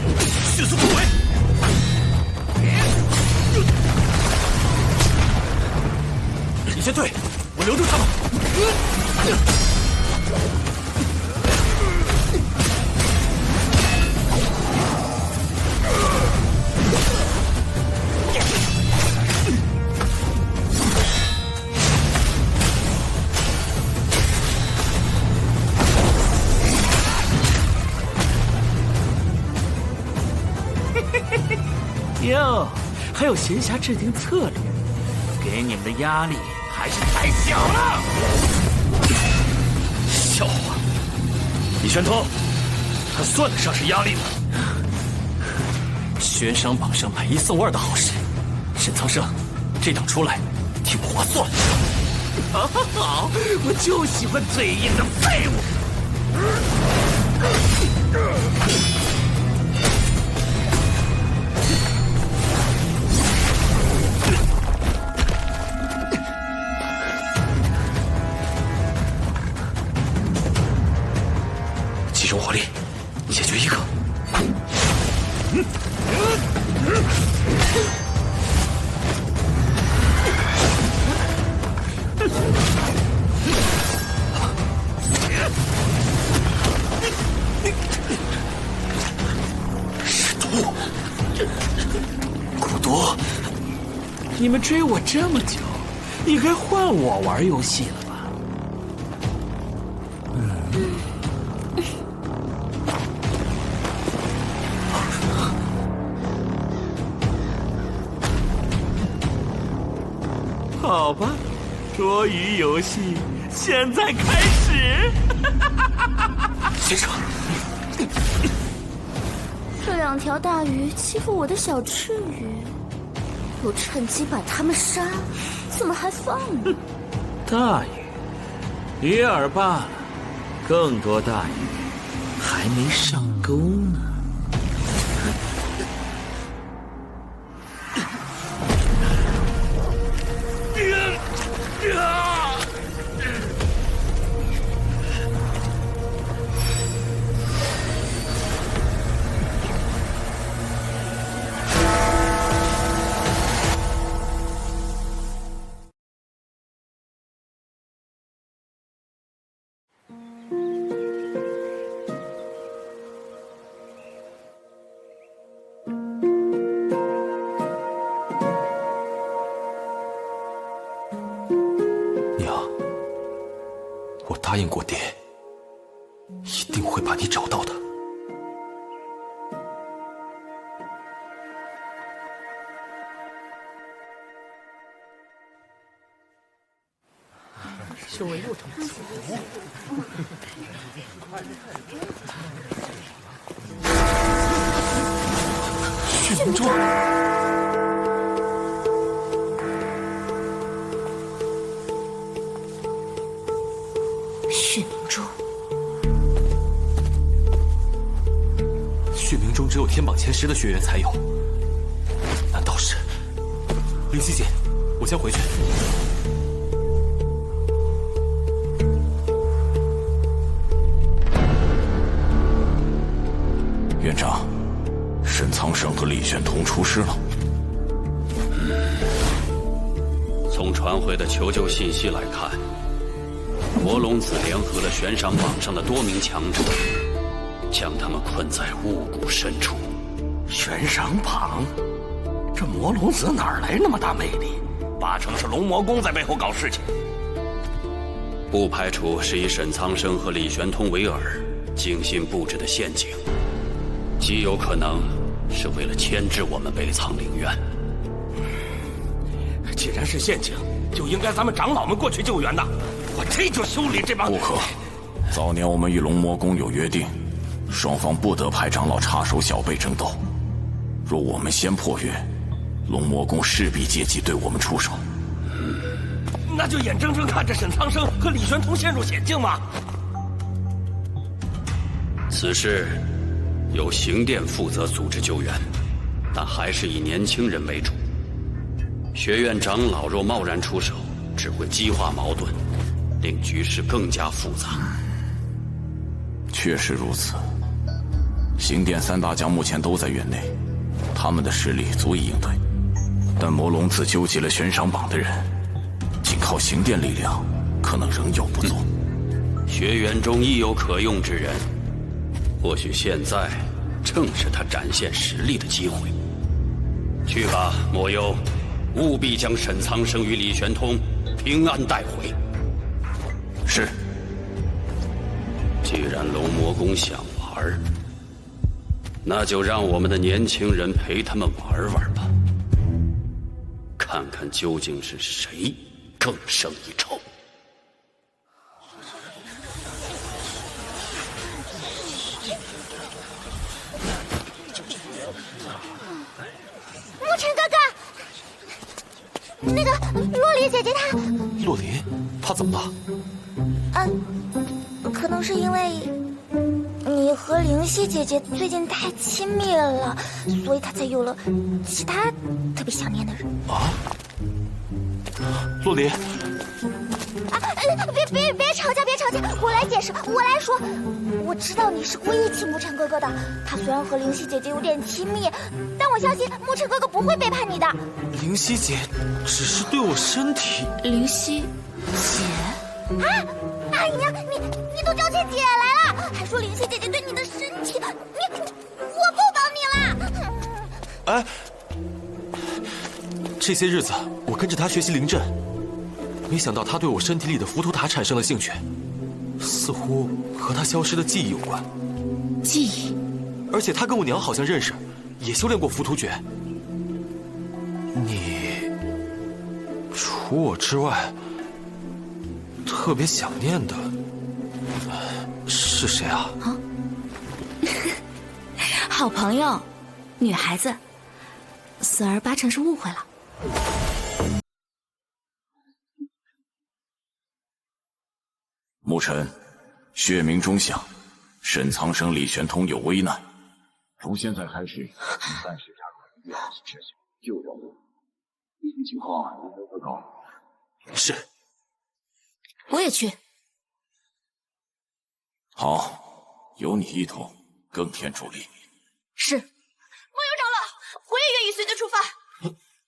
迅速突围。你先退，我留住他们。哟，还有闲暇制定策略，给你们的压力还是太小了。笑话，李玄通，他算得上是压力吗？悬赏榜上买1送2的好事，沈苍生，这趟出来挺划算。好，我就喜欢嘴硬的废物。集中火力，解决一个。使徒，蛊毒，你们追我这么久，也该换我玩游戏了吧？好吧，捉鱼游戏现在开始。先生，这2条大鱼欺负我的小赤鱼，我趁机把它们杀了，怎么还放呢？大鱼，鱼饵罢了，更多大鱼还没上钩呢。答应过爹，一定会把你找到的。修为又成血明珠。血明珠，血明中只有天榜前10的学员才有，难道是？灵犀姐，我先回去。院长，沈苍生和李玄通出师了。从传回的求救信息来看，魔龙子联合了悬赏榜上的多名强者，将他们困在雾谷深处。悬赏榜，这魔龙子哪来那么大魅力？八成是龙魔宫在背后搞事情。不排除是以沈苍生和李玄通为饵，精心布置的陷阱，极有可能是为了牵制我们北苍陵院。既然是陷阱，就应该咱们长老们过去救援的。我这就修理这帮。不可，早年我们与龙魔宫有约定，双方不得派长老插手小辈争斗。若我们先破约，龙魔宫势必借机对我们出手。那就眼睁睁看着沈苍生和李玄同陷入险境吗？此事由刑殿负责组织救援，但还是以年轻人为主。学院长老若贸然出手，只会激化矛盾，令局势更加复杂。确实如此。刑殿3大将目前都在院内，他们的实力足以应对。但魔龙子纠集了悬赏榜的人，仅靠刑殿力量，可能仍有不足。学院中亦有可用之人，或许现在正是他展现实力的机会。去吧，莫忧，务必将沈苍生与李玄通平安带回。是。既然龙魔宫想玩，那就让我们的年轻人陪他们玩玩吧，看看究竟是谁更胜一筹。沐尘哥哥，那个洛离姐姐她……洛离，她怎么了？可能是因为你和灵犀姐姐最近太亲密了，所以她才有了其他特别想念的人。啊，洛离。别吵架，别吵架！我来解释，我来说。我知道你是故意气沐尘哥哥的。他虽然和灵犀姐姐有点亲密，但我相信沐尘哥哥不会背叛你的。灵犀姐只是对我身体……灵犀姐？哎呀，你都叫起姐来了，还说灵犀姐姐对你的身体，我不帮你了。哎，这些日子我跟着她学习灵阵。没想到他对我身体里的浮屠塔产生了兴趣，似乎和他消失的记忆有关。记忆？而且他跟我娘好像认识，也修炼过浮屠诀。你除我之外，特别想念的是谁啊？好朋友，女孩子，死儿八成是误会了。沐尘，血冥中响，沈苍生、李玄通有危难。从现在开始，暂时加入院事情救任务，一定情况如实汇报。是。我也去。好，有你一同，更添助力。是。莫有长老，我也愿意随队出发。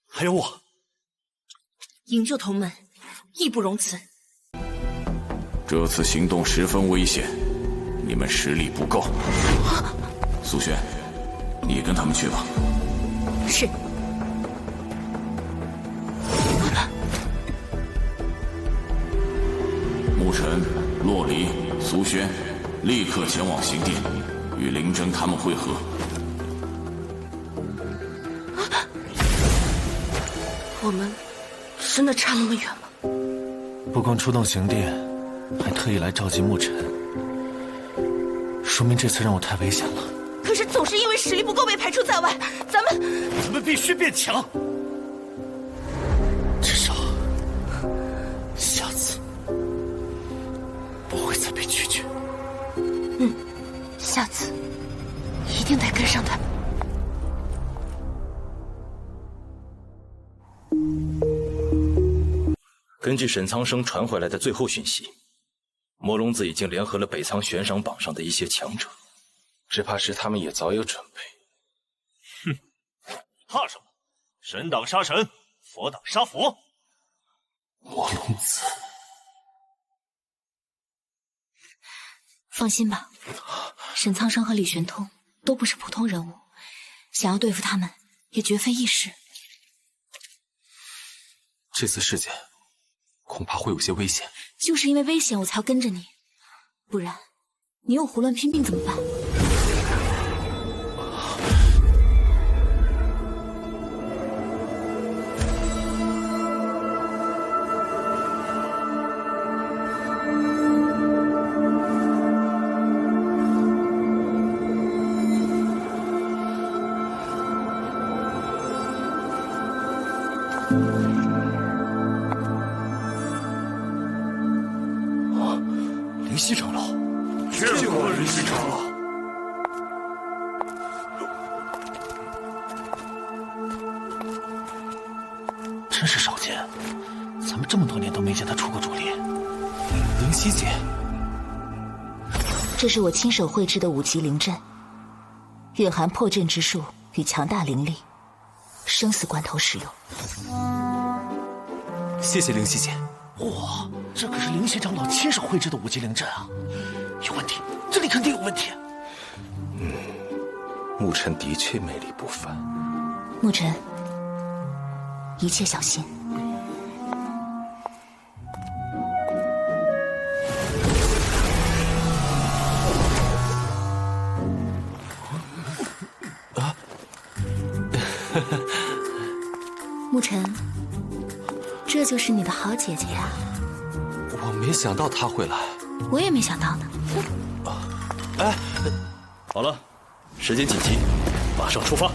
还有我。营救同门，义不容辞。这次行动十分危险，你们实力不够。苏轩，你跟他们去吧。是。沐尘、洛离、苏轩，立刻前往刑殿，与灵真他们会合。我们真的差那么远吗？不光出动刑殿，还特意来召集沐尘，说明这次任务太危险了。可是总是因为实力不够被排除在外，咱们必须变强。至少下次不会再被拒绝。下次一定得跟上他们。根据沈苍生传回来的最后讯息，魔龙子已经联合了北苍悬赏榜上的一些强者，只怕是他们也早有准备。怕什么？神挡杀神，佛挡杀佛。魔龙子，放心吧，沈苍生和李玄通都不是普通人物，想要对付他们也绝非易事。这次事件恐怕会有些危险。就是因为危险我才要跟着你，不然你又胡乱拼命怎么办？真是少见，咱们这么多年都没见他出过主力。灵犀姐，这是我亲手绘制的5级灵阵，蕴含破阵之术与强大灵力，生死关头使用。谢谢灵犀姐。哇，这可是灵犀长老亲手绘制的5级灵阵啊！有问题，这里肯定有问题。沐尘的确魅力不凡。沐尘，一切小心。沐尘，这就是你的好姐姐呀！我没想到她会来。我也没想到呢。哎，好了，时间紧急，马上出发。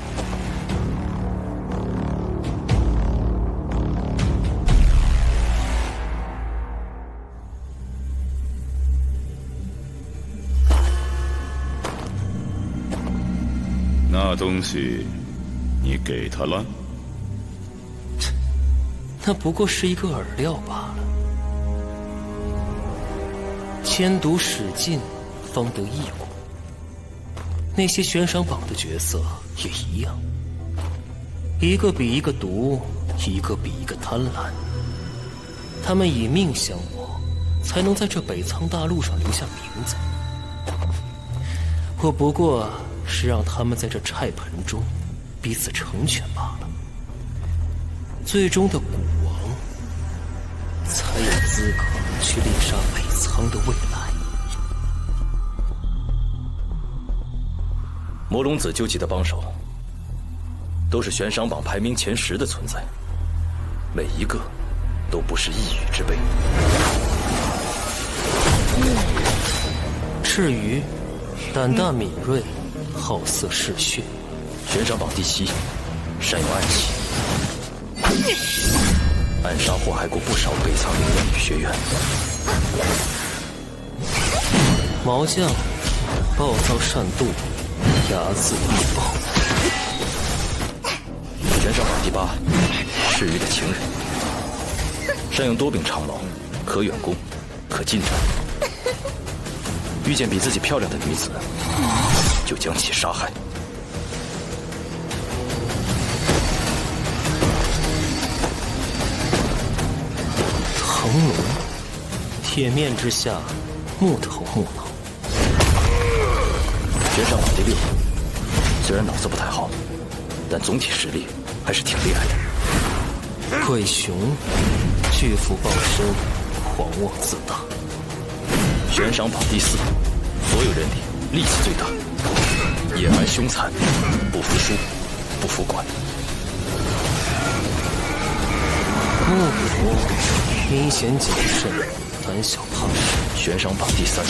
那东西，你给他了？那不过是一个饵料罢了。千毒使尽，方得一果。那些悬赏榜的角色也一样，一个比一个毒，一个比一个贪婪。他们以命相搏，才能在这北苍大陆上留下名字。我不过是让他们在这菜盆中彼此成全罢了。最终的古王才有资格去猎杀北苍的未来。魔龙子纠集的帮手，都是悬赏榜排名前10的存在，每一个都不是一羽之辈。赤鱼，胆大敏锐，好色嗜血，悬赏榜第7，善用暗器，暗杀祸害过不少北苍灵院与学院。毛将，暴躁善妒，睚眦易爆。悬赏榜第8，赤鱼的情人，善用多柄长矛，可远攻，可近战。遇见比自己漂亮的女子，就将其杀害。腾龙，铁面之下，木头木脑。悬赏榜第6，虽然脑子不太好，但总体实力还是挺厉害的。鬼雄，巨幅抱身，狂妄自大。悬赏榜第4，所有人里力气最大，野蛮凶残，不服输，不服管。木虎，阴险谨慎，胆小怕事。悬赏榜第3，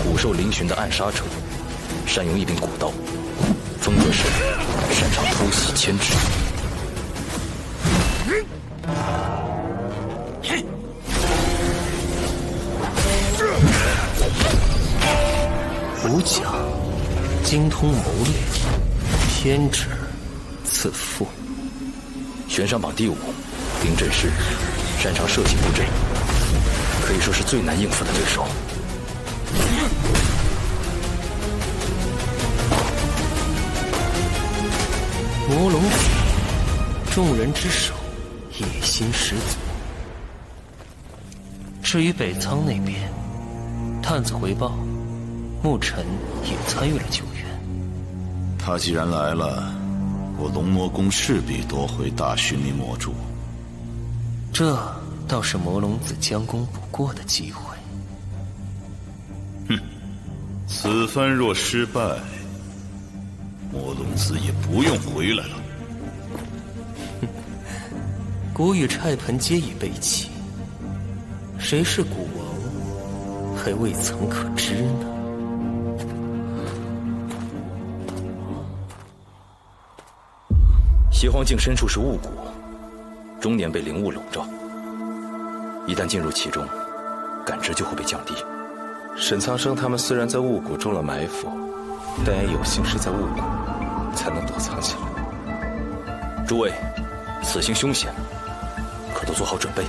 骨兽嶙峋的暗杀者，善用一柄古刀，风格是擅长偷袭牵制。武甲，精通谋略，偏执，自负。悬赏榜第5，灵阵师，擅长设计布阵，可以说是最难应付的对手。魔龙子，众人之首，野心十足。至于北苍那边，探子回报，沐尘也参与了救援。他既然来了，我龙魔宫势必夺回大须弥魔珠。这倒是魔龙子将功补过的机会。哼，此番若失败，魔龙子也不用回来了。古与菜盆皆已备齐，谁是古王，还未曾可知呢。邪荒境深处是雾谷，终年被灵雾笼罩。一旦进入其中，感知就会被降低。沈苍生他们虽然在雾谷中了埋伏，但也有幸是在雾谷才能躲藏起来。诸位，此行凶险，都做好准备。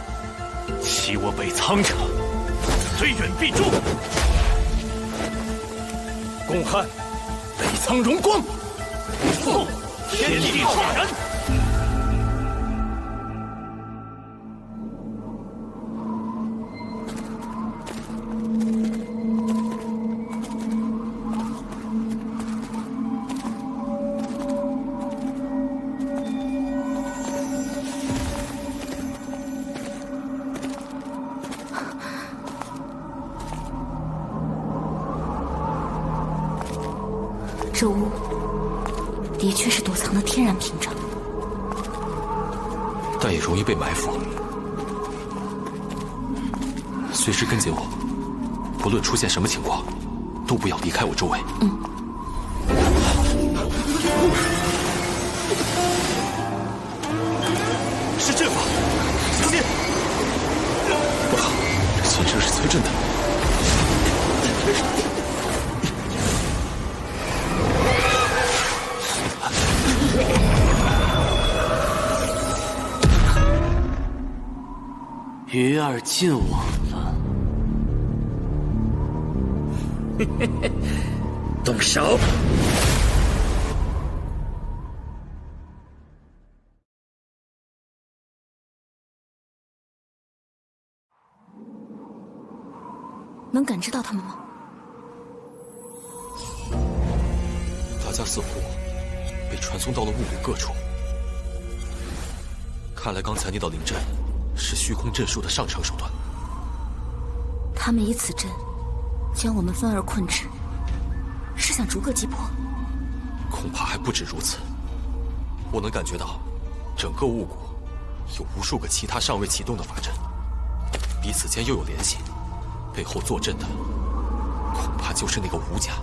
欺我北苍者，虽远必诛！公汉，北苍荣光！奉天地浩然！这屋的确是躲藏的天然屏障，但也容易被埋伏。随时跟紧我，不论出现什么情况，都不要离开我周围。是阵法，小心！不好，这秦声是催阵的。鱼儿进网了，动手！能感知到他们吗？大家似乎被传送到了雾谷各处，看来刚才那道灵阵是虚空阵术的上乘手段。他们以此阵将我们分而困之，是想逐个击破？恐怕还不止如此。我能感觉到，整个雾谷有无数个其他尚未启动的法阵，彼此间又有联系，背后坐镇的恐怕就是那个吴家。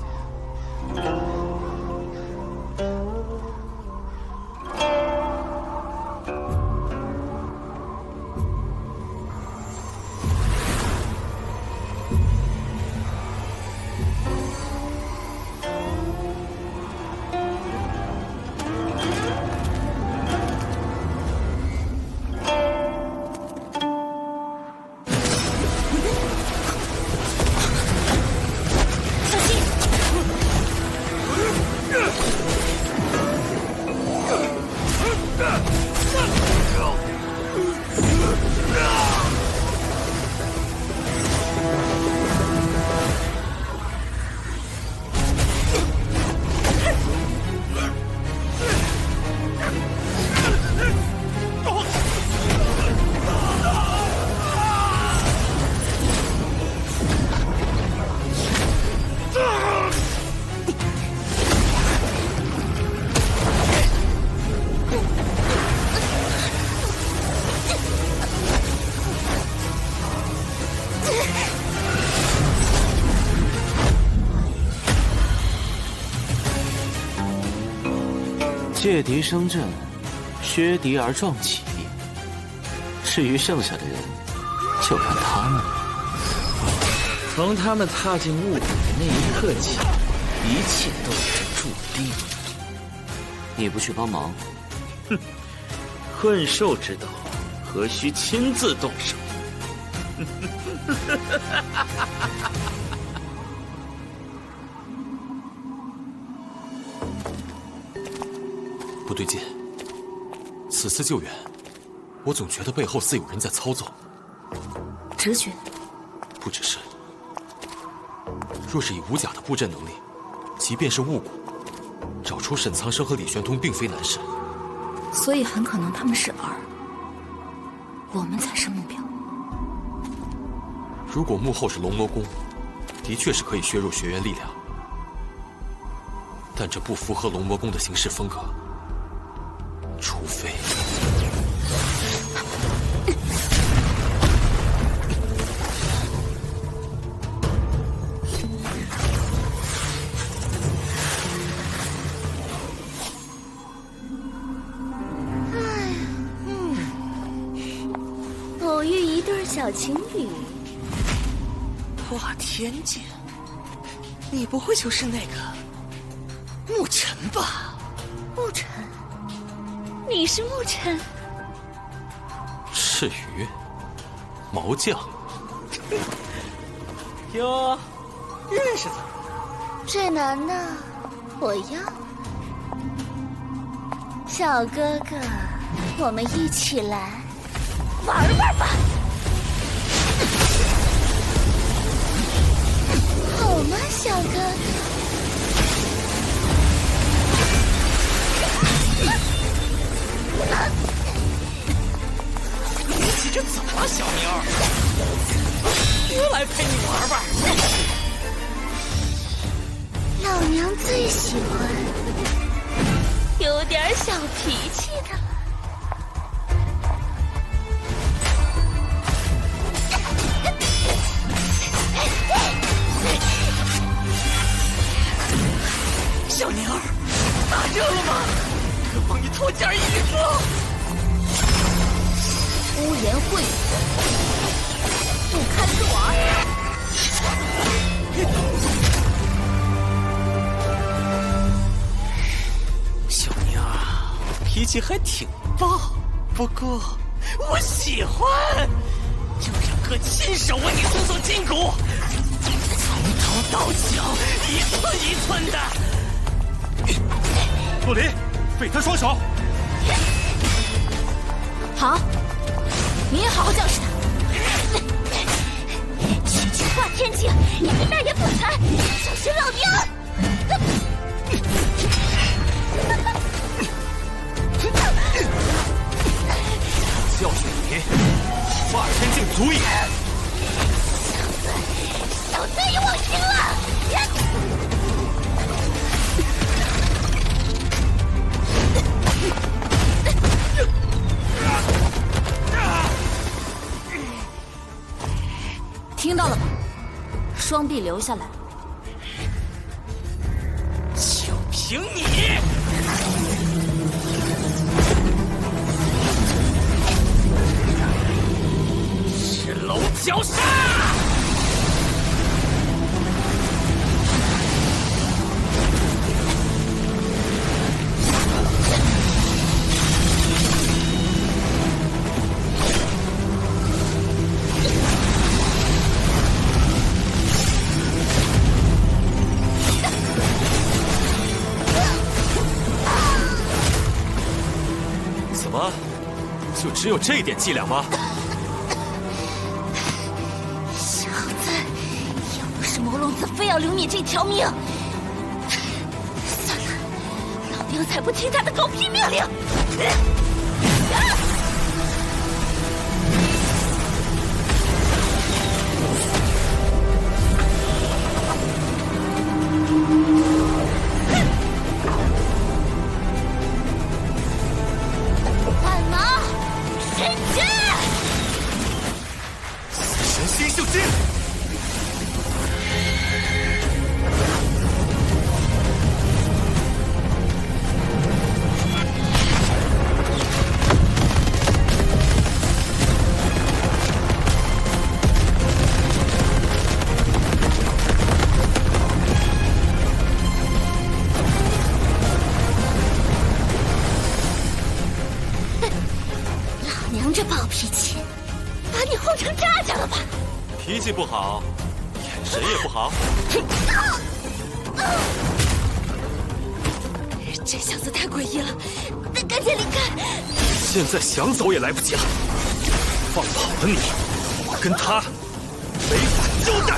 借敌生阵，削敌而壮起。至于剩下的人，就看他们了。从他们踏进雾谷的那一刻起，一切都已经注定。你不去帮忙？哼，困兽之斗，何须亲自动手？不对劲，此次救援，我总觉得背后似有人在操纵。直觉？不只是。若是以吴甲的布阵能力，即便是雾谷，找出沈苍生和李玄通并非难事。所以很可能他们是饵，我们才是目标。如果幕后是龙魔宫，的确是可以削弱学院力量，但这不符合龙魔宫的行事风格。除非……偶遇一对小情侣。破天剑，你不会就是那个沐尘吧？沐尘，你是沐尘？是。赤鱼，毛将。哟，认识他？这男的，我要。小哥哥，我们一起来玩玩吧，好吗，小哥哥？你这怎么了，小妞？我来陪你玩玩。老娘最喜欢有点小脾气的了。小妞儿，打热了吗？哥帮你脱件衣服。污言秽语，不堪入耳。小妞儿脾气还挺暴，不过我喜欢，就让哥亲手为你松松筋骨，从头到脚一寸一寸的。洛林，废他双手。好，你也好好教训他。区区化天境，你个大言不惭，小心老娘！教训你，化天境足矣。小子也忘形了！听到了吗？双臂留下来。就凭你！是龙绞杀！怎么，就只有这点伎俩吗？小子，要不是魔龙子非要留你这条命，算了，老娘才不听他的狗屁命令！万马神拳！死神新秀经。老娘这暴脾气，把你轰成渣渣了吧？脾气不好，眼神也不好。这小子太诡异了，得赶紧离开！现在想走也来不及了。放跑了你，我跟他没法交代。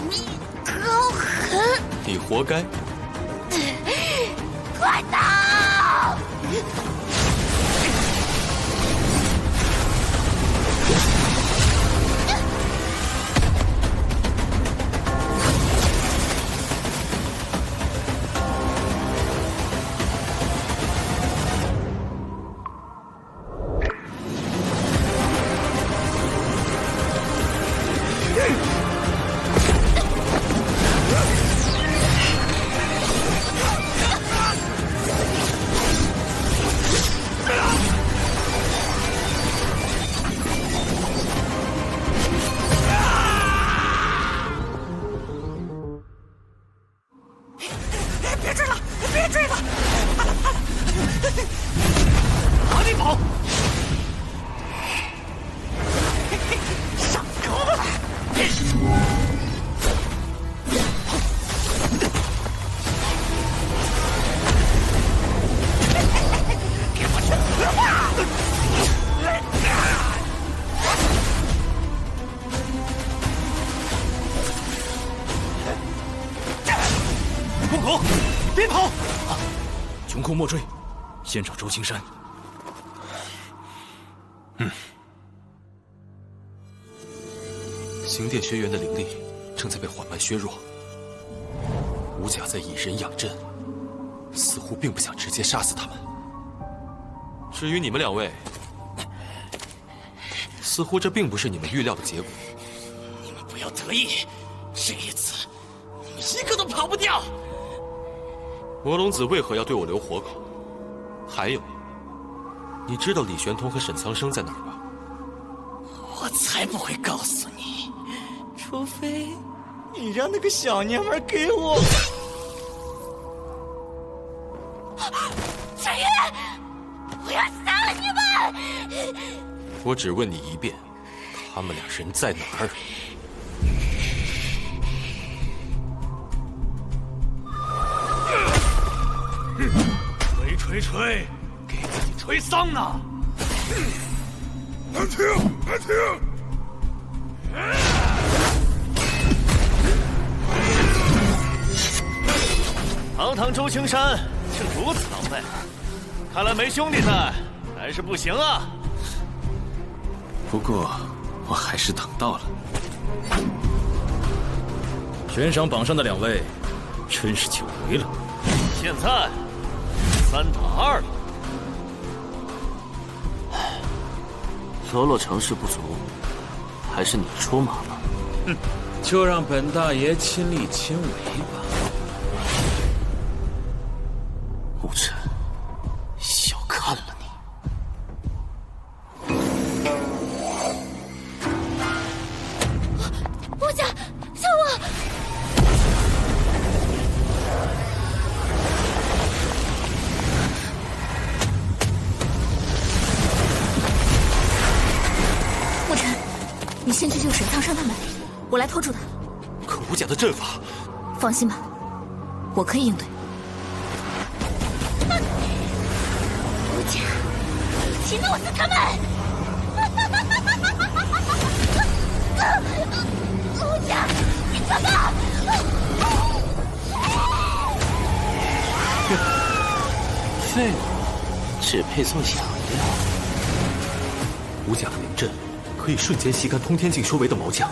你好狠！你活该。快走！追了！哪里跑？上钩了！给我去死吧！空口，别跑！穷寇莫追，先找周青山。刑殿学员的灵力正在被缓慢削弱，武甲在以人养阵，似乎并不想直接杀死他们。至于你们两位，似乎这并不是你们预料的结果。你们不要得意，这一次你们一个都跑不掉。魔龙子为何要对我留活口？还有，你知道李玄通和沈苍生在哪儿吧？我才不会告诉你，除非你让那个小娘们给我。沈月，我要杀了你们！我只问你一遍，他们俩人在哪儿？吹，给自己吹丧呢！安停，安停！堂堂周青山竟如此狼狈，看来没兄弟在还是不行啊。不过我还是等到了。悬赏榜上的两位，真是久违了。现在3打2了。喽啰成事不足，还是你出马吧。哼，就让本大爷亲力亲为吧。牧尘，小看了你。武甲，救我！沐尘，你先去救沈苍生他们，我来拖住他。可武甲的阵法……放心吧，我可以应对。武甲，一起弄死他们！武甲，你怎么？废物，只配做养料。武甲的灵阵可以瞬间吸干通天境修为的毛将，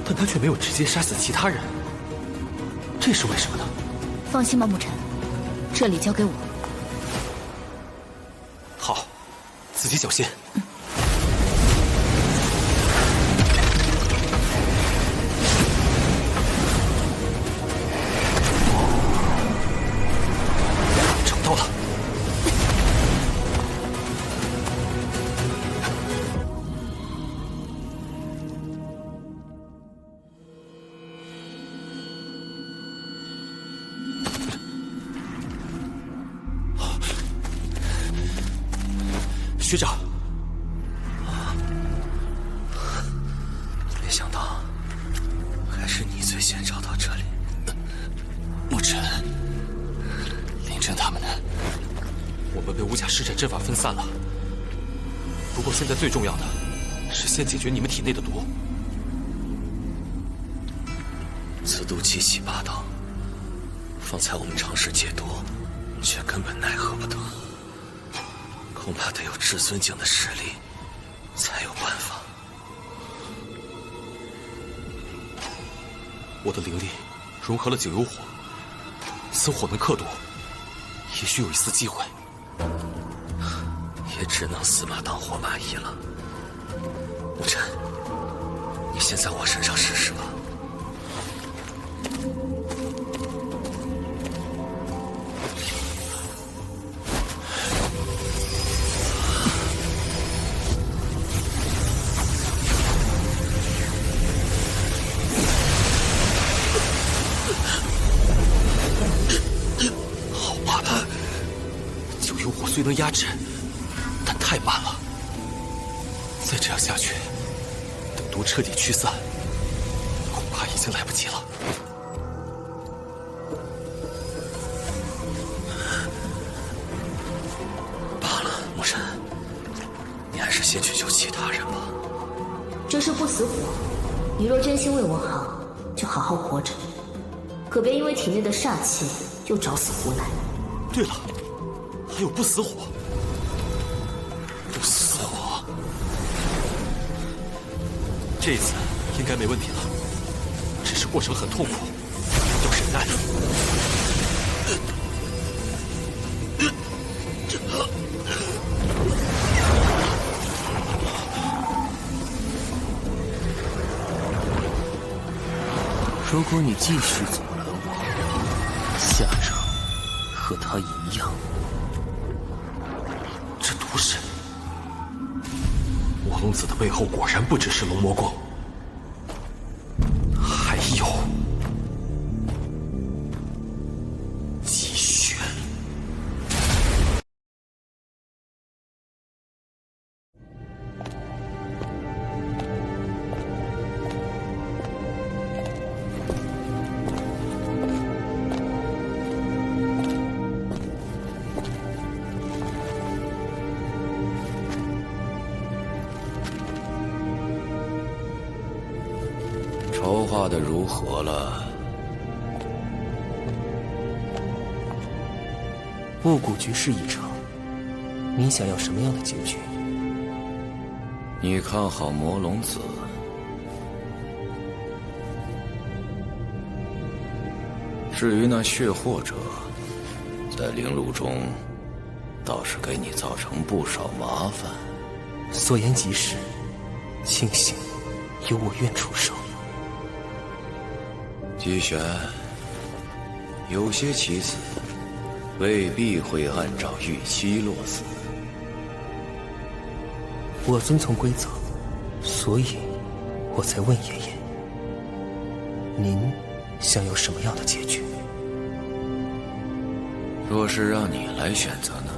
但他却没有直接杀死其他人，这是为什么呢？放心吧，沐尘，这里交给我。好，自己小心。找到了。学长，没想到还是你最先找到这里。沐尘，林真他们呢？我们被武甲施展阵法分散了。不过现在最重要的是先解决你们体内的毒。此毒极其霸道，方才我们尝试解毒，却根本奈何不得。恐怕得有至尊境的实力，才有办法。我的灵力融合了九幽火，此火能克毒，也许有一丝机会。也只能死马当活马医了。沐尘，你先在我身上试试吧。好虽能压制，但太慢了。再这样下去，等毒彻底驱散，恐怕已经来不及了。罢了，牧尘，你还是先去救其他人吧。这是不死火，你若真心为我好，就好好活着，可别因为体内的煞气又找死胡来。对了，还有不死火。不死火，这次应该没问题了，只是过程很痛苦，要忍耐。如果你继续阻拦我，下场和他一样。这毒是……魔龙子的背后果然不只是龙魔宫，还有姬玄。筹划的如何了？雾谷局势已成，你想要什么样的结局？你看好魔龙子？至于那血祸者，在灵路中倒是给你造成不少麻烦。所言极是，庆幸有我愿出手。姬玄，有些棋子未必会按照预期落子。我遵从规则，所以我才问爷爷，您想要什么样的结局？若是让你来选择呢？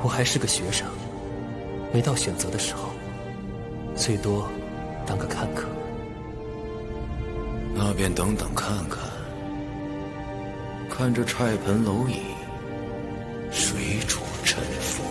我还是个学生，没到选择的时候，最多当个看客。那便等等看看，看这菜盆蝼蚁谁主沉浮。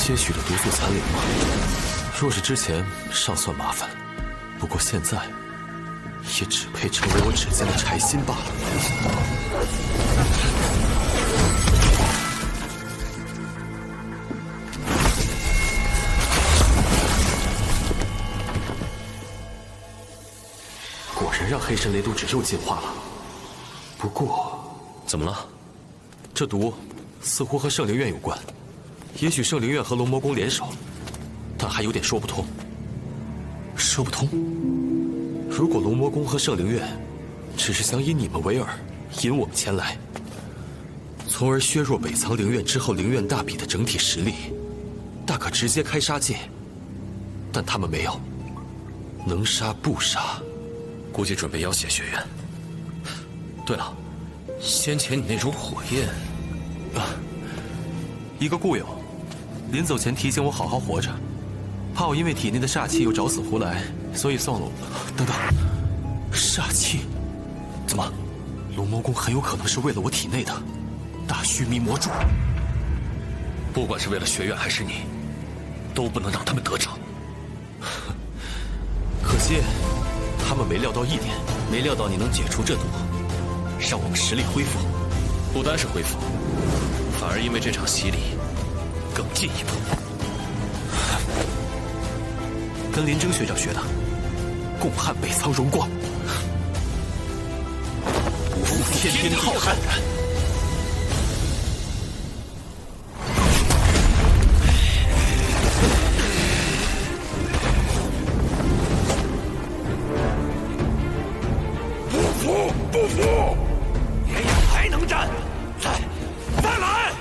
些许的毒素残留吗？若是之前尚算麻烦，不过现在也只配成为我指尖的柴薪罢了。果然让黑神雷毒指又进化了。不过，怎么了？这毒似乎和圣灵院有关。也许圣灵院和龙魔宫联手，但还有点说不通。说不通。如果龙魔宫和圣灵院只是想以你们为饵，引我们前来，从而削弱北苍灵院之后灵院大比的整体实力，大可直接开杀戒。但他们没有，能杀不杀，估计准备要挟学院。对了，先前你那种火焰，一个故友，临走前提醒我好好活着，怕我因为体内的煞气又找死胡来，所以送了我。等等，煞气？怎么，龙魔宫很有可能是为了我体内的大须弥魔柱？不管是为了学院还是你，都不能让他们得逞。可惜，他们没料到一点，没料到你能解除这毒，让我们实力恢复。不单是恢复，反而因为这场洗礼，更进一步。跟林征学长学的，共撼北苍荣光，不负天边浩瀚。不服！爷爷还能战，再来！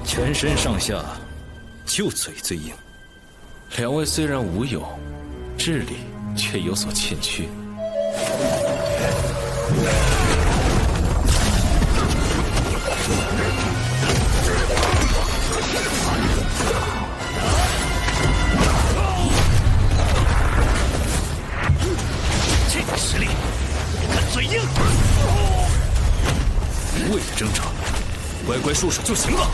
全身上下就嘴最硬。两位虽然无有，智力却有所欠缺。这个实力，看嘴硬。无谓的挣扎，乖乖束手就行了。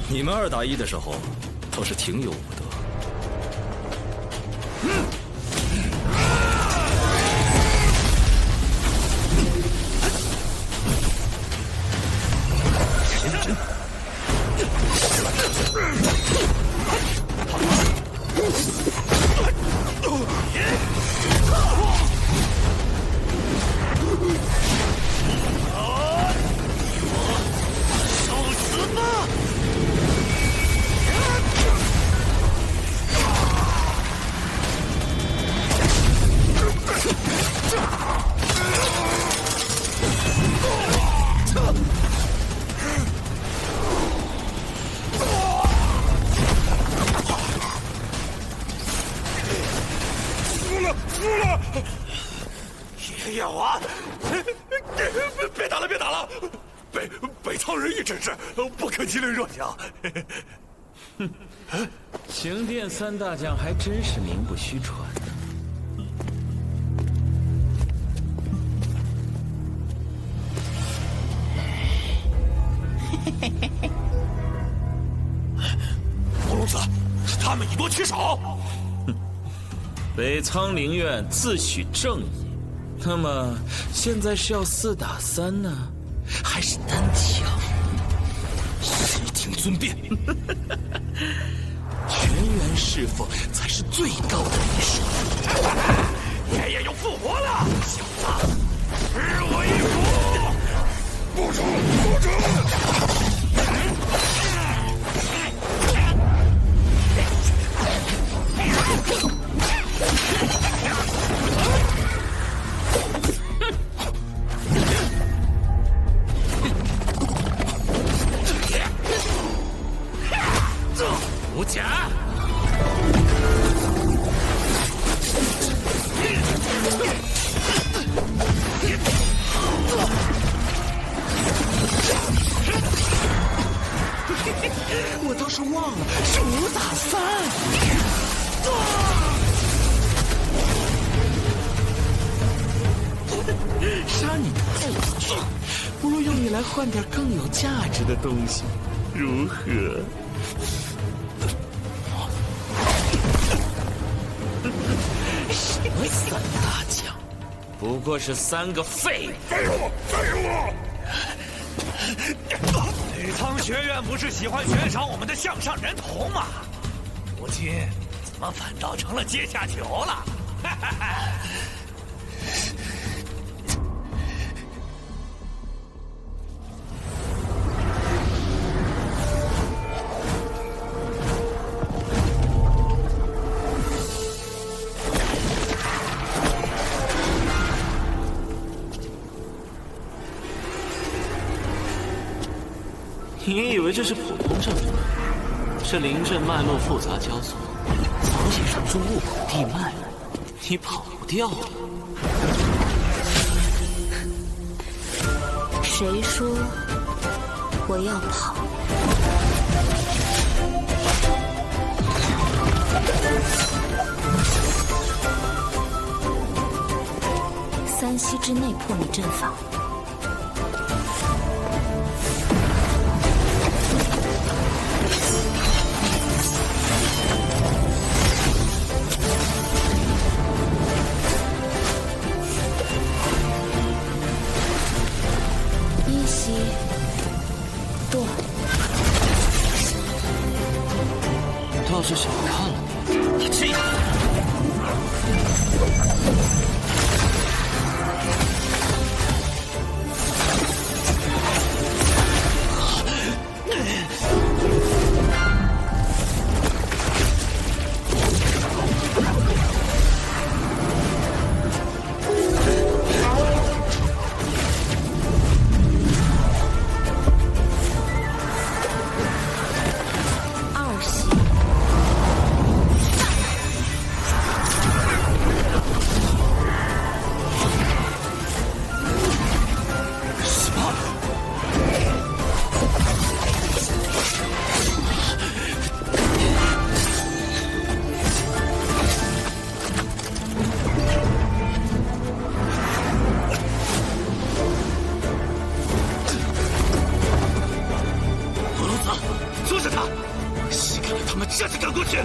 你们2打1的时候，倒是挺有武德。北苍人一指示，不可欺凌弱小。哼，刑殿3大将还真是名不虚传。魔龙子，他们以多欺少。北苍灵院自诩正义，那么现在是要4打3呢，还是单挑？视听尊便。全员侍奉才是最高的礼数。爷爷又复活了，小子，吃我一斧！不成，不成！杀你太有趣，不如用你来换点更有价值的东西，如何？什么三大将，不过是3个废物！废物！北苍学院不是喜欢悬赏我们的项上人头吗？如今怎么反倒成了阶下囚了？你以为这是普通阵法？这灵阵脉络复杂交错，藏起什么物孔地脉，你跑不掉了。谁说我要跑？3息之内破你阵法。倒是小看了你，这样。下去赶过去！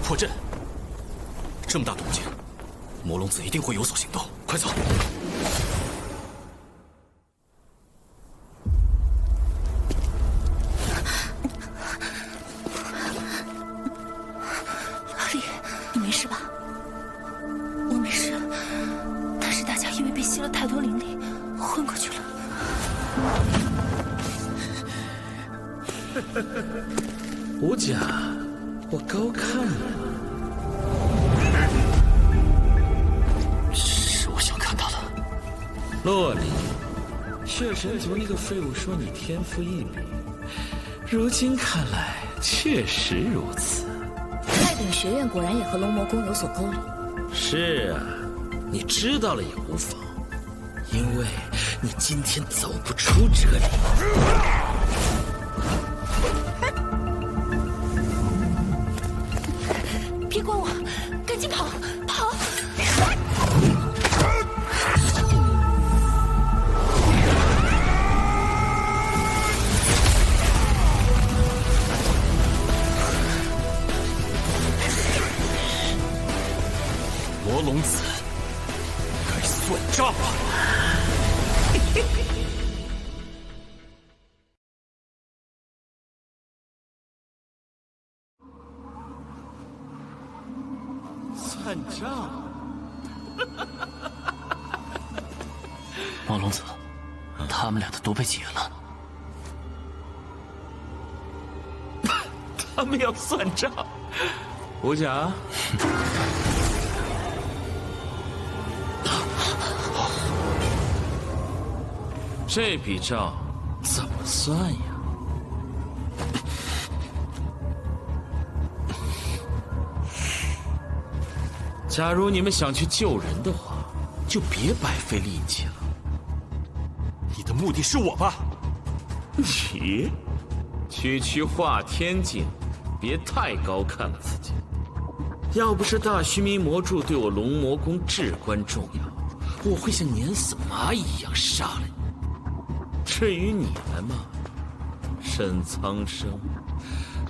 破阵，这么大动静，魔龙子一定会有所行动，快走！老李，你没事吧？我没事，但是大家因为被吸了太多灵力，昏过去了。无甲，我高看了。是我想看到的。洛里，血神族那个废物说你天赋异禀，如今看来确实如此。太鼎学院果然也和龙魔宫有所勾连。是啊，你知道了也无妨，因为你今天走不出这里。别管我，赶紧跑！跑！魔龙子，该算账了！算账！魔龙子，他们俩的都被解了。他们要算账。吴甲，这笔账怎么算呀？假如你们想去救人的话，就别白费力气了。你的目的是我吧？你，区区化天境，别太高看了自己。要不是大须弥魔柱对我龙魔宫至关重要，我会像碾死蚂蚁一样杀了你。至于你们嘛，沈苍生，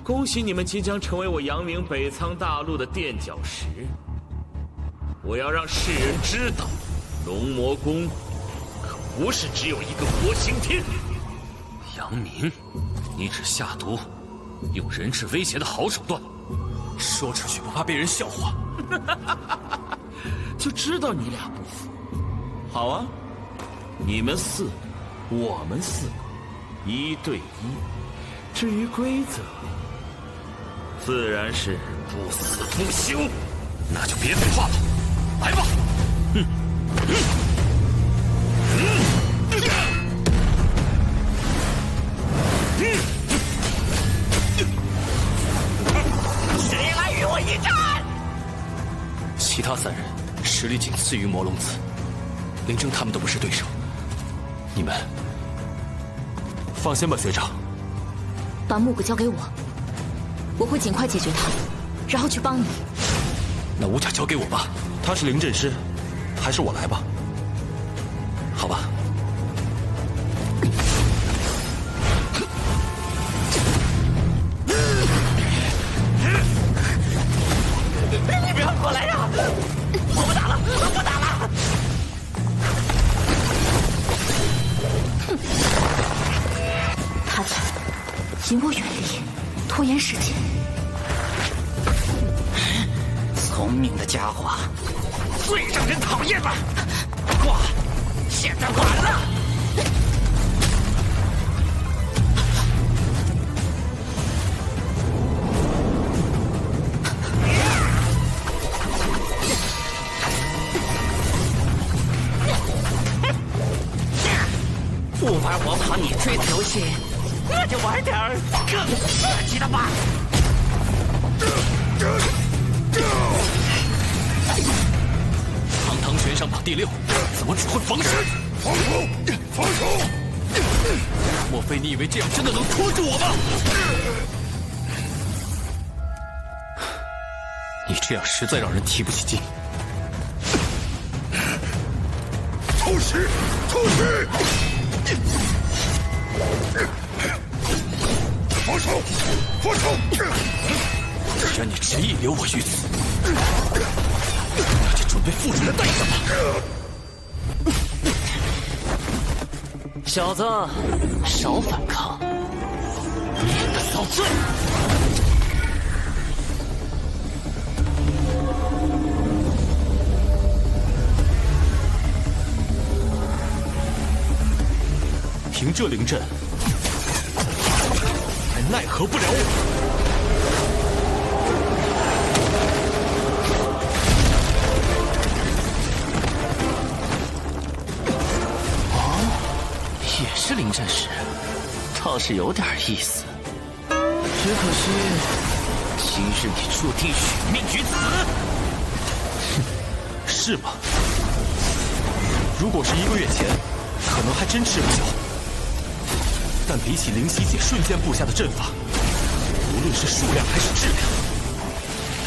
恭喜你们即将成为我扬名北苍大陆的垫脚石。我要让世人知道，龙魔宫可不是只有一个活刑天。杨明，你只下毒，用人质威胁的好手段，说出去不怕被人笑话。就知道你俩不服。好啊，你们4个，我们4个，1对1。至于规则，自然是不死不休。那就别废话了，来吧！谁来与我一战？其他3人实力仅次于魔龙子，林正他们都不是对手。你们放心吧，学长。把木戈交给我，我会尽快解决他，然后去帮你。那五甲交给我吧，他是灵阵师，还是我来吧？好吧。你不要过来呀！我不打了，我不打了！他在，引我远离，拖延时间。聪明的家伙，最让人讨厌了。挂，现在晚了。不玩我跑你追的游戏，那就玩点儿更刺激的吧。堂堂悬赏榜第6，怎么只会防身？防守，防守！莫非你以为这样真的能拖住我吗？你这样实在让人提不起劲。偷袭，偷袭！防守，防守！既然你执意留我于此，那就准备付出的代价吧。小子，少反抗，免得遭罪。凭这灵阵，还奈何不了我。也是灵阵师，倒是有点意思。只可惜，今日你注定殒命于此。是吗？如果是1个月前，可能还真吃不消。但比起灵犀姐瞬间布下的阵法，无论是数量还是质量，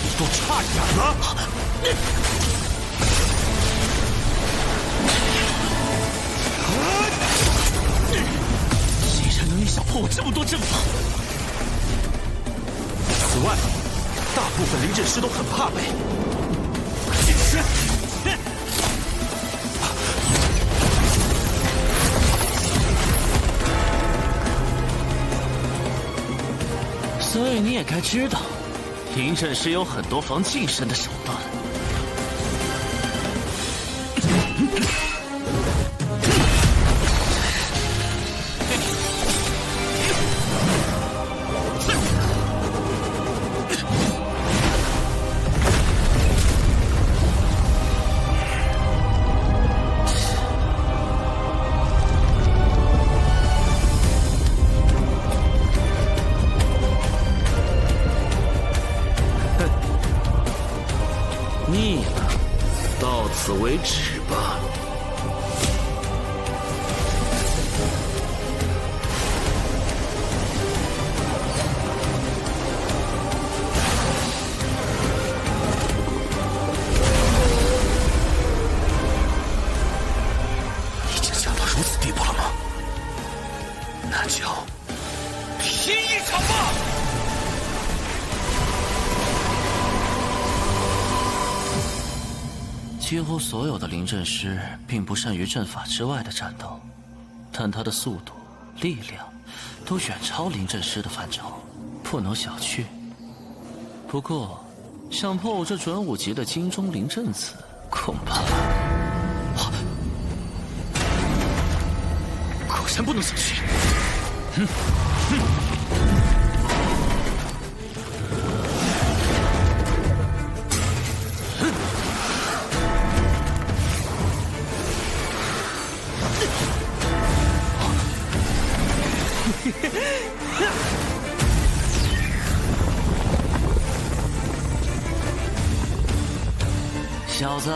你都差一点了。谁人能预想破我这么多阵法？此外，大部分灵阵师都很怕被解释。所以你也该知道，灵阵师有很多防近身的手段。此为止吧。已经下到如此地步了吗？那就拼一场吧！几乎所有的临阵师并不善于阵法之外的战斗，但他的速度、力量都远超临阵师的范畴，不能小觑。不过，想破我这准5级的金钟临阵子，恐怕……果然不能小觑。小子，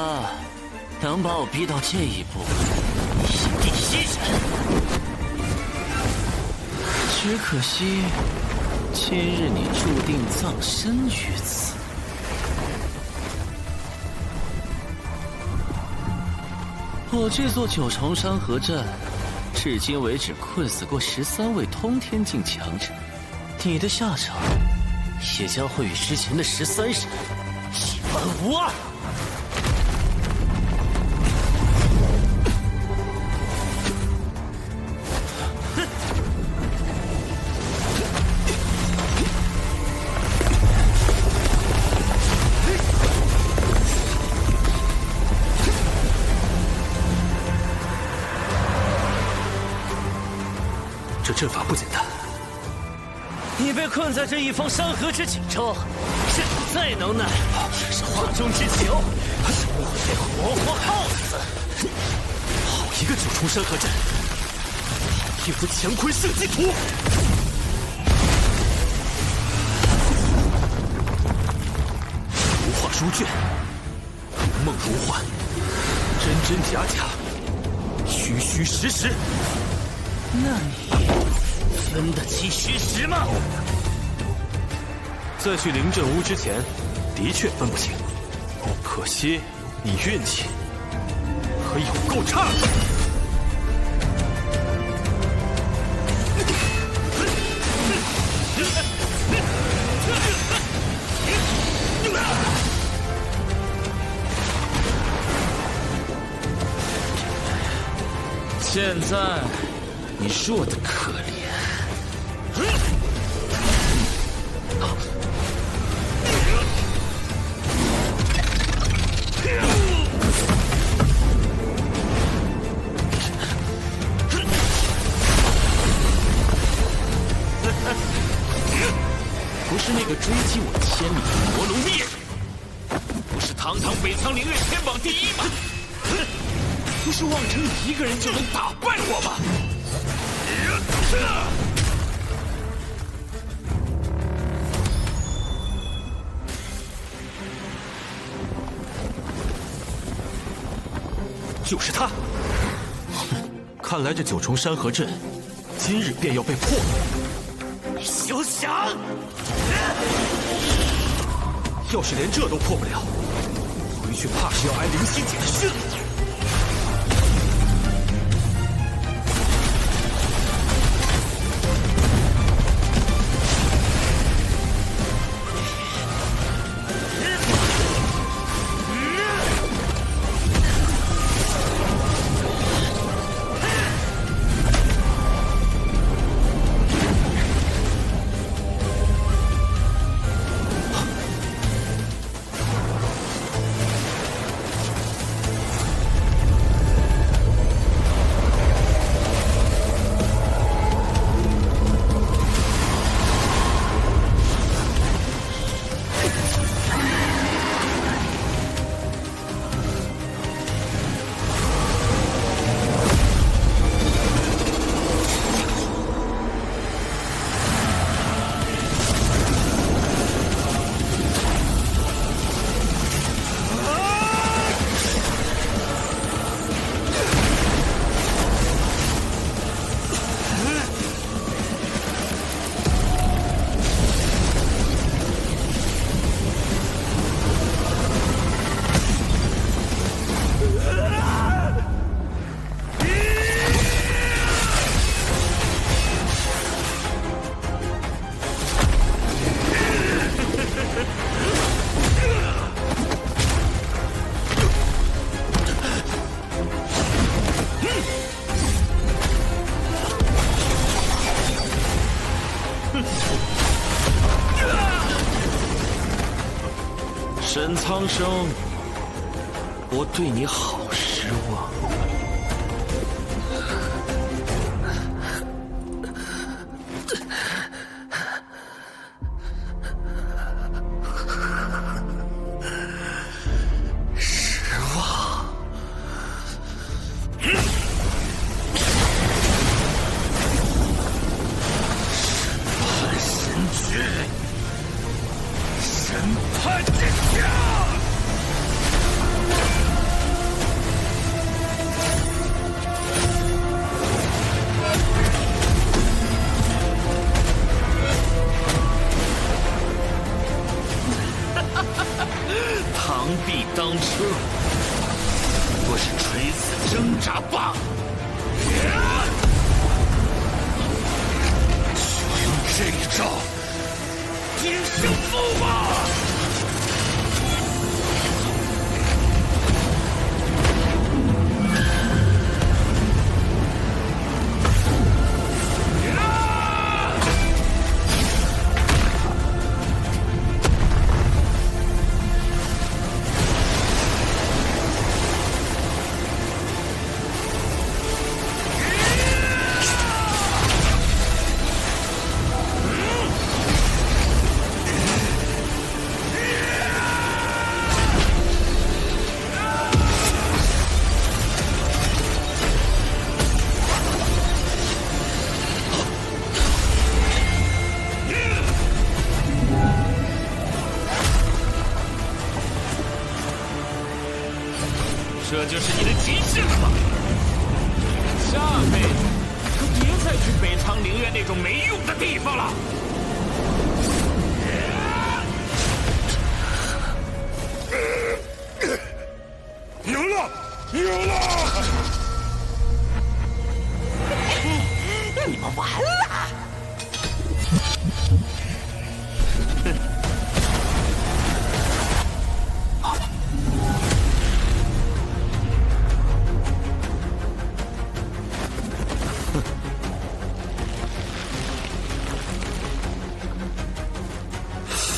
能把我逼到这一步，你是第一人。只可惜，今日你注定葬身于此。我这座九重山河阵，至今为止困死过13位通天境强者，你的下场也将会与之前的13人一般无二。这阵法不简单。你被困在这一方山河之井中，阵法再能耐，也是画中之球，终会被活活耗死。好一个九重山河阵，好一幅乾坤圣迹图。如画如卷，如梦如幻，真真假假，虚虚实实。那你分得清虚实吗？在去灵阵屋之前，的确分不清。可惜你运气可有够差的。现在你弱得可怜。不是那个追击我千里的魔龙灭人，不是堂堂北苍灵月天榜第一吗？不是妄称一个人就能打败我吗？就是他！看来这九重山河阵，今日便要被破了。休想！要是连这都破不了，回去怕是要挨灵犀姐的训了。沈苍生，我对你好失望。失望。审判神诀，审判之下。螳臂当车，不过是垂死挣扎罢了。就用这一招定胜负吧！这就是你的极限了吧？下辈子可别再去北苍陵院那种没用的地方了。赢了，赢了！你们完了！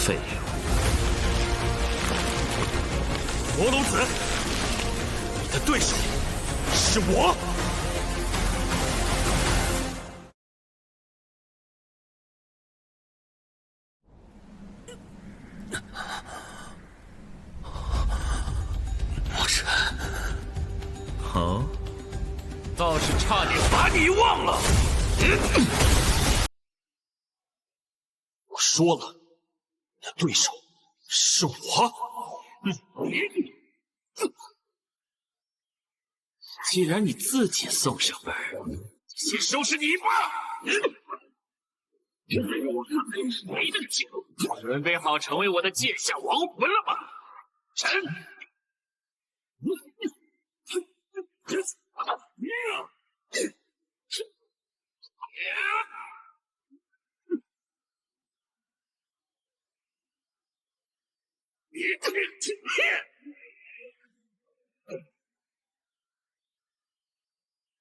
废物！魔龙子，你的对手是我。墨尘，哦，倒是差点把你忘了。我说了，你的对手是我。既然你自己送上门，先收拾你吧！没得救，准备好成为我的剑下亡魂了吗？臣。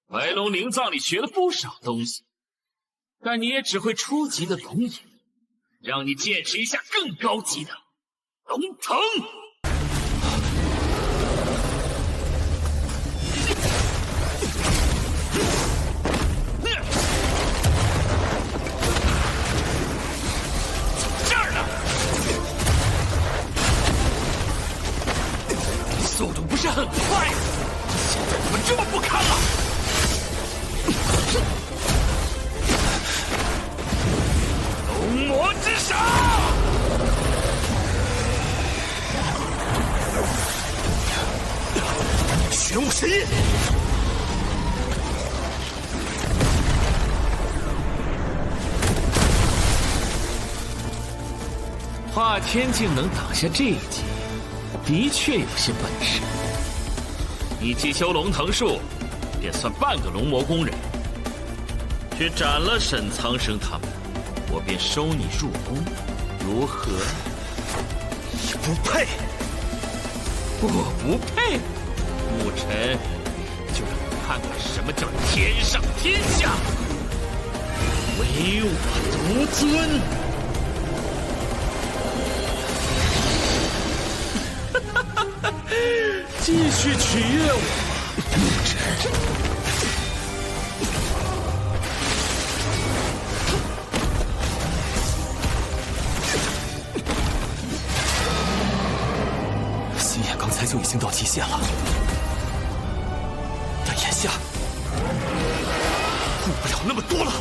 白龙灵藏里学了不少东西，但你也只会初级的龙影，让你见识一下更高级的龙腾。这儿呢，速度不是很快，现在怎么这么不堪了？龙魔之手，玄武神印。华天境能挡下这一击，的确有些本事。你既修龙腾术，便算半个龙魔宫人。去斩了沈苍生他们，我便收你入宫，如何？你不配！我不配！牧尘，就让你看看什么叫天上天下，唯我独尊！继续取悦我。心眼刚才就已经到极限了，但眼下顾不了那么多了。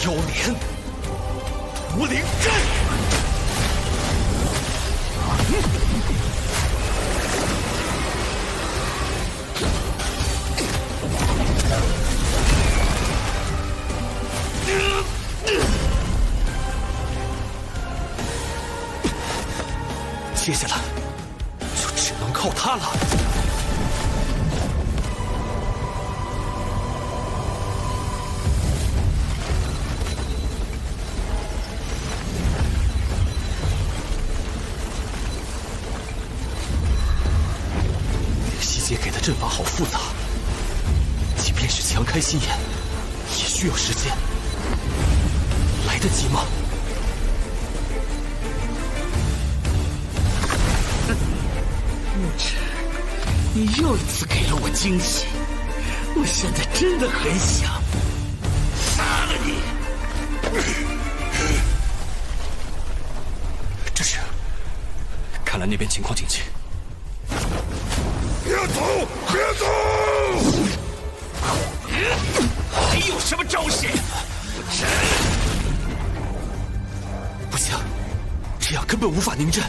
妖莲图灵阵，接下来就只能靠他了。西姐给的阵法好复杂，即便是强开心眼，也需要时间。来得及吗？牧尘，你又一次给了我惊喜，我现在真的很想杀了你。这是，看来那边情况紧急。别走！别走！还有什么招式？牧尘，不行，这样根本无法凝阵。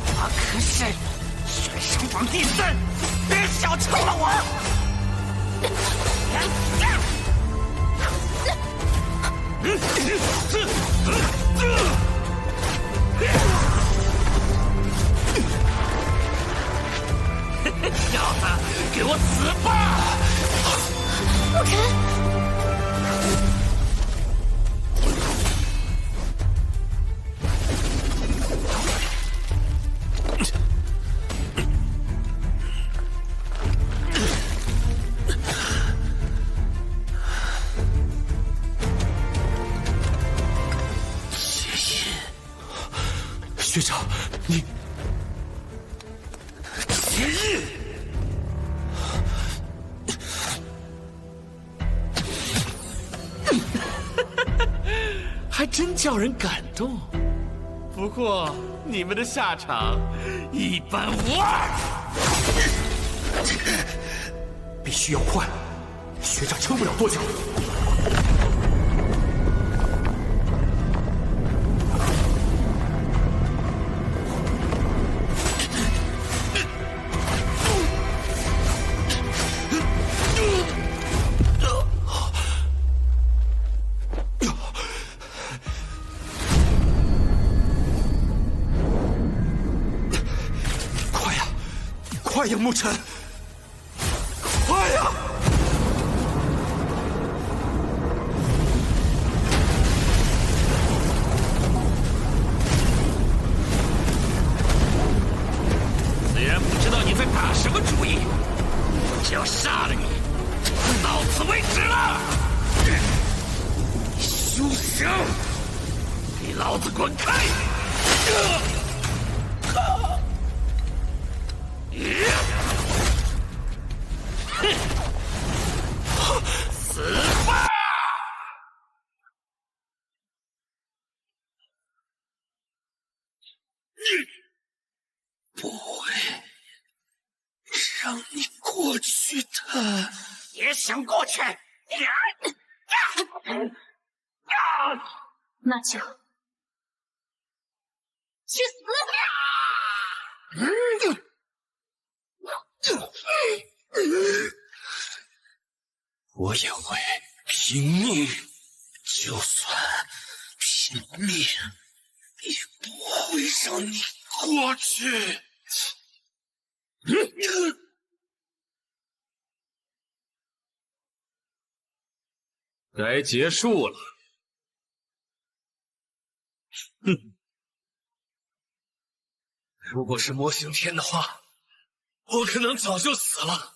我可是玄圣榜第3，别小瞧了我！小子，给我死吧！牧尘。学长，你结印，还真叫人感动。不过你们的下场一般无二。必须要快，学长撑不了多久。快呀，牧尘！快呀！虽然不知道你在打什么主意，只要杀了你，到此为止了。休想！给老子滚开！死吧！不会让你过去的。也想过去？那就去死！我也会拼命，就算拼命，也不会让你过去。该结束了。如果是魔刑天的话，我可能早就死了。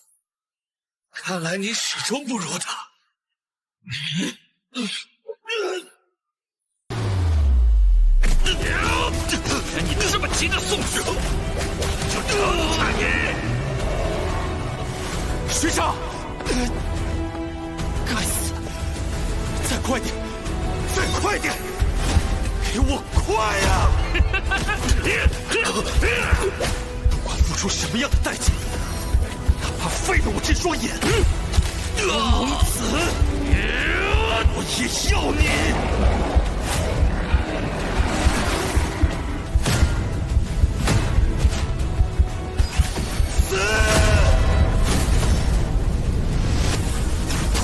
看来你始终不如他。既然你这么急着送死，就成全你。学长，该死！再快点，再快点，给我快呀！不管付出什么样的代价，哪怕废了我这双眼，龙子，我也要你！破！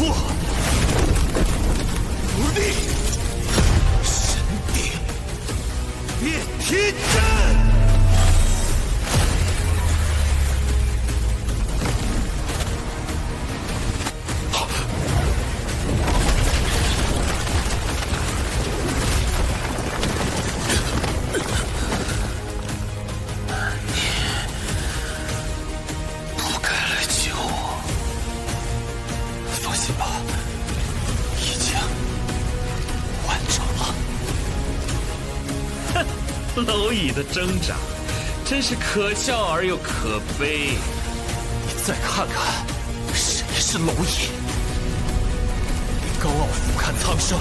无力！神鼎！灭天阵！不该来救我。放心吧，已经完成了。哼，蝼蚁的挣扎，真是可笑而又可悲。你再看看，谁是蝼蚁？你高傲俯瞰苍生，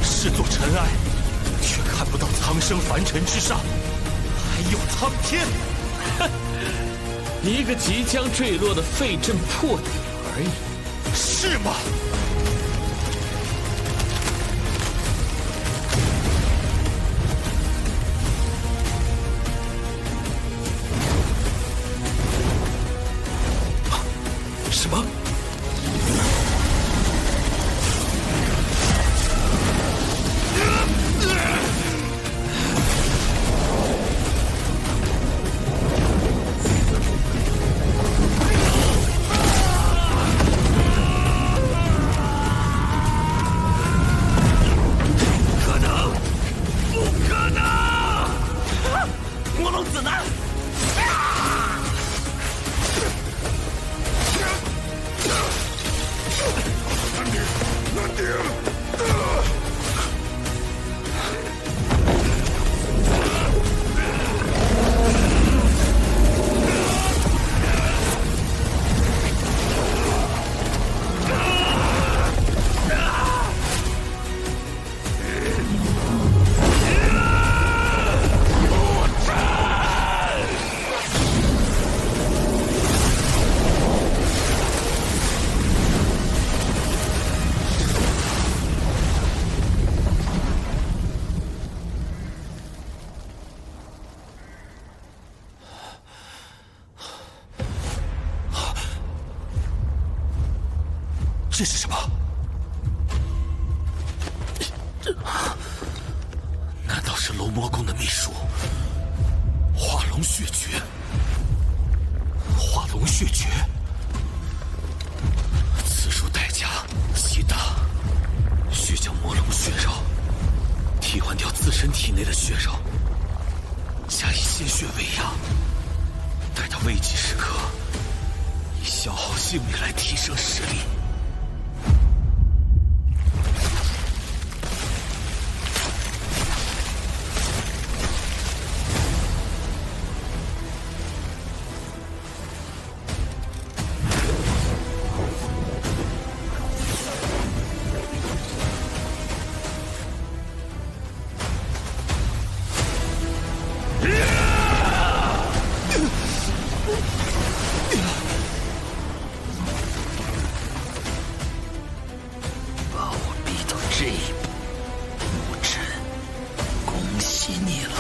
视作尘埃，却看不到苍生凡尘之上还有苍天。哼，一个即将坠落的废阵破底而已。是吗？什么？魔龙子呢？这是什么？难道是龙魔宫的秘术？化龙血诀。化龙血诀，此术代价极大，需将魔龙血肉替换掉自身体内的血肉，加以鲜血喂养，待到危急时刻，以消耗性命来提升实力。把我逼到这一步，牧尘，恭喜你了！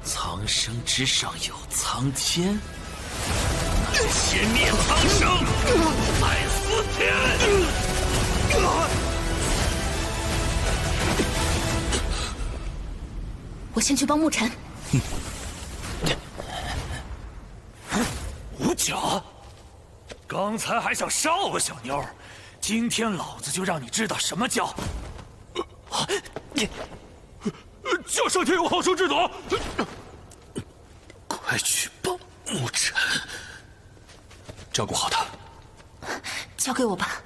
苍生之上有苍天，先灭苍生，再司天！我先去帮牧尘。五角，刚才还想杀我个小妞儿，今天老子就让你知道什么叫……啊！我，你叫上天有好生之德。快去报牧尘，照顾好他。交给我吧。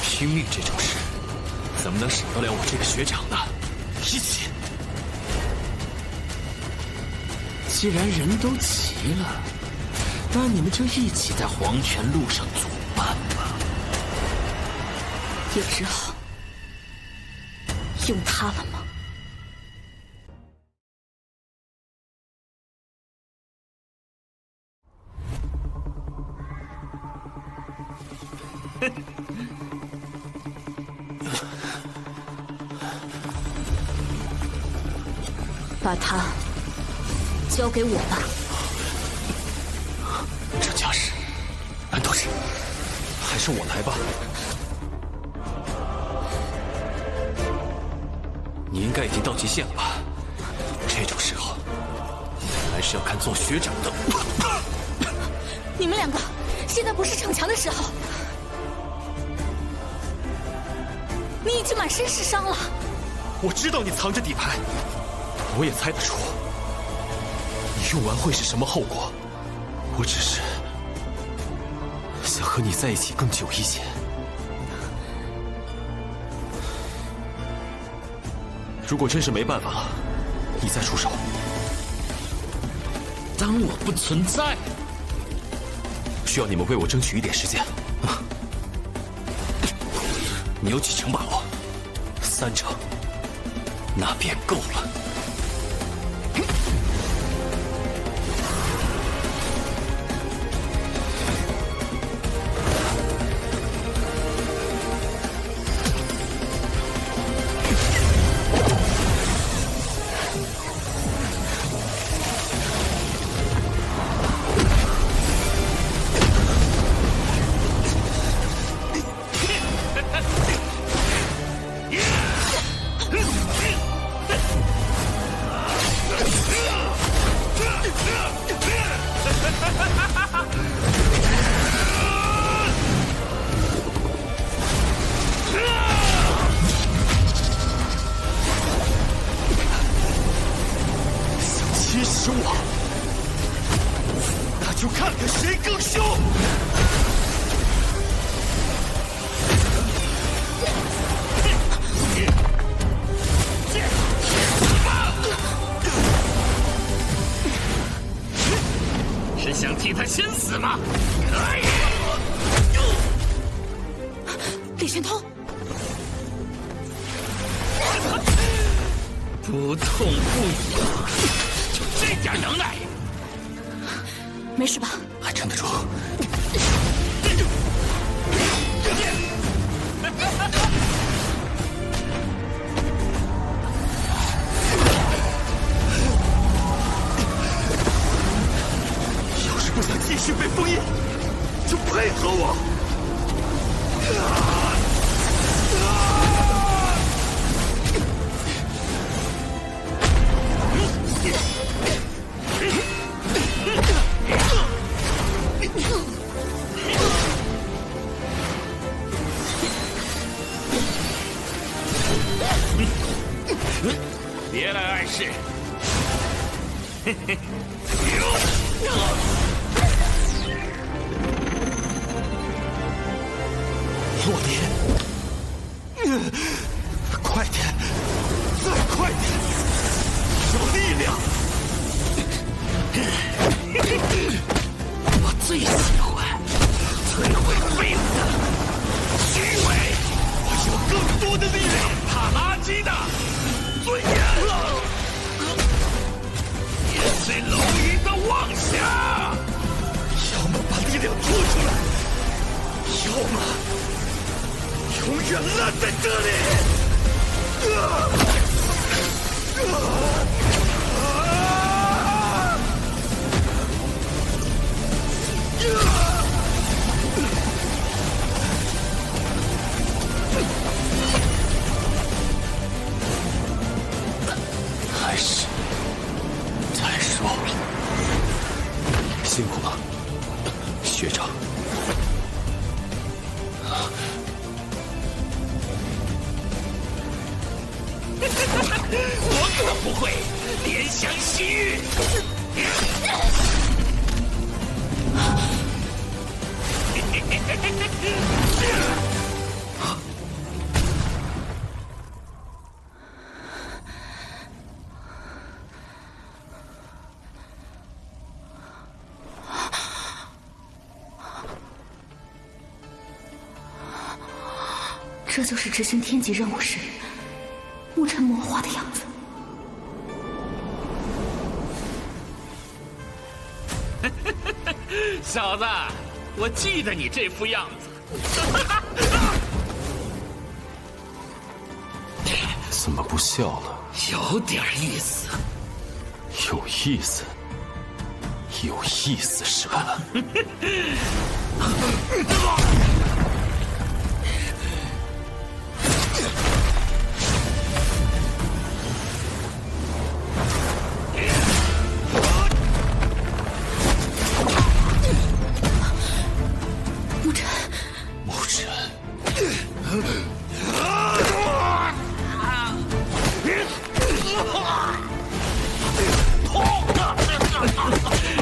拼命这种事，怎么能少得了我这个学长呢？一起！既然人都齐了，那你们就一起在黄泉路上作伴吧。也只好用它了吗？把它交给我吧。这架势，安道士，还是我来吧。你应该已经到极限了吧？这种时候，还是要看做学长的。你们两个，现在不是逞强的时候。你已经满身是伤了。我知道你藏着底牌，我也猜得出你用完会是什么后果。我只是想和你在一起更久一些。如果真是没办法了，你再出手。当我不存在，需要你们为我争取一点时间。你有几成把握？3成，那便够了。李玄通，不痛不痒，就这点能耐？没事吧？还撑得住。要是不想继续被封印，就配合我。别来碍事。嘿嘿。落地，快点，再快点，有力量！我最喜欢摧毁废物的虚伪。我有更多的力量，怕垃圾的尊严了。也是蝼蚁的妄想。要么把力量吐出来，要么永远烂在这里！辛苦了，学长。我可不会怜香惜玉。这就是执行天级任务时沐尘魔化的样子。小子，我记得你这副样子。怎么不笑了？有点意思。有意思？有意思是吧？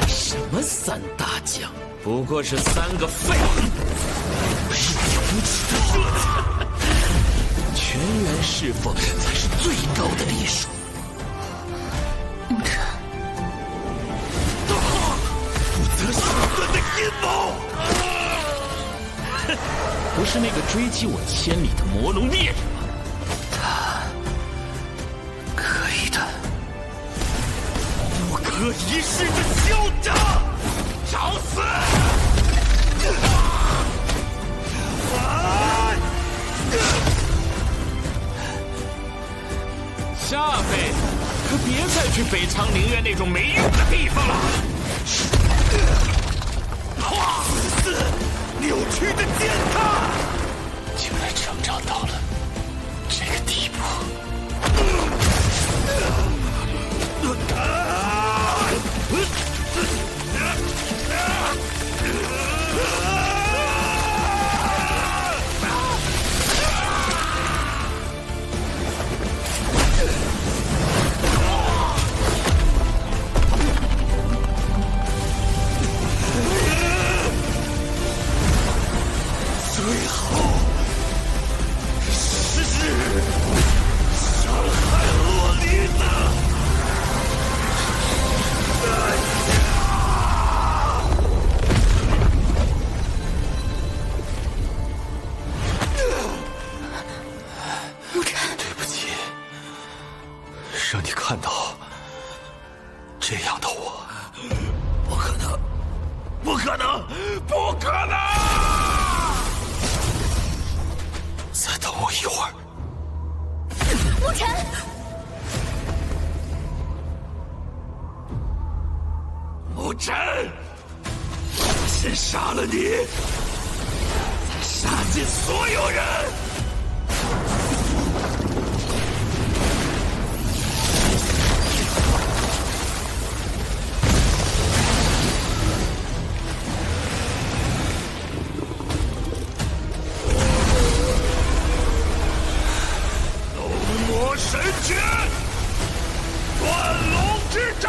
什么三大将？不过是3个废物。无耻的设计，全员侍奉才是最高的礼数。沐尘，负责手段的阴谋，不是那个追击我千里的魔龙猎人吗？他可以的，不可一世的嚣张，找死！下辈子可别再去北苍陵院那种没用的地方了。自私扭曲的践踏，竟然成长到了这个地步。最后是伤害洛丽的代价。沐尘，对不起，让你看到这样的我。不可能，不可能，不可能！再等我一会儿。沐尘，沐尘，我先杀了你，再杀尽所有人。神拳，断龙之斩！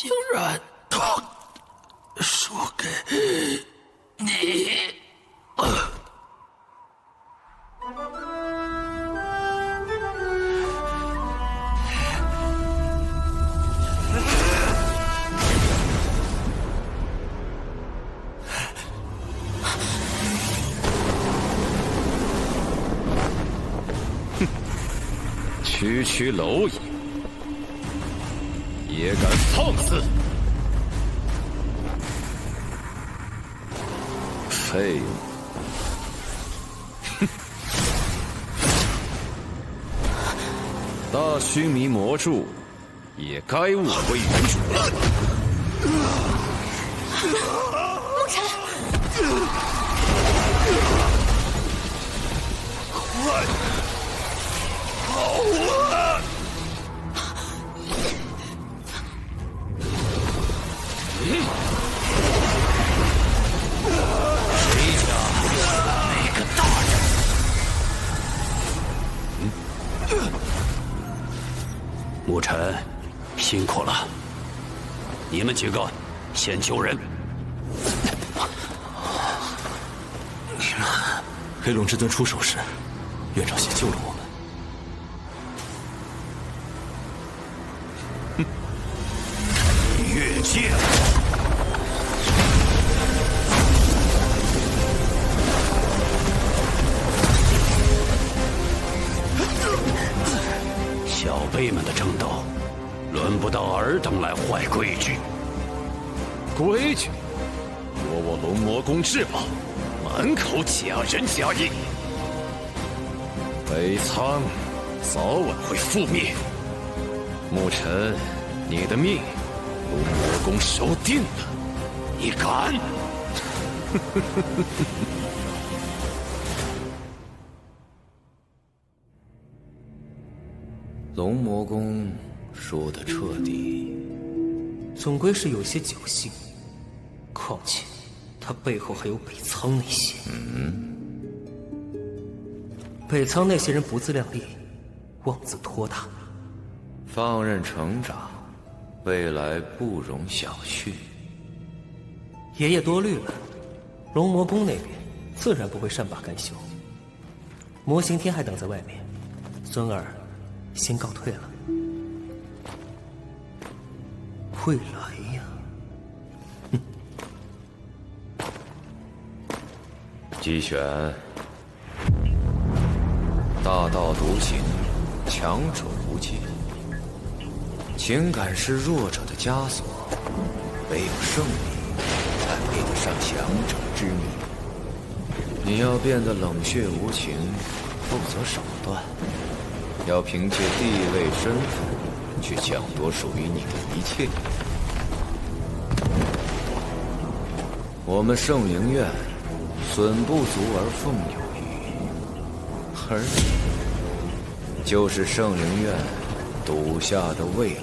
竟然输给你。区区蝼蚁也敢放肆！废物！哼！大须弥魔柱也该物归原主了。沐尘，快跑啊！谁家没个大人？沐尘，辛苦了。你们几个先救人。黑龙之尊出手时，院长先救了我们。越界！小辈们的争斗，轮不到尔等来坏规矩。规矩？夺我龙魔宫至宝，满口假仁假义，北苍早晚会覆灭。沐尘，你的命龙魔宫收定了。你敢？龙魔宫输得彻底，总归是有些侥幸。况且，他背后还有北苍那些。北苍那些人不自量力，妄自托大，放任成长，未来不容小觑。爷爷多虑了，龙魔宫那边自然不会善罢甘休。魔刑天还等在外面，孙儿先告退了。未来呀，姬玄，大道独行，强者无界。情感是弱者的枷锁，唯有胜利才配得上强者之名。你要变得冷血无情，不择手段，要凭借地位身份去抢夺属于你的一切。我们圣灵院损不足而奉有余，而你就是圣灵院赌下的未来。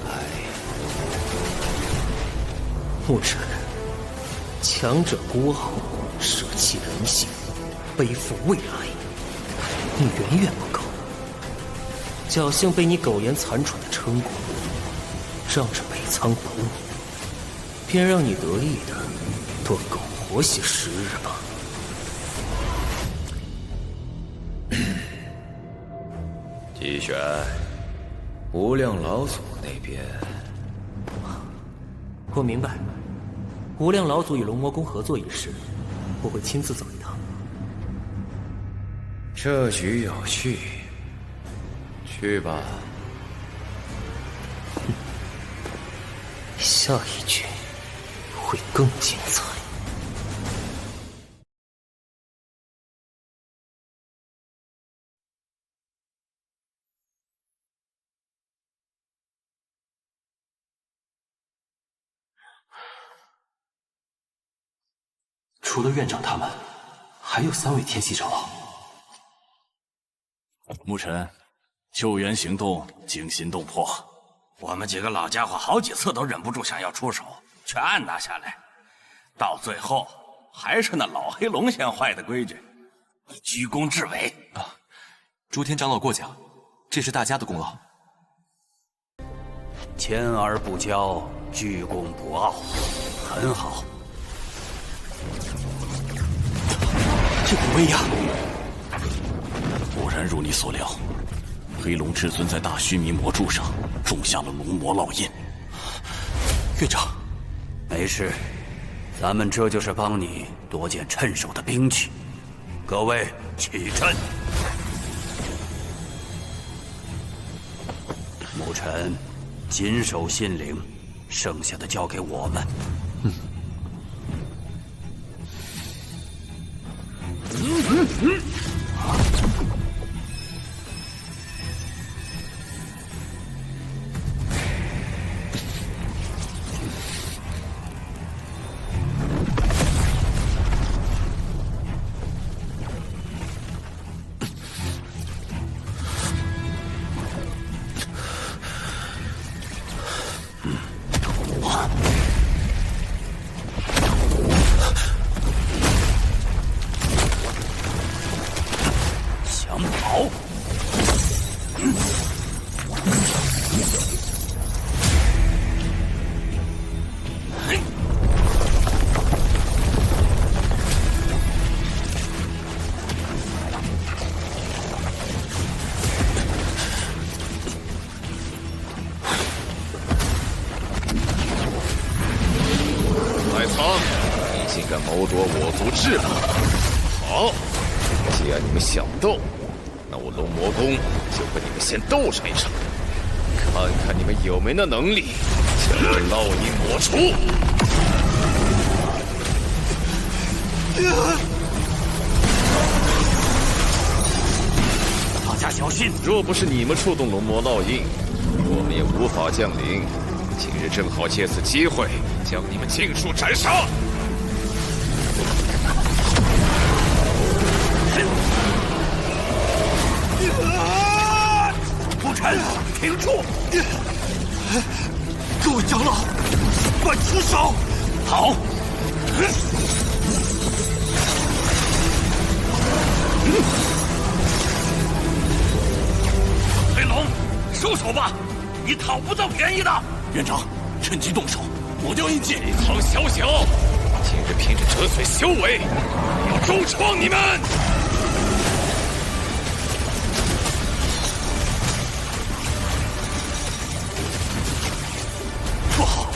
沐尘，强者孤傲，舍弃人性，背负未来，你远远不够。侥幸被你苟延残喘的撑过，仗着北苍保你，便让你得意的多苟活些时日吧。姬玄，无量老祖那边，我明白，无量老祖与龙魔宫合作一事，我会亲自走一趟。这局有趣，去吧。下一局会更精彩。除了院长他们，还有3位天系长老。沐尘，救援行动惊心动魄，我们几个老家伙好几次都忍不住想要出手，却按捺下来，到最后还是那老黑龙先坏的规矩，你居功至伟啊！诸天长老过奖，这是大家的功劳。谦而不骄，居功不傲，很好。这股威压，果然如你所料，黑龙至尊在大须弥魔柱上种下了龙魔烙印。院长，没事，咱们这就是帮你多件趁手的兵器。各位起阵。牧尘，谨守信灵，剩下的交给我们。谋夺我族智力。好，既然你们想斗，那我龙魔宫就跟你们先斗上一场，看看你们有没那能力将这烙印抹除。大家小心！若不是你们触动龙魔烙印，我们也无法降临。今日正好借此机会将你们尽数斩杀。牧尘，停住！各位长老，快出手！好。黑龙，收手吧，你讨不到便宜的。院长，趁机动手，抹掉印记。一苍小小，今日凭着折髓修为，要重创你们！不好，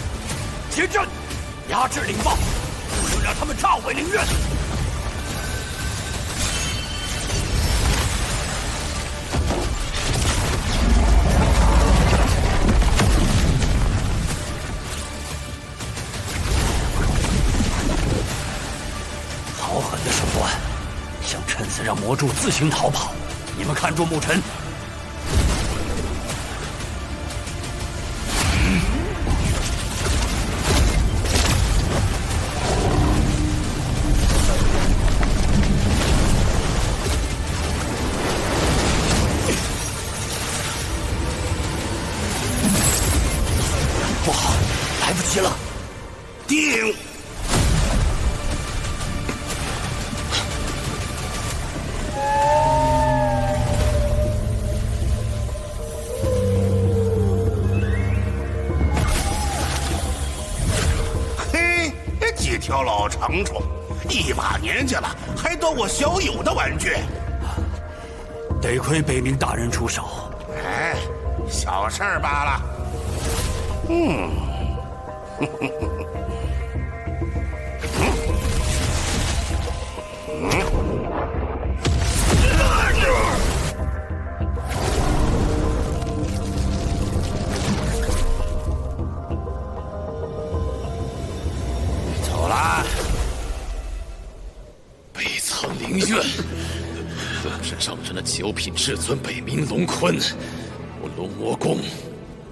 结阵，压制灵豹，不能让他们炸毁灵院。好狠的手段，想趁此让魔柱自行逃跑。你们看住牧尘。不好，来不及了！定！嘿，几条老长虫，一把年纪了，还当我小友的玩具？得亏北冥大人出手。哎，小事儿罢了。走啦！北苍灵院，若是仗着那9品至尊北冥龙坤，我龙魔宫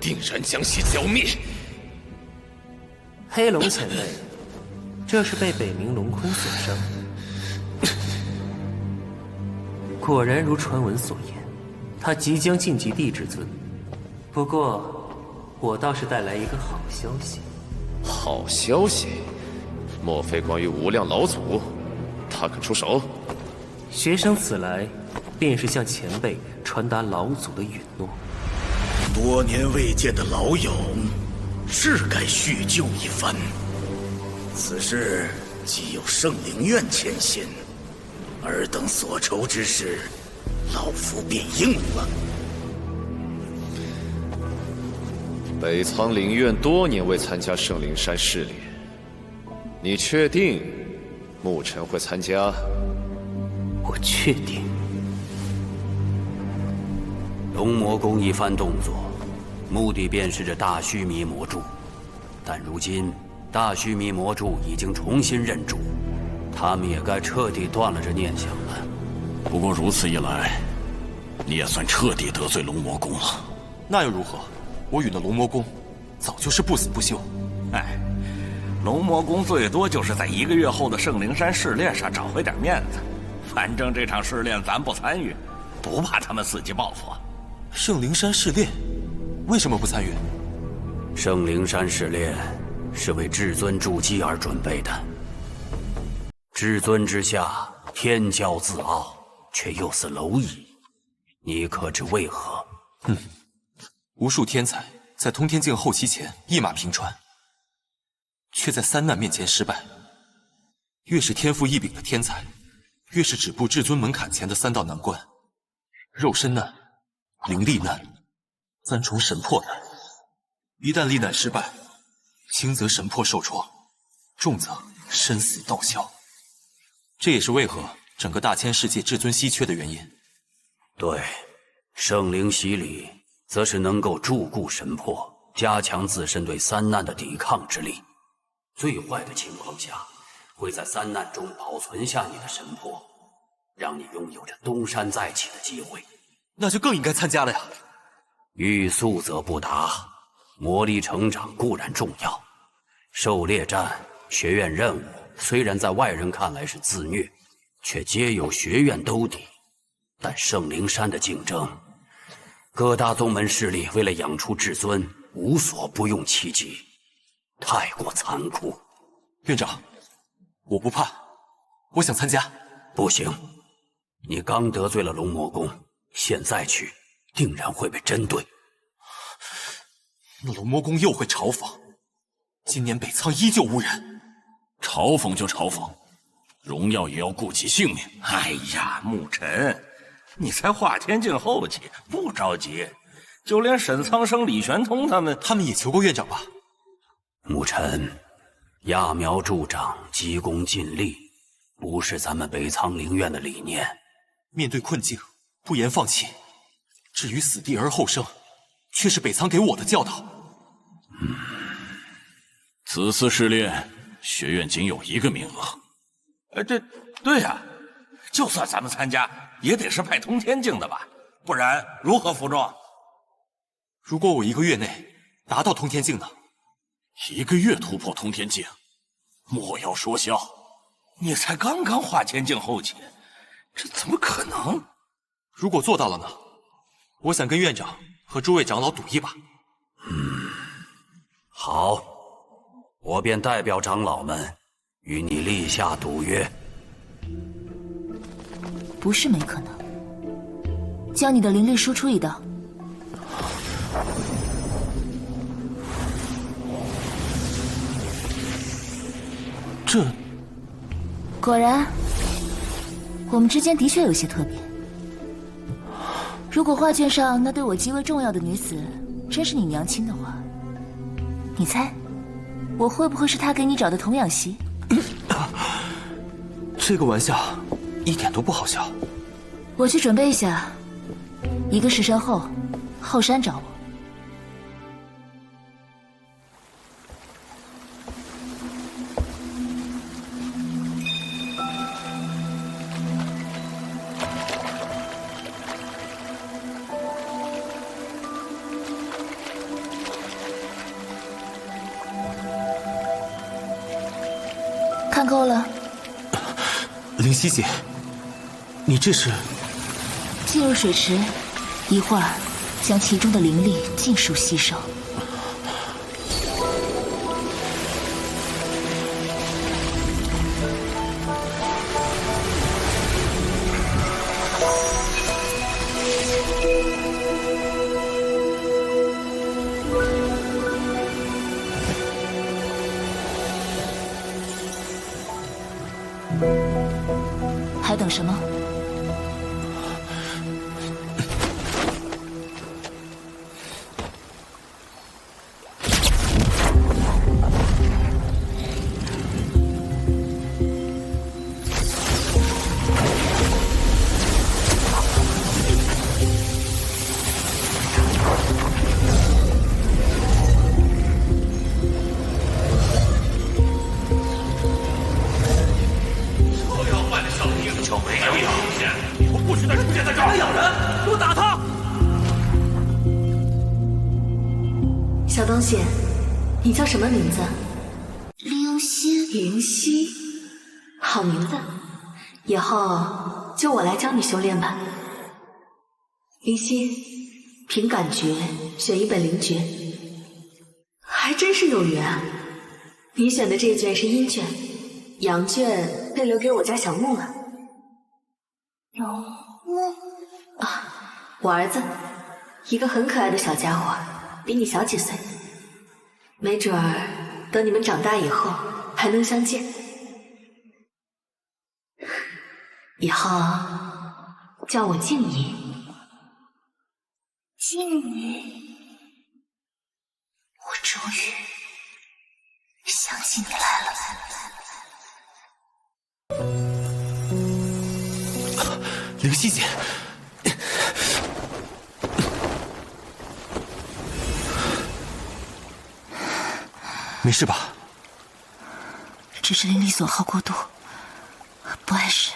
定然将其剿灭。黑龙前辈，这是被北冥龙坤所伤。果然如传闻所言，他即将晋级地至尊。不过，我倒是带来一个好消息。好消息？莫非关于无量老祖？他肯出手？学生此来，便是向前辈传达老祖的允诺。多年未见的老友，是该叙旧一番。此事既有圣灵院牵线，尔等所愁之事，老夫便应了。北苍灵院多年未参加圣灵山试炼，你确定牧尘会参加？我确定。龙魔宫一番动作，目的便是这大须弥魔柱。但如今大须弥魔柱已经重新认主，他们也该彻底断了这念想了。不过如此一来，你也算彻底得罪龙魔宫了。那又如何？我与那龙魔宫早就是不死不休。哎，龙魔宫最多就是在1个月后的圣灵山试炼上找回点面子。反正这场试炼咱不参与，不怕他们伺机报复。圣灵山试炼，为什么不参与？圣灵山试炼是为至尊筑基而准备的。至尊之下，天骄自傲，却又似蝼蚁。你可知为何？无数天才在通天境后期前一马平川，却在3难面前失败。越是天赋异禀的天才，越是止步至尊门槛前的3道难关：肉身难、灵力难、3重神魄难。一旦历难失败，轻则神魄受创，重则身死道消。这也是为何整个大千世界至尊稀缺的原因。对，圣灵洗礼则是能够铸固神魄，加强自身对3难的抵抗之力。最坏的情况下，会在3难中保存下你的神魄，让你拥有着东山再起的机会。那就更应该参加了呀。欲速则不达，魔力成长固然重要，狩猎战、学院任务虽然在外人看来是自虐，却皆有学院兜底。但圣灵山的竞争，各大宗门势力为了养出至尊，无所不用其极，太过残酷。院长，我不怕，我想参加。不行，你刚得罪了龙魔宫，现在去定然会被针对。那龙魔宫又会嘲讽，今年北苍依旧无人。嘲讽就嘲讽，荣耀也要顾及性命。哎呀，牧尘，你才化天境后期，不着急。就连沈苍生、李玄通他们也求过院长吧？牧尘，揠苗助长，急功近利，不是咱们北苍灵院的理念。面对困境，不言放弃。至于死地而后生，却是北苍给我的教导。此次试炼，学院仅有1个名额。对呀，就算咱们参加，也得是派通天境的吧？不然如何服众？如果我1个月内达到通天境呢？1个月突破通天境，莫要说笑。你才刚刚化天境后期，这怎么可能？如果做到了呢？我想跟院长和诸位长老赌一把。好，我便代表长老们与你立下赌约。不是没可能，将你的灵力输出一道。这果然，我们之间的确有些特别。如果画卷上那对我极为重要的女子真是你娘亲的话，你猜，我会不会是她给你找的童养媳？这个玩笑一点都不好笑。我去准备一下，1个时辰后，后山找我。看够了。灵犀姐，你这是？进入水池，一会儿将其中的灵力尽数吸收。还等什么？小东西，你叫什么名字？灵犀。灵犀，好名字。以后就我来教你修炼吧。灵犀，凭感觉选一本灵诀，还真是有缘啊！你选的这卷是阴卷，阳卷被留给我家小木了。有木啊，我儿子，一个很可爱的小家伙，比你小几岁，没准儿等你们长大以后还能相见。以后叫我静怡。静怡，我终于想起你来了。灵犀姐，没事吧？只是灵力损耗过度，不碍事。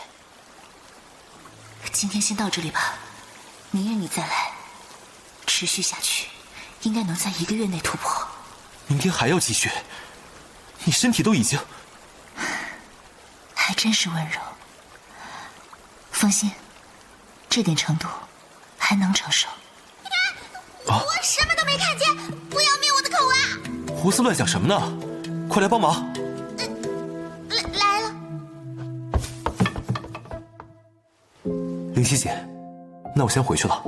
今天先到这里吧，明日你再来，持续下去，应该能在1个月内突破。明天还要继续？你身体都已经……还真是温柔。放心，这点程度还能承受。我什么都没看见，不要灭我的口啊！胡思乱想什么呢？快来帮忙！来了。灵犀姐，那我先回去了。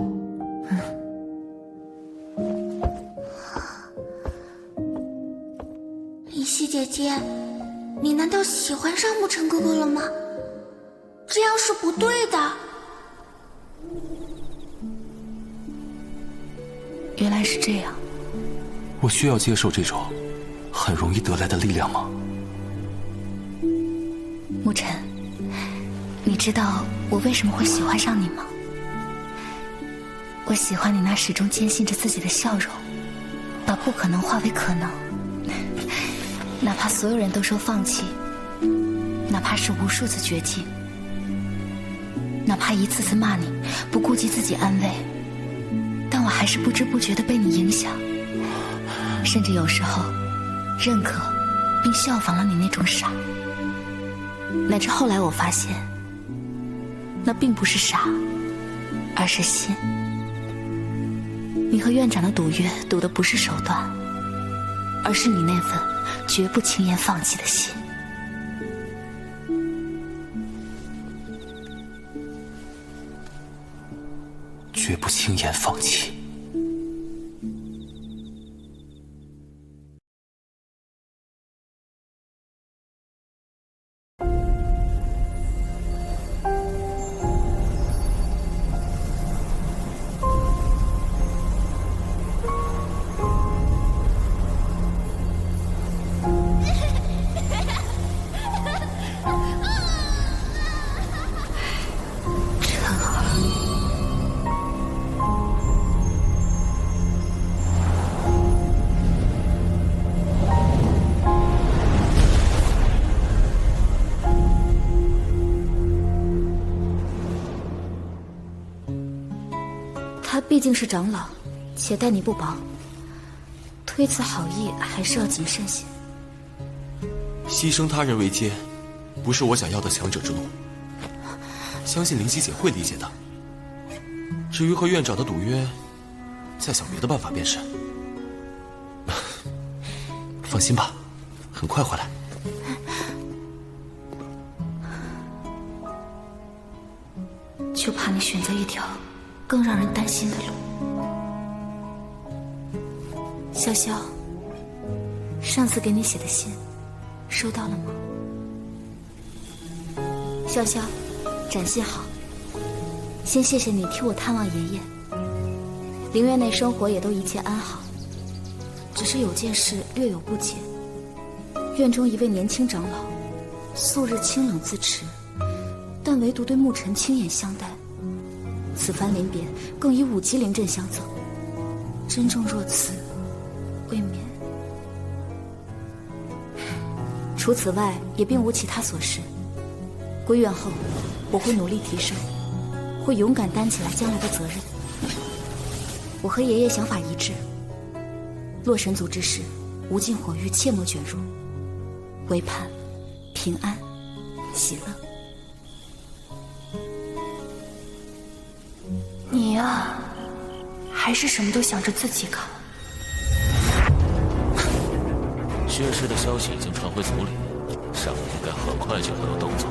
灵犀姐姐，你难道喜欢上沐尘哥哥了吗？这样是不对的。原来是这样。我需要接受这种很容易得来的力量吗？沐尘，你知道我为什么会喜欢上你吗？我喜欢你那始终坚信着自己的笑容，把不可能化为可能。哪怕所有人都说放弃，哪怕是无数次绝境，哪怕一次次骂你，不顾及自己安危，但我还是不知不觉地被你影响，甚至有时候认可并效仿了你那种傻。乃至后来我发现，那并不是傻，而是心。你和院长的赌约赌的不是手段，而是你那份绝不轻言放弃的心。绝不轻言放弃。他毕竟是长老，且待你不薄，推辞好意还是要谨慎些。牺牲他人为艰，不是我想要的强者之路。相信灵犀姐会理解的。至于和院长的赌约，再想别的办法便是。放心吧，很快回来。就怕你选择一条更让人担心的路。潇潇，上次给你写的信，收到了吗？潇潇，展戏好。先谢谢你替我探望爷爷。陵院内生活也都一切安好，只是有件事略有不解。院中一位年轻长老，素日清冷自持，但唯独对牧尘轻眼相待。此番临别，更以5级灵阵相赠。珍重若此，未免……除此外，也并无其他所事。归院后，我会努力提升，会勇敢担起来将来的责任。我和爷爷想法一致，洛神族之事，无尽火域切莫卷入，唯盼平安喜乐。你呀，还是什么都想着自己搞。缺失的消息已经传回族里，上面应该很快就会有动作。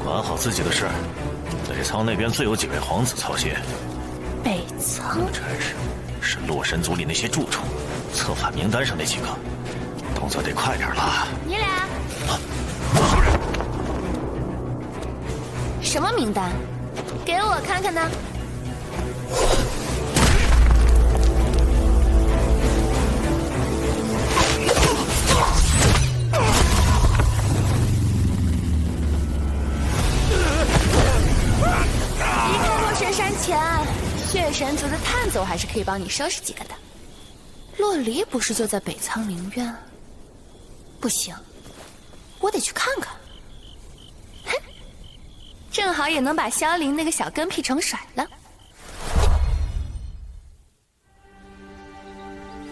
管好自己的事，北仓那边自有几位皇子操心。北仓真是洛神族里那些蛀虫，策反名单上那几个，动作得快点了。你俩什么名单？给我看看呢。离开洛神山前，血神族的探走还是可以帮你收拾几个的。洛离不是就在北仓陵院？不行，我得去看看。哼，正好也能把萧凌那个小跟屁虫甩了。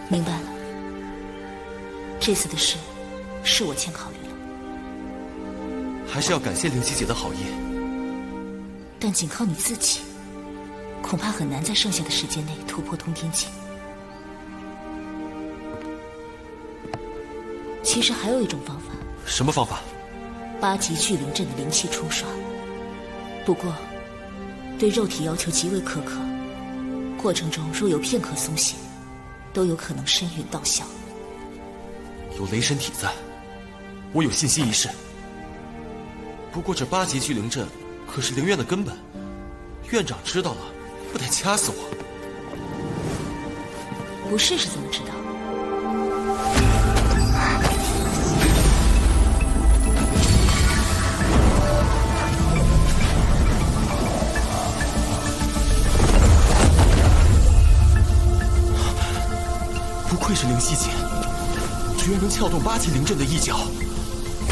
明白了，这次的事是我欠考虑了，还是要感谢灵溪姐的好意。但仅靠你自己，恐怕很难在剩下的时间内突破通天境。其实还有一种方法。什么方法？8级聚灵阵的灵气冲刷，不过对肉体要求极为苛刻，过程中若有片刻松懈，都有可能身陨道消。有雷神体在，我有信心一试。不过这8级聚灵阵可是灵院的根本，院长知道了，不得掐死我？不试试怎么知道？不愧是灵溪姐，居然能撬动8级灵阵的一角。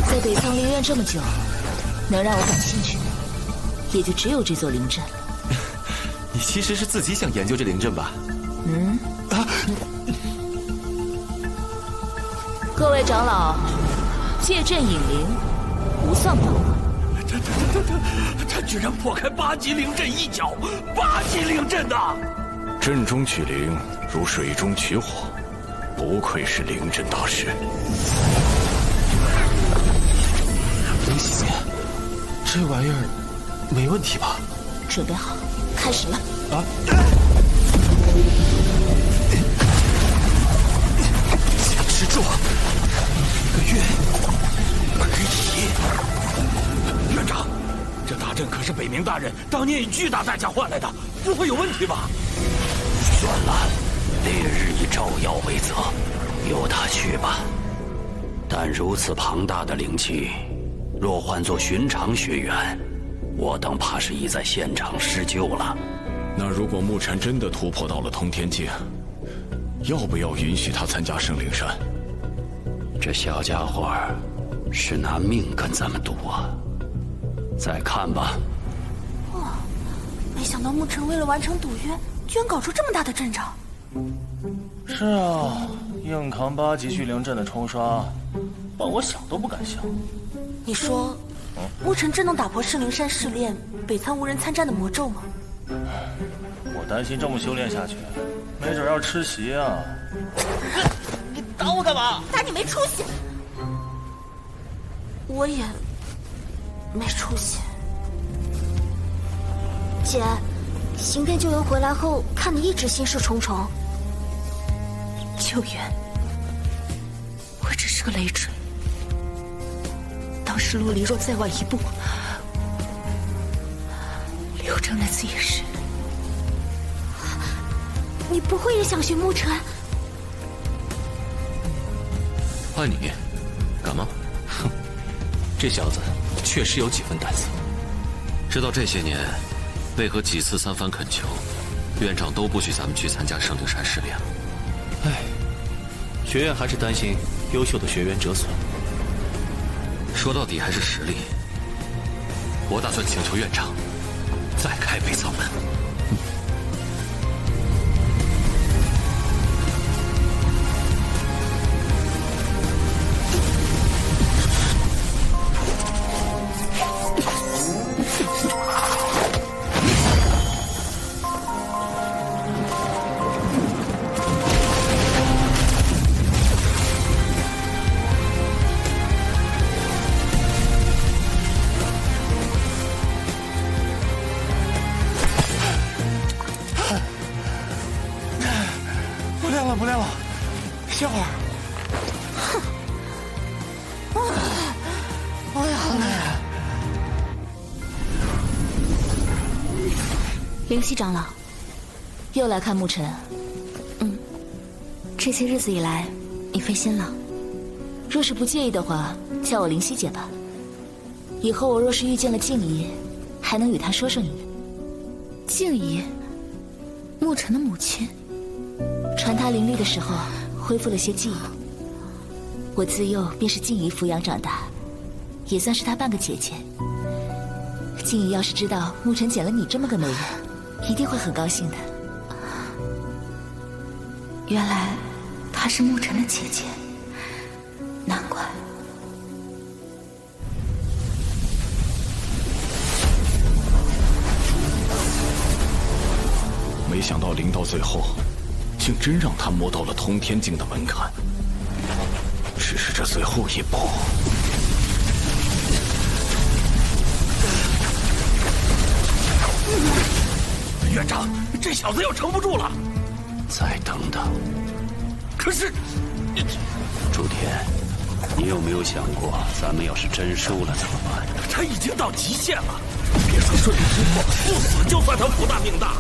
在北仓灵院这么久，能让我感兴趣的，也就只有这座灵阵了。你其实是自己想研究这灵阵吧？各位长老，借阵引灵，不算帮忙。他居然破开8级灵阵一角，8级灵阵呐！阵中取灵，如水中取火，不愧是灵阵大师。灵溪姐，这玩意儿没问题吧？准备好，开始了。持住！1个月而已。院长，这大阵可是北冥大人当年以巨大代价换来的，不会有问题吧？算了，烈日以照耀为则，由他去吧。但如此庞大的灵气，若换作寻常学员，我等怕是已在现场施救了。那如果牧尘真的突破到了通天境，要不要允许他参加圣灵山？这小家伙是拿命跟咱们赌啊！再看吧。哇，没想到牧尘为了完成赌约，居然搞出这么大的阵仗。是啊，硬扛8级聚灵阵的冲刷，让我想都不敢想。你说，牧尘真能打破圣灵山试炼北仓无人参战的魔咒吗？我担心这么修炼下去，没准要吃席啊！你打我干嘛？打你没出息！我也没出息。姐，行骗救援回来后，看你一直心事重重。救援，我只是个累赘。当时陆离若再晚一步，正来自也是。你不会也想学沐尘？换你，敢吗？哼，这小子确实有几分胆色。直到这些年，为何几次三番恳求，院长都不许咱们去参加圣灵山试炼了？唉，学院还是担心优秀的学员折损。说到底还是实力。我打算请求院长再开北仓门。不练了，歇会儿。哼，哎呀，灵犀长老，又来看沐尘。这些日子以来，你费心了。若是不介意的话，叫我灵犀姐吧。以后我若是遇见了静怡，还能与她说说你。静怡，沐尘的母亲。传她灵力的时候，恢复了些记忆。我自幼便是静怡抚养长大，也算是她半个姐姐。静怡要是知道沐尘捡了你这么个美人，一定会很高兴的。原来她是沐尘的姐姐，难怪。没想到临到最后，竟真让他摸到了通天境的门槛。只是这最后一步，院长，这小子要撑不住了。再等等。可是，朱天，你有没有想过，咱们要是真输了怎么办？他已经到极限了，别说顺利突破，不死就算他福大命大。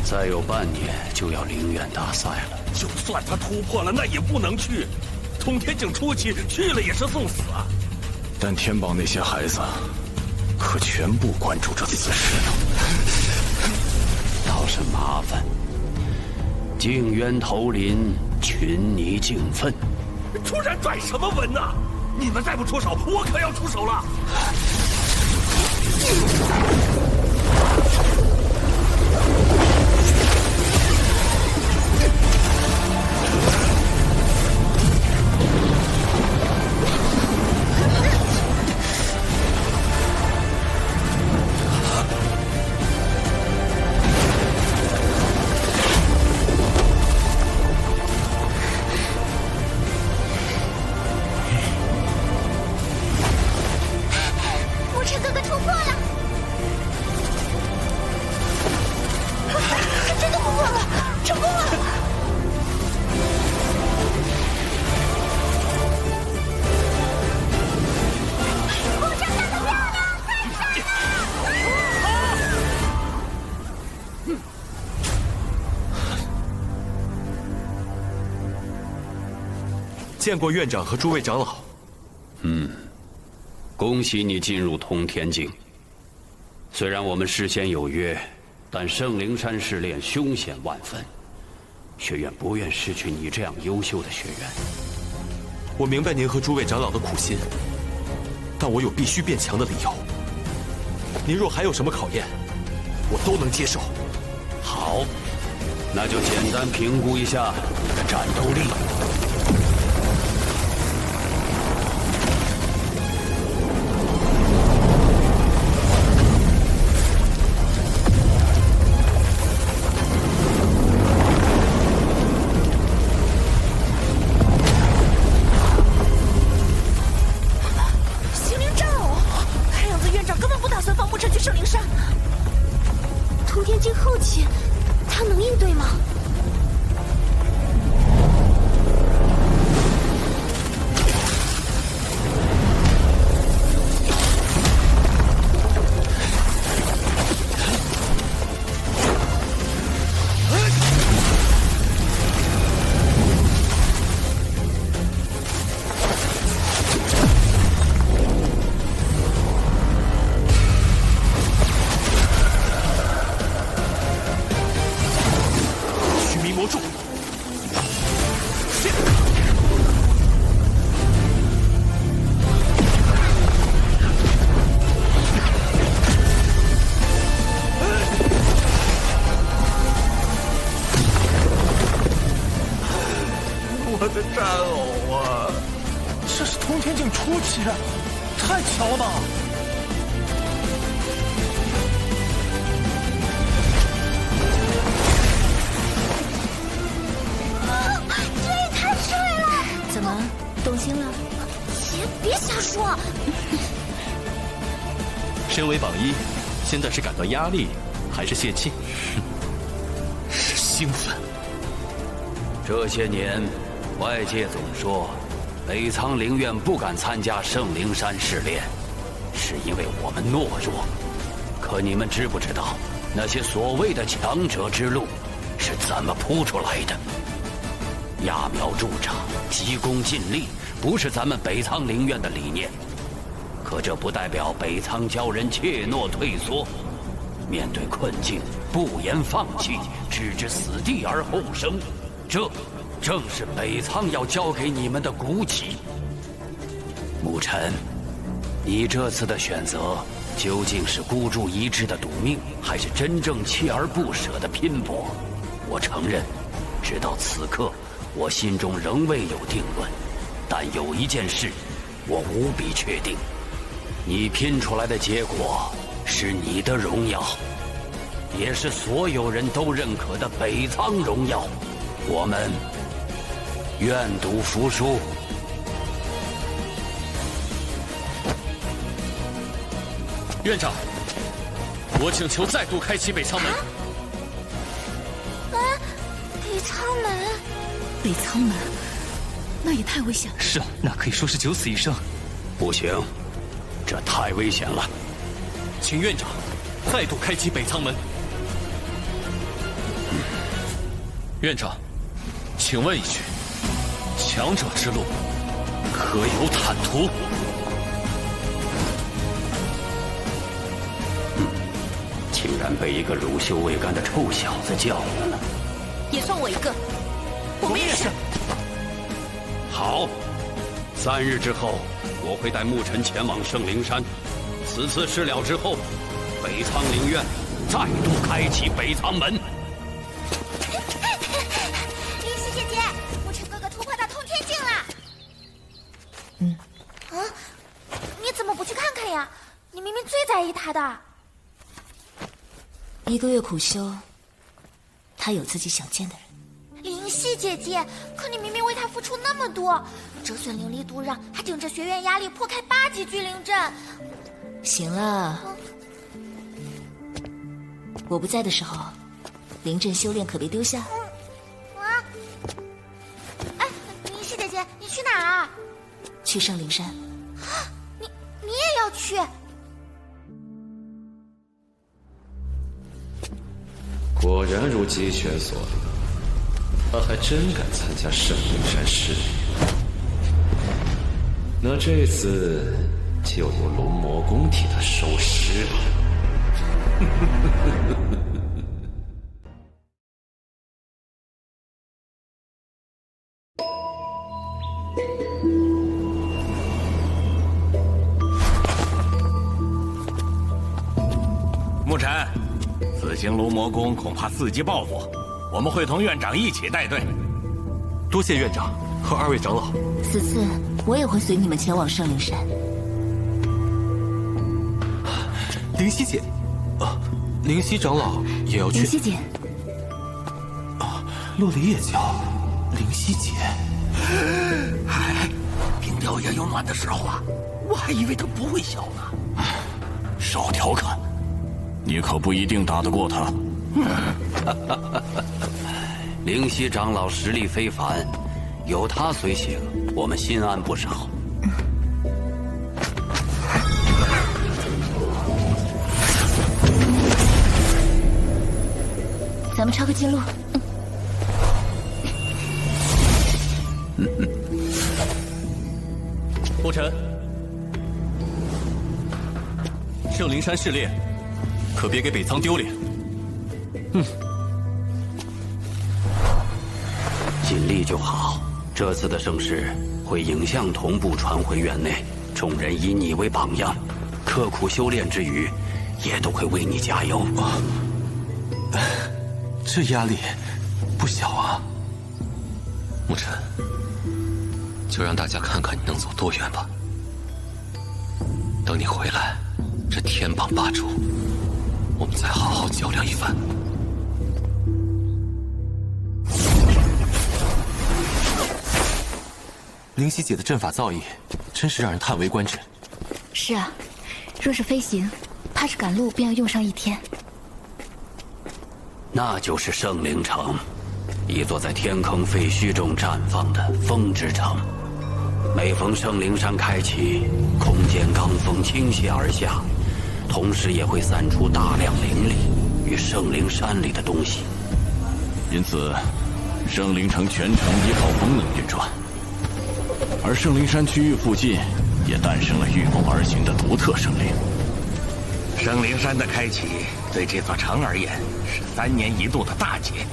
再有半年就要灵院大赛了，就算他突破了，那也不能去。通天境初期去了也是送死啊！但天榜那些孩子，可全部关注着此事呢。倒是麻烦。静渊头临，群尼竞奋。突然拽什么文啊？你们再不出手，我可要出手了！见过院长和诸位长老。恭喜你进入通天境。虽然我们事先有约，但圣灵山试炼凶险万分，学院不愿失去你这样优秀的学员。我明白您和诸位长老的苦心，但我有必须变强的理由。您若还有什么考验，我都能接受。好，那就简单评估一下你的战斗力。天境初期，太巧了吧！这也太帅了！怎么动心了？别瞎说！身为榜一，现在是感到压力，还是泄气？是兴奋。这些年，外界总说北苍灵院不敢参加圣灵山试炼，是因为我们懦弱。可你们知不知道，那些所谓的强者之路是怎么铺出来的？揠苗助长、急功近利，不是咱们北苍灵院的理念。可这不代表北苍教人怯懦退缩，面对困境不言放弃，置之死地而后生，这正是北苍要教给你们的骨气。牧尘，你这次的选择究竟是孤注一掷的赌命，还是真正锲而不舍的拼搏？我承认，直到此刻，我心中仍未有定论。但有一件事，我无比确定。你拼出来的结果是你的荣耀，也是所有人都认可的北苍荣耀。我们愿赌服输。院长，我请求再度开启北苍门。北苍门，北苍门，那也太危险了。是，那可以说是九死一生。不行。这太危险了，请院长再度开启北苍门。院长，请问一句，强者之路可有坦途？竟然被一个乳臭未干的臭小子教了呢！也算我一个。我们也是。好，3日之后。我会带牧尘前往圣灵山，此次事了之后，北苍灵院再度开启北苍门。灵犀姐姐，牧尘哥哥突破到通天境了。你怎么不去看看呀？你明明最在意他的。1个月苦修，他有自己想见的人。灵犀姐姐，可你明明为他付出那么多，折损灵力度让，还顶着学院压力破开8级聚灵阵。行了，我不在的时候，灵阵修炼可别丢下。哎，灵犀姐姐，你去哪儿啊？去圣灵山。你也要去？果然如姬玄所料。他还真敢参加圣灵山试炼，那这次就由龙魔宫替他收尸吧。牧尘，此行龙魔宫恐怕伺机报复。我们会同院长一起带队。多谢院长和2位长老。此次我也会随你们前往圣灵山。灵犀姐，灵犀长老也要去。灵犀姐，洛离也叫灵犀姐。嗨，冰雕也有暖的时候啊，我还以为他不会笑呢。少调侃，你可不一定打得过他。灵犀长老实力非凡，有他随行，我们心安不少。咱们抄个近路。牧尘，圣灵山试炼，可别给北苍丢脸。尽力就好。这次的盛世会影像同步传回院内，众人以你为榜样，刻苦修炼之余，也都会为你加油。这压力不小啊。牧尘，就让大家看看你能走多远吧。等你回来，这天榜霸主，我们再好好较量一番。灵犀姐的阵法造诣，真是让人叹为观止。是啊，若是飞行，怕是赶路便要用上1天。那就是圣灵城，一座在天坑废墟中绽放的风之城。每逢圣灵山开启，空间罡风倾泻而下，同时也会散出大量灵力与圣灵山里的东西。因此，圣灵城全程依靠风能运转，而圣灵山区域附近也诞生了预谋而行的独特圣灵。圣灵山的开启对这座城而言是3年1度的大节，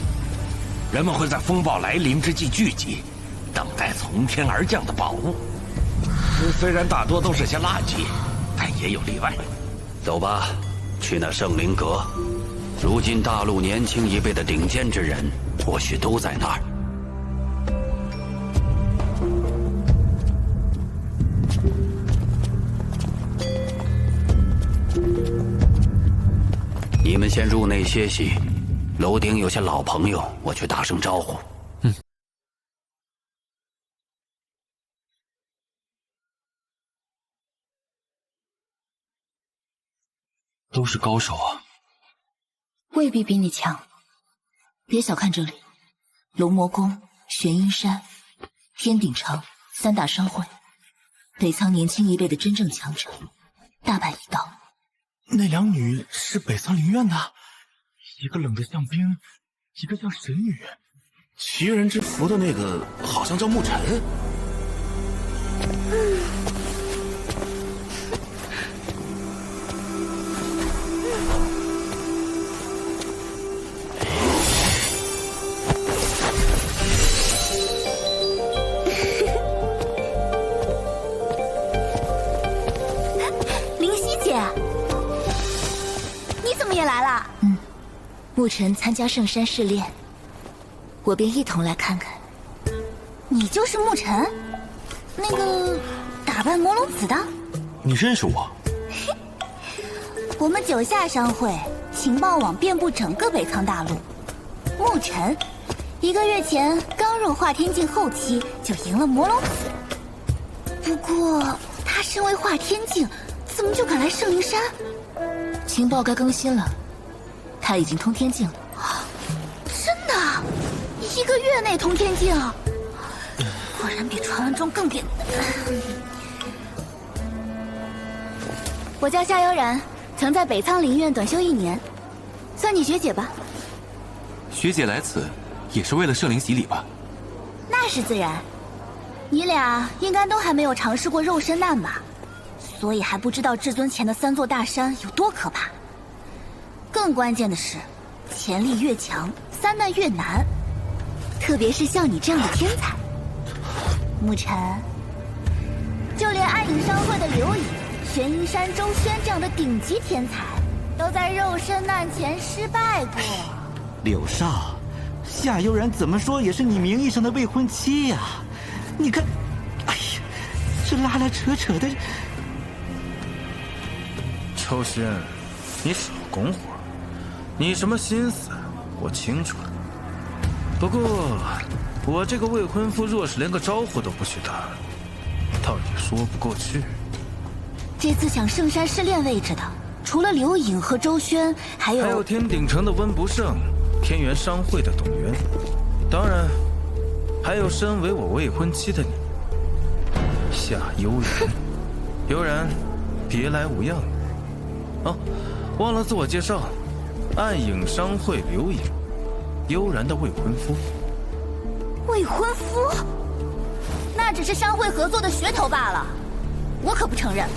人们会在风暴来临之际聚集，等待从天而降的宝物。虽然大多都是些垃圾，但也有例外。走吧，去那圣灵阁。如今大陆年轻一辈的顶尖之人，或许都在那儿。你们先入内歇息，楼顶有些老朋友，我去打声招呼。都是高手啊，未必比你强。别小看这里，龙魔宫、玄阴山、天鼎城3大商会，北仓年轻一辈的真正强者，大败一道。那2女是北仓灵院的，一个冷得像冰，一个像神女。奇人之符的那个好像叫沐尘。灵犀姐，你怎么也来了？沐尘参加圣山试炼，我便一同来看看。你就是沐尘，那个打败魔龙子的？你认识我？我们9下商会情报网遍布整个北仓大陆。沐尘1个月前刚入化天境后期就赢了魔龙子，不过他身为化天境，怎么就敢来圣灵山？情报该更新了，他已经通天境了。真的？1个月内通天境？果然比传闻中更变。我叫夏悠然，曾在北仓灵院短修1年，算你学姐吧。学姐来此也是为了圣灵洗礼吧？那是自然，你俩应该都还没有尝试过肉身难吧，所以还不知道至尊前的3座大山有多可怕。更关键的是，潜力越强，3难越难，特别是像你这样的天才。沐尘，就连暗影商会的刘颖、玄阴山周轩这样的顶级天才，都在肉身难前失败过。柳少，夏悠然怎么说也是你名义上的未婚妻呀！你看，哎呀，这拉拉扯扯的。秋轩，你少拱火，你什么心思我清楚。不过，我这个未婚夫若是连个招呼都不许打，倒也说不过去。这次抢圣山试炼位置的，除了刘颖和周轩，还有天鼎城的温不胜，天元商会的董源，当然，还有身为我未婚妻的你，夏悠然。悠然，别来无恙。哦，忘了自我介绍，暗影商会刘颖，悠然的未婚夫。未婚夫？那只是商会合作的噱头罢了，我可不承认。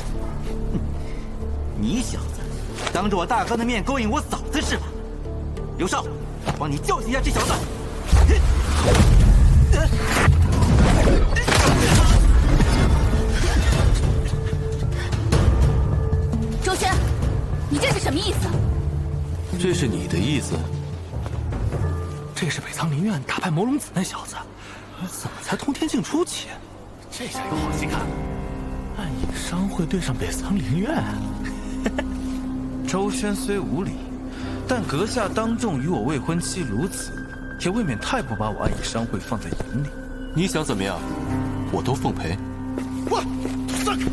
你小子，当着我大哥的面勾引我嫂子是吧？刘少，帮你教训一下这小子。周轩，你这是什么意思？这是你的意思？这是北仓灵院打败魔龙子那小子，怎么才通天境初期？这这下有好戏看了。暗影商会对上北苍灵院，周宣虽无礼，但阁下当众与我未婚妻如此，也未免太不把我暗影商会放在眼里。你想怎么样，我都奉陪。喂，散开！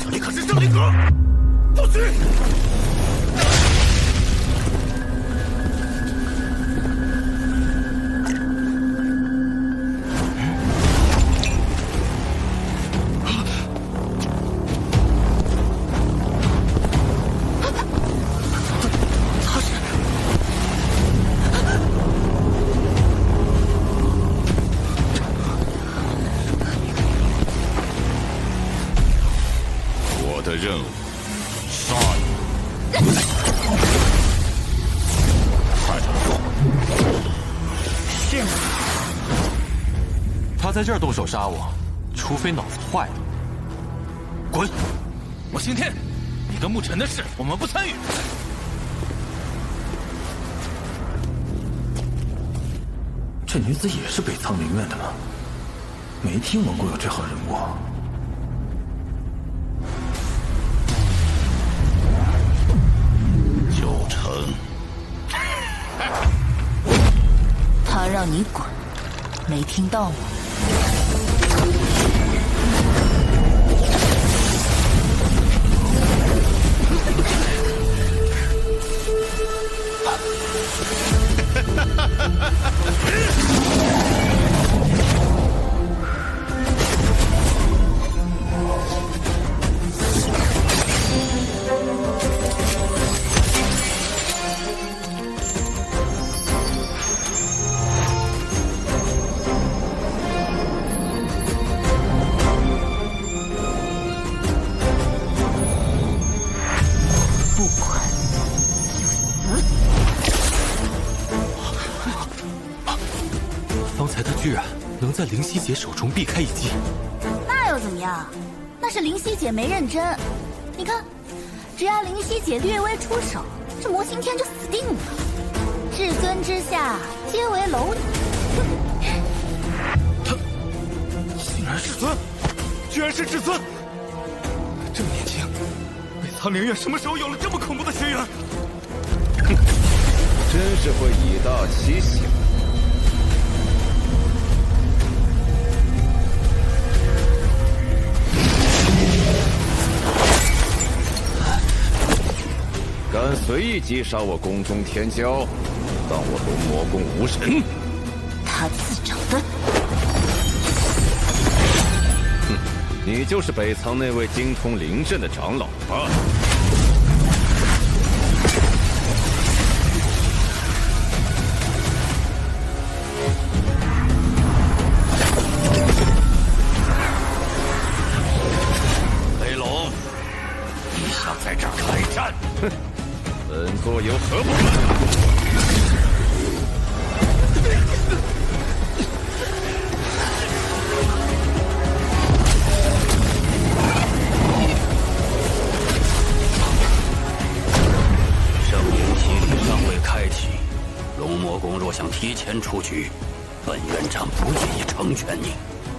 这里可是圣灵阁，不许！任务，杀你！快做！是吗？他在这儿动手杀我，除非脑子坏了。滚！我刑天，你跟沐尘的事我们不参与。这女子也是北苍灵院的吗？没听闻过有这号人物。他让你滚，没听到吗？在灵犀姐手中避开一击，那又怎么样？那是灵犀姐没认真。你看，只要灵犀姐略微出手，这魔刑天就死定了。至尊之下，皆为蝼蚁。他竟然是至尊，居然是至尊！这么年轻，北苍灵院什么时候有了这么恐怖的学员？哼，真是会以大欺小。敢随意击杀我宫中天骄，当我龙魔宫无神？他自找的。哼，你就是北苍那位精通灵阵的长老吧？雷龙，你想在这儿开战？哼！本座有何不可？圣灵洗礼尚未开启，龙魔宫若想提前出局，本院长不愿意成全你。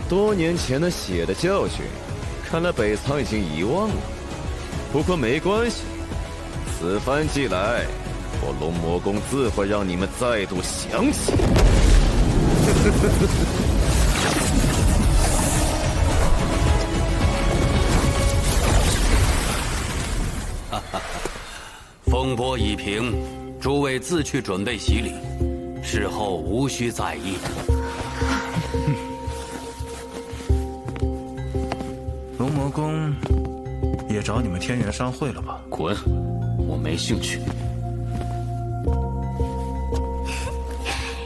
多年前的血的教训，看来北苍已经遗忘了。不过没关系。此番既来，我龙魔宫自会让你们再度想起。风波已平，诸位自去准备洗礼，事后无需在意。龙魔宫也找你们天元商会了吧？滚！我没兴趣。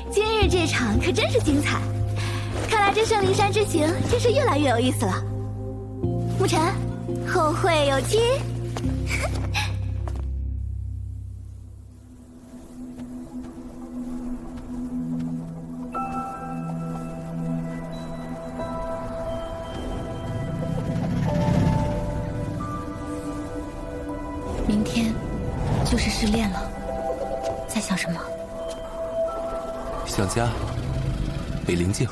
今日这场可真是精彩，看来这圣灵山之行真是越来越有意思了。沐尘，后会有期。明天就是试炼了，在想什么？想家，北灵境，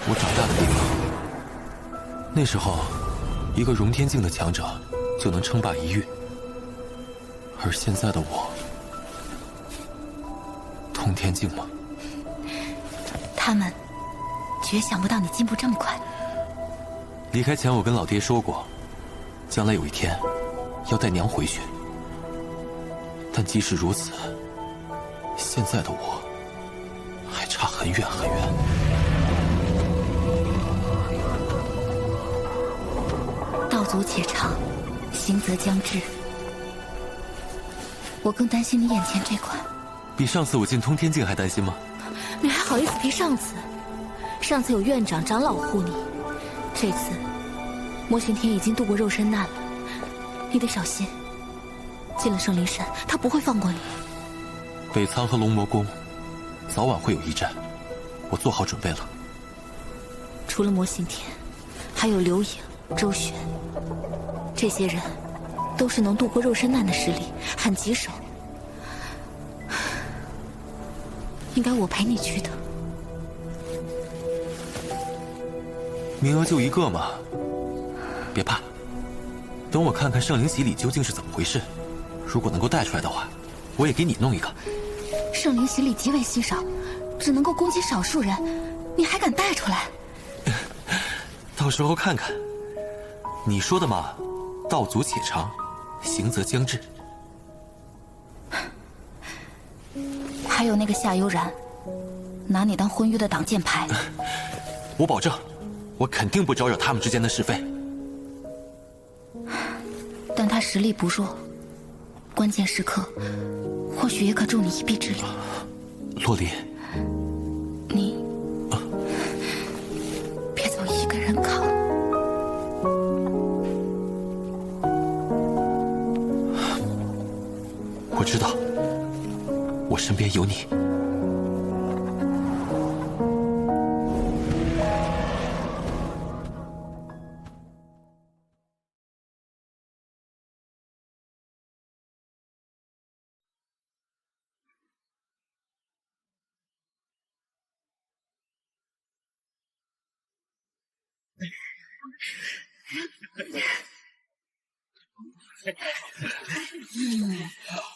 我长大的地方。那时候，一个融天境的强者就能称霸一域，而现在的我，通天境吗？他们绝想不到你进步这么快。离开前，我跟老爹说过，将来有一天要带娘回去。但即使如此，现在的我还差很远很远。道阻且长，行则将至。我更担心你眼前这关。比上次我进通天境还担心吗？你还好意思提上次？上次有院长、长老护你，这次魔巡天已经渡过肉身难了，你得小心。进了圣灵山，他不会放过你。北苍和龙魔宫早晚会有一战，我做好准备了。除了魔巡天，还有刘颖、周旋，这些人都是能渡过肉身难的实力，很棘手。应该我陪你去的。名额就一个嘛，别怕，等我看看圣灵洗礼究竟是怎么回事。如果能够带出来的话，我也给你弄一个。圣灵洗礼极为稀少，只能够攻击少数人，你还敢带出来？到时候看看。你说的嘛，道阻且长，行则将至。还有那个夏悠然，拿你当婚约的挡箭牌。我保证，我肯定不招惹他们之间的是非。但他实力不弱，关键时刻或许也可助你一臂之力。洛离，你别走一个人扛。我知道，我身边有你。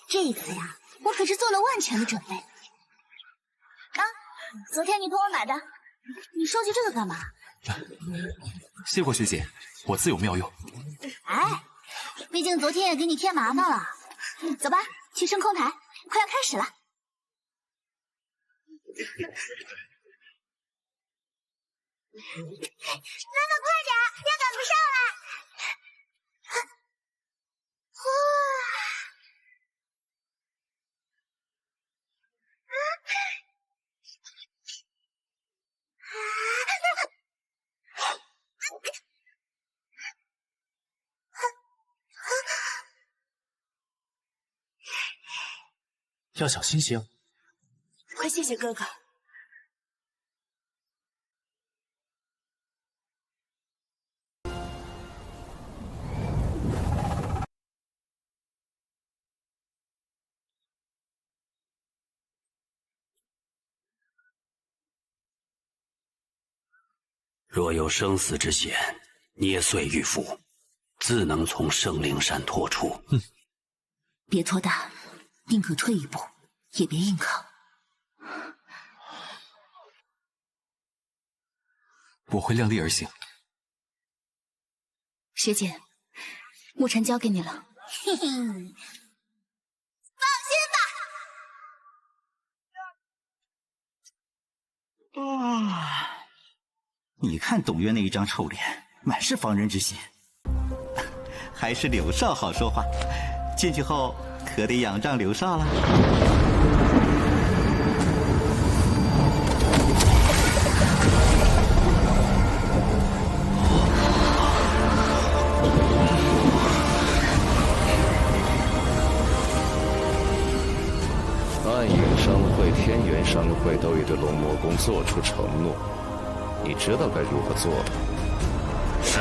这个呀，我可是做了万全的准备。啊，昨天你托我买的，你收集这个干嘛？谢过学姐，我自有妙用。哎，毕竟昨天也给你添麻烦了。走吧，去升空台，快要开始了。娜娜，快点，要赶不上了！哇！要小心些。快谢谢哥哥。若有生死之险，捏碎玉符，自能从圣灵山脱出。别拖大，宁可退一步，也别硬扛。我会量力而行。学姐，牧尘交给你了。嘿嘿，放心吧。你看董渊那一张臭脸，满是防人之心。还是柳少好说话，进去后可得仰仗柳少了。暗影商会、天元商会都已对龙魔宫做出承诺，你知道该如何做的。是。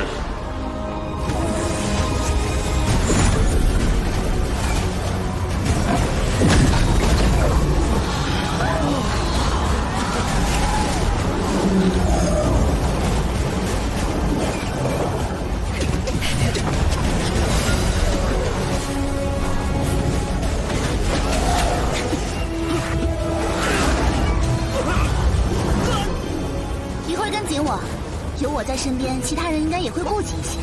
身边，其他人应该也会顾忌一些。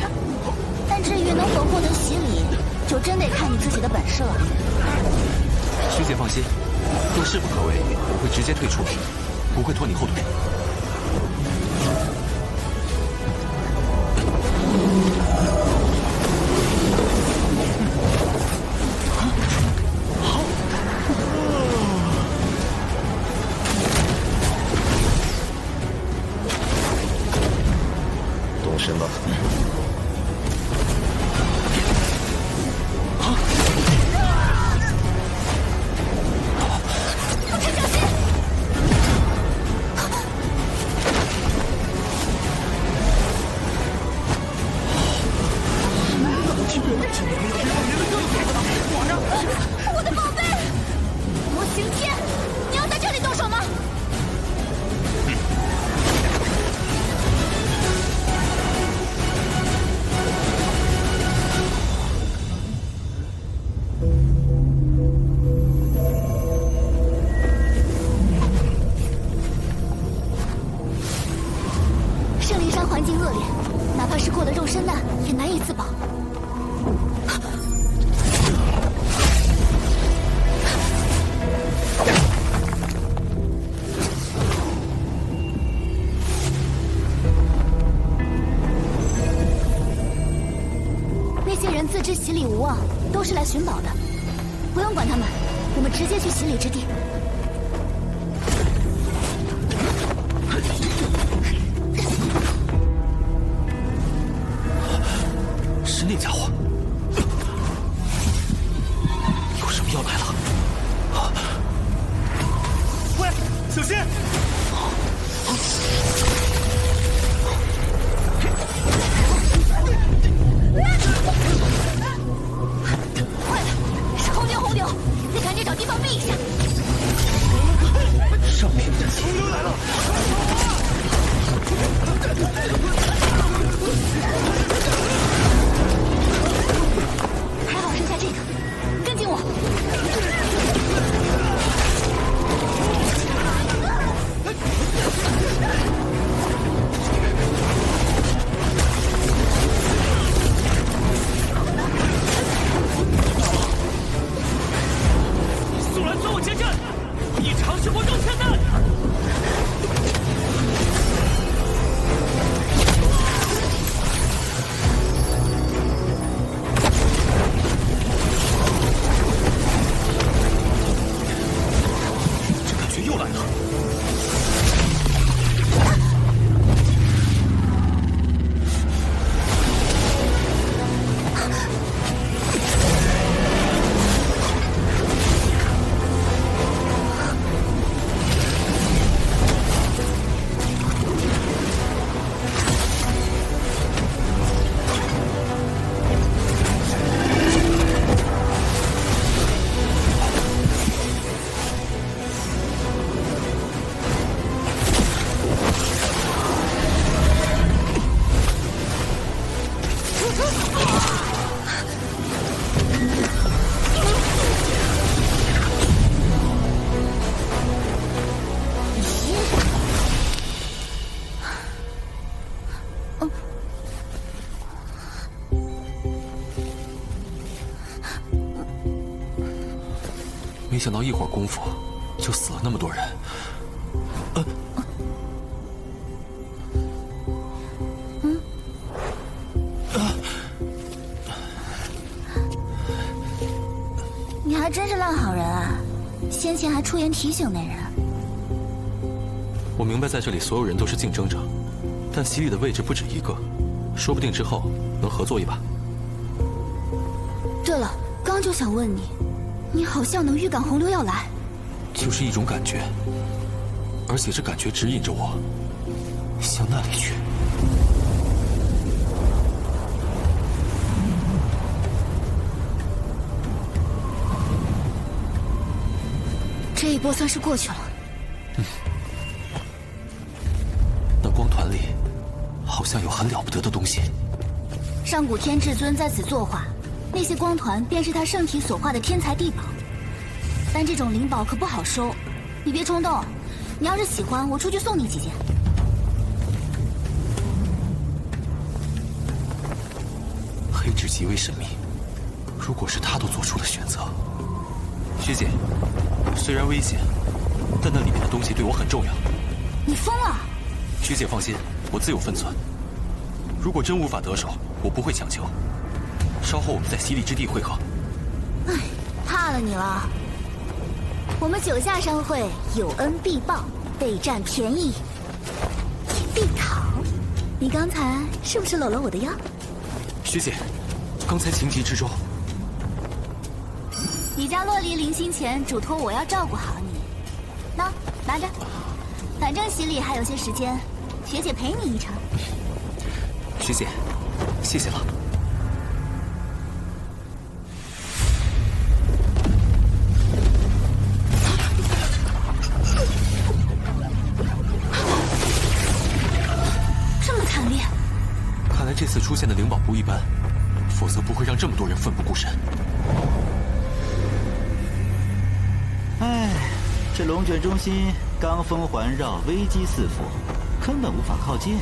但至于能否获得洗礼，就真得看你自己的本事了。师姐放心，若事不可为，我会直接退出，不会拖你后腿。动身吧。我的宝贝，魔刑天，你要在这里动手吗？圣灵山环境恶劣，哪怕是过了肉身难，也难以自保。那些人自知洗礼无望，都是来寻宝的，不用管他们，我们直接去洗礼之地。是那家伙，有什么要来了？喂，小心！快了，是红牛，得赶紧找地方避一下。上面红牛来了！还好剩下这个，跟紧我。速来左我前阵，以长须活动天难。这感觉又来了。没想到一会儿功夫就死了那么多人。你还真是烂好人啊！先前还出言提醒那人。我明白在这里所有人都是竞争者，但洗礼的位置不止一个，说不定之后能合作一把。对了，刚就想问你，你好像能预感洪流要来。就是一种感觉，而且这感觉指引着我向那里去。这一波算是过去了。那光团里好像有很了不得的东西。上古天至尊在此作画，那些光团便是他圣体所化的天才地宝。但这种灵宝可不好收，你别冲动。你要是喜欢，我出去送你几件。黑之极为神秘，如果是他都做出了选择，学姐，虽然危险，但那里面的东西对我很重要。你疯了！学姐放心，我自有分寸。如果真无法得手，我不会强求。稍后我们在洗礼之地会合。唉，怕了你了。我们九夏商会有恩必报，备战便宜必讨。你刚才是不是搂了我的腰？学姐，刚才情急之中。你家洛离临行前嘱托我要照顾好你，喏，拿着。反正洗礼还有些时间，学姐陪你一程。学姐，谢谢了。这么惨烈，看来这次出现的灵宝不一般，否则不会让这么多人奋不顾身。唉，这龙卷中心罡风环绕，危机四伏，根本无法靠近。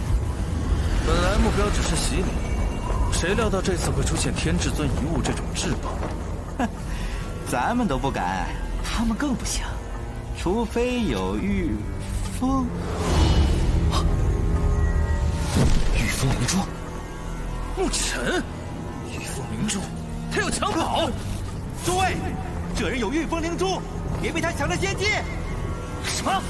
本来目标只是洗礼，谁料到这次会出现天至尊遗物这种至宝？哼，咱们都不敢，他们更不行。除非有御风。御风灵珠，牧尘，御风灵珠，他要抢跑！诸位，这人有御风灵珠，别被他抢了先机！什么？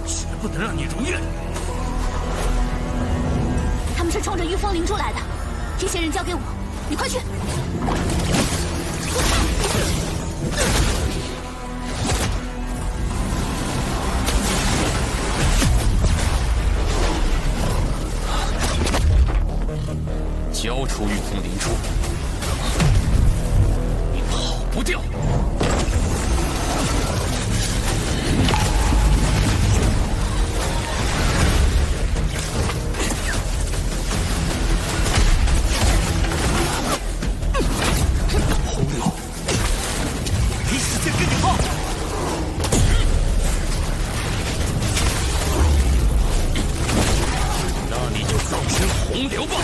绝不能让你如愿！他们是冲着御风灵珠来的，这些人交给我，你快去！交出御风灵珠，你跑不掉！洪流，没时间跟你耗！那你就造成洪流吧！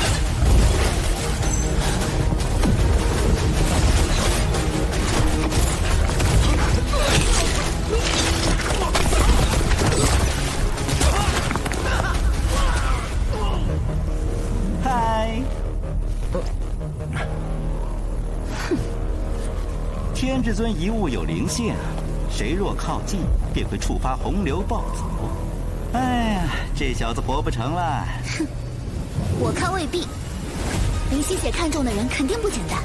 嗨，天至尊遗物有灵性，谁若靠近，便会触发洪流暴走。哎呀，这小子活不成了。哼，我看未必。林希姐看中的人肯定不简单。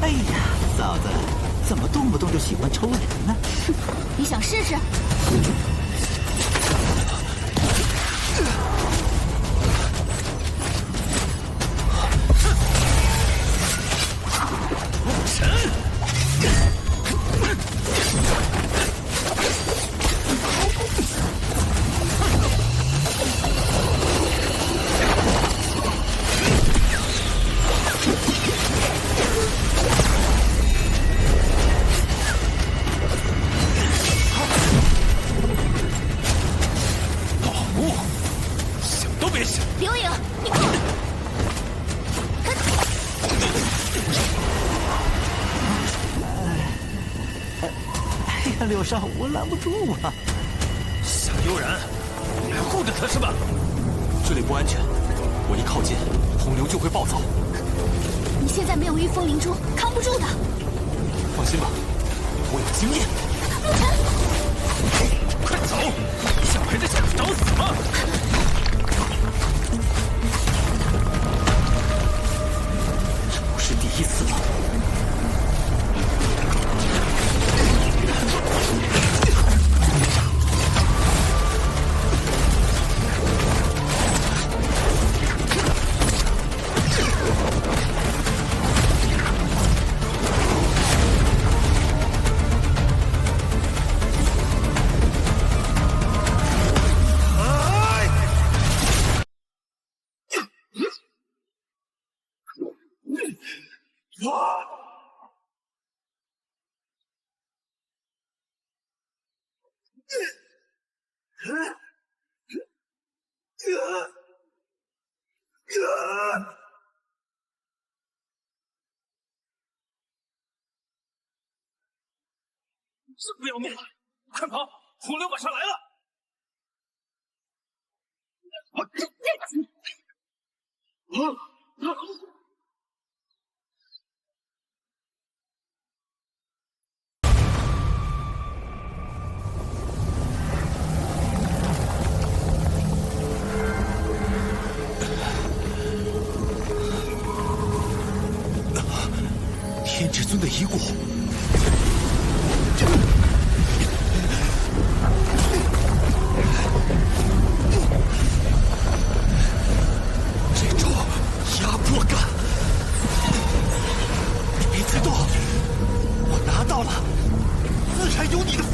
哎呀，嫂子，怎么动不动就喜欢抽人呢？你想试试？刘颖，你快！哎呀，柳少，我拦不住啊！想悠然，你还护着他是吧？这里不安全，我一靠近，洪流就会暴走。你现在没有御风灵珠，扛不住的。放心吧，我有经验。陆晨，快走！你想陪这小子找死吗？这不是第一次了。真不要命了！快跑！洪流马上来了！天至尊的遗骨。这种压迫感，别激动，我拿到了，自然有你的份。